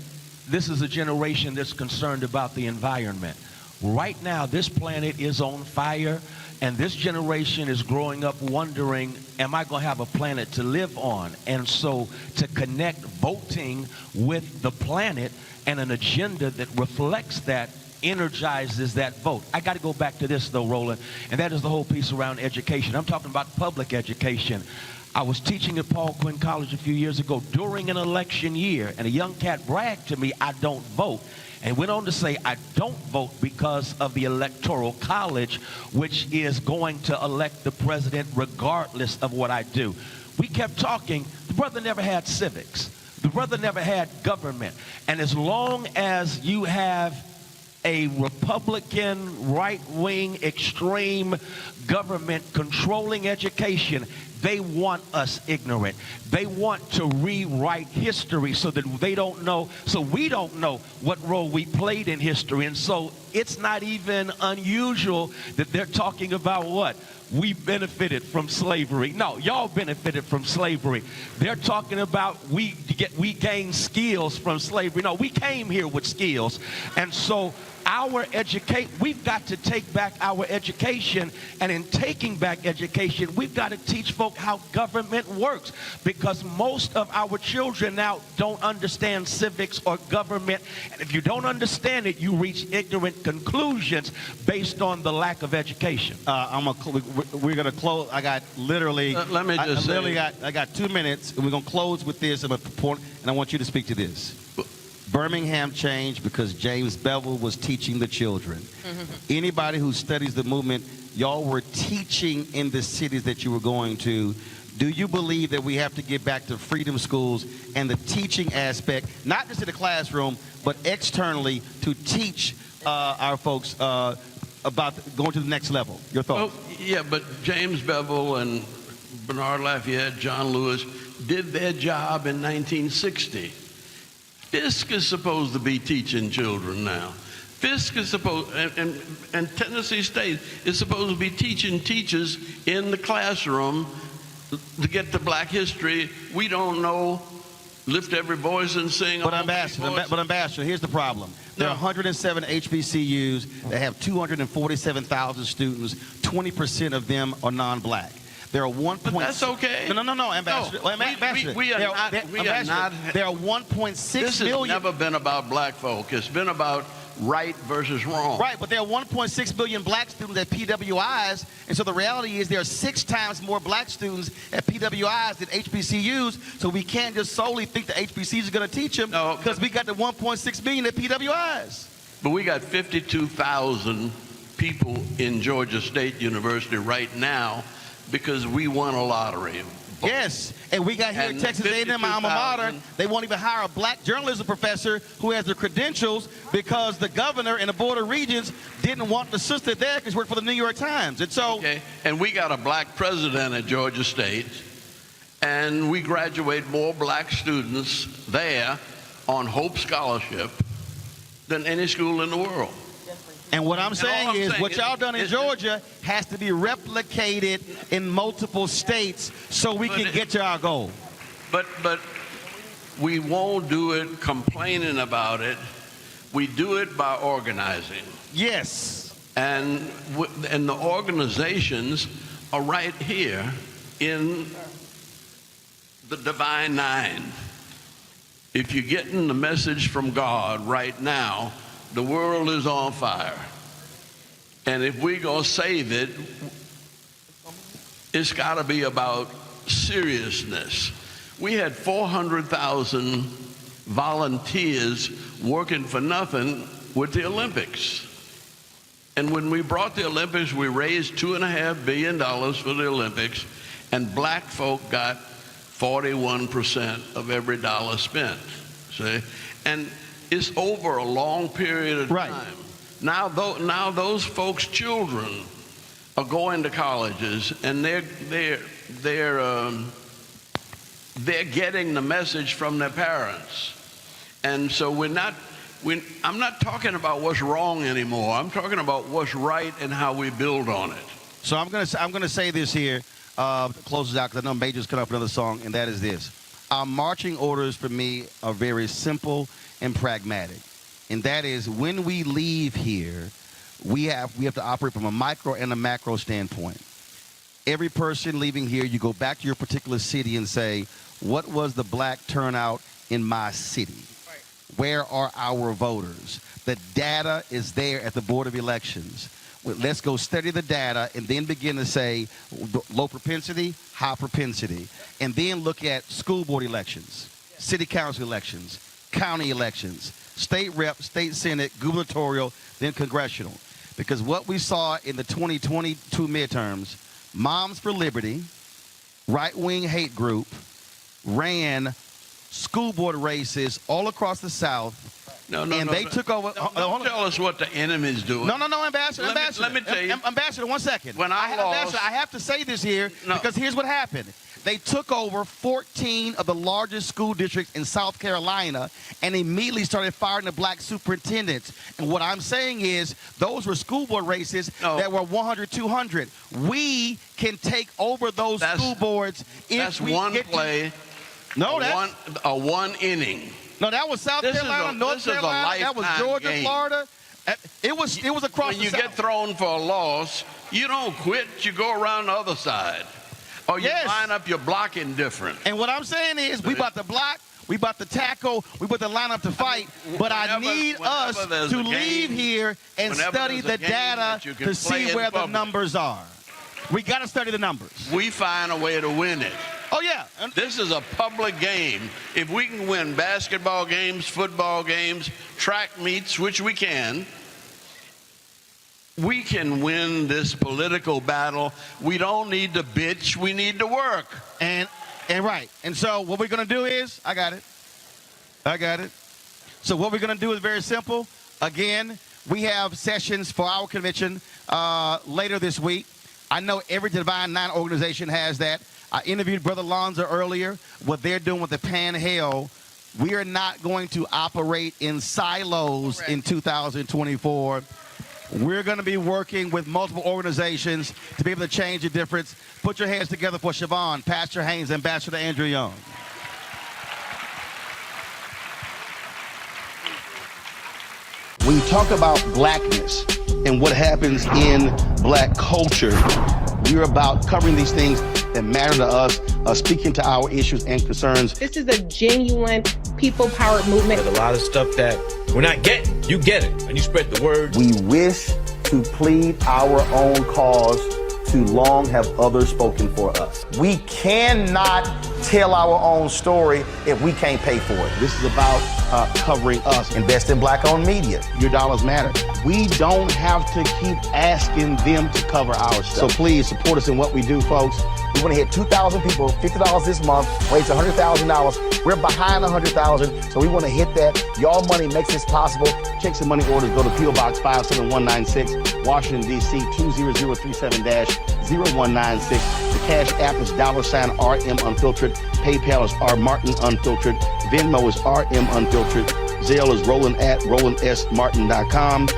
Speaker 5: this is a generation that's concerned about the environment. Right now, this planet is on fire, and this generation is growing up wondering, am I going to have a planet to live on? And so to connect voting with the planet and an agenda that reflects that energizes that vote. I got to go back to this, though, Roland, and that is the whole piece around education. I'm talking about public education. I was teaching at Paul Quinn College a few years ago during an election year, and a young cat bragged to me, "I don't vote," and went on to say, "I don't vote because of the Electoral College, which is going to elect the president regardless of what I do." We kept talking. The brother never had civics. The brother never had government. And as long as you have a Republican, right-wing, extreme government controlling education, they want us ignorant. They want to rewrite history so that they don't know, so we don't know what role we played in history. And so it's not even unusual that they're talking about what? We benefited from slavery. No, y'all benefited from slavery. They're talking about we gained skills from slavery. No, we came here with skills. And so we've got to take back our education, and in taking back education, we've got to teach folk how government works, because most of our children now don't understand civics or government, and if you don't understand it, you reach ignorant conclusions based on the lack of education.
Speaker 8: We're gonna close. I got literally.
Speaker 5: Let me just say,
Speaker 8: I got 2 minutes, and we're gonna close with this. And I want you to speak to this. Birmingham changed because James Bevel was teaching the children. Anybody who studies the movement, y'all were teaching in the cities that you were going to. Do you believe that we have to get back to freedom schools and the teaching aspect, not just in the classroom, but externally, to teach our folks about going to the next level? Your thoughts?
Speaker 4: Oh, yeah, but James Bevel and Bernard Lafayette, John Lewis did their job in 1960. Fisk is supposed to be teaching children now. Fisk is supposed, and Tennessee State is supposed to be teaching teachers in the classroom to get to black history. We don't know. Lift every voice and sing.
Speaker 8: But Ambassador, here's the problem. There are 107 HBCUs that have 247,000 students. 20% of them are non-black. There are 1.
Speaker 4: But that's okay.
Speaker 8: No, Ambassador.
Speaker 4: No,
Speaker 8: Ambassador.
Speaker 4: We are not.
Speaker 8: There are 1.6
Speaker 4: this
Speaker 8: million.
Speaker 4: This has never been about black folk. It's been about right versus wrong.
Speaker 8: Right, but there are 1.6 million black students at PWIs, and so the reality is there are 6 times more black students at PWIs than HBCUs, so we can't just solely think the HBCUs are going to teach them, because we got the 1.6 million at PWIs.
Speaker 4: But we got 52,000 people in Georgia State University right now because we won a lottery.
Speaker 8: Yes, and we got here at Texas A&M, my alma mater, they won't even hire a black journalism professor who has the credentials because the governor and the Board of Regents didn't want the sister there because she worked for the New York Times. And so,
Speaker 4: okay, and we got a black president at Georgia State, and we graduate more black students there on Hope Scholarship than any school in the world.
Speaker 8: And what I'm saying is what y'all done in Georgia has to be replicated in multiple states so we can get to our goal.
Speaker 4: But we won't do it complaining about it. We do it by organizing.
Speaker 8: Yes.
Speaker 4: And the organizations are right here in the Divine Nine. If you're getting the message from God right now, the world is on fire. And if we're going to save it, it's got to be about seriousness. We had 400,000 volunteers working for nothing with the Olympics. And when we brought the Olympics, we raised $2.5 billion for the Olympics, and black folk got 41% of every dollar spent. See? And it's over a long period of time. Now those folks' children are going to colleges, and they're getting the message from their parents. And so I'm not talking about what's wrong anymore. I'm talking about what's right and how we build on it.
Speaker 8: So I'm gonna say this here, closes out, because I know Major's cut up another song, and that is this. Our marching orders for me are very simple and pragmatic, and that is when we leave here, we have to operate from a micro and a macro standpoint. Every person leaving here, you go back to your particular city and say, what was the black turnout in my city? Where are our voters? The data is there at the Board of Elections. let's go study the data and then begin to say low propensity, high propensity, and then look at school board elections, city council elections, county elections, state rep, state senate, gubernatorial, then congressional. Because what we saw in the 2022 midterms, Moms for Liberty, right-wing hate group, ran school board races all across the South. They took over.
Speaker 4: Don't tell us what the enemy's doing.
Speaker 8: No, Ambassador.
Speaker 4: Let me tell you.
Speaker 8: Ambassador, 1 second.
Speaker 4: When I lost,
Speaker 8: Ambassador, I have to say this here because here's what happened. They took over 14 of the largest school districts in South Carolina and immediately started firing the black superintendents. And what I'm saying is those were school board races that were 100, 200. We can take over those school boards if we get
Speaker 4: play. A one inning.
Speaker 8: No, that was South Carolina, North Carolina, that was Georgia, Florida. It was across the South.
Speaker 4: When you get thrown for a loss, you don't quit. You go around the other side. Or you line up your blocking different.
Speaker 8: And what I'm saying is we about to block, we about to tackle, we about to line up to fight. But I need us to leave here and study the data to see where the numbers are. We got to study the numbers.
Speaker 4: We find a way to win it.
Speaker 8: Oh, yeah.
Speaker 4: This is a public game. If we can win basketball games, football games, track meets, which we can win this political battle. We don't need to bitch. We need to work.
Speaker 8: And right. And so what we're going to do is, I got it. So what we're going to do is very simple. Again, we have sessions for our convention later this week. I know every Divine Nine organization has that. I interviewed Brother Lonzo earlier, what they're doing with the Panhandle. We are not going to operate in silos in 2024. We're going to be working with multiple organizations to be able to change the difference. Put your hands together for Siobhan, Pastor Haynes, Ambassador Andrew Young.
Speaker 1: When you talk about blackness and what happens in black culture, we're about covering these things that matter to us, speaking to our issues and concerns.
Speaker 2: This is a genuine people-powered movement.
Speaker 3: There's a lot of stuff that we're not getting. You get it, and you spread the word.
Speaker 1: We wish to plead our own cause. Too long have others spoken for us. We cannot tell our own story if we can't pay for it. This is about covering us. Invest in black-owned media. Your dollars matter. We don't have to keep asking them to cover our stuff. So please support us in what we do, folks. We want to hit 2,000 people, $50 this month, raise $100,000. We're behind 100,000, so we want to hit that. Y'all money makes this possible. Checks and money orders go to P.O. Box 57196, Washington, D.C. 20037-0196. The Cash App is $RM Unfiltered. PayPal is R Martin Unfiltered. Venmo is RM Unfiltered. Zelle is Roland@RolandSMartin.com.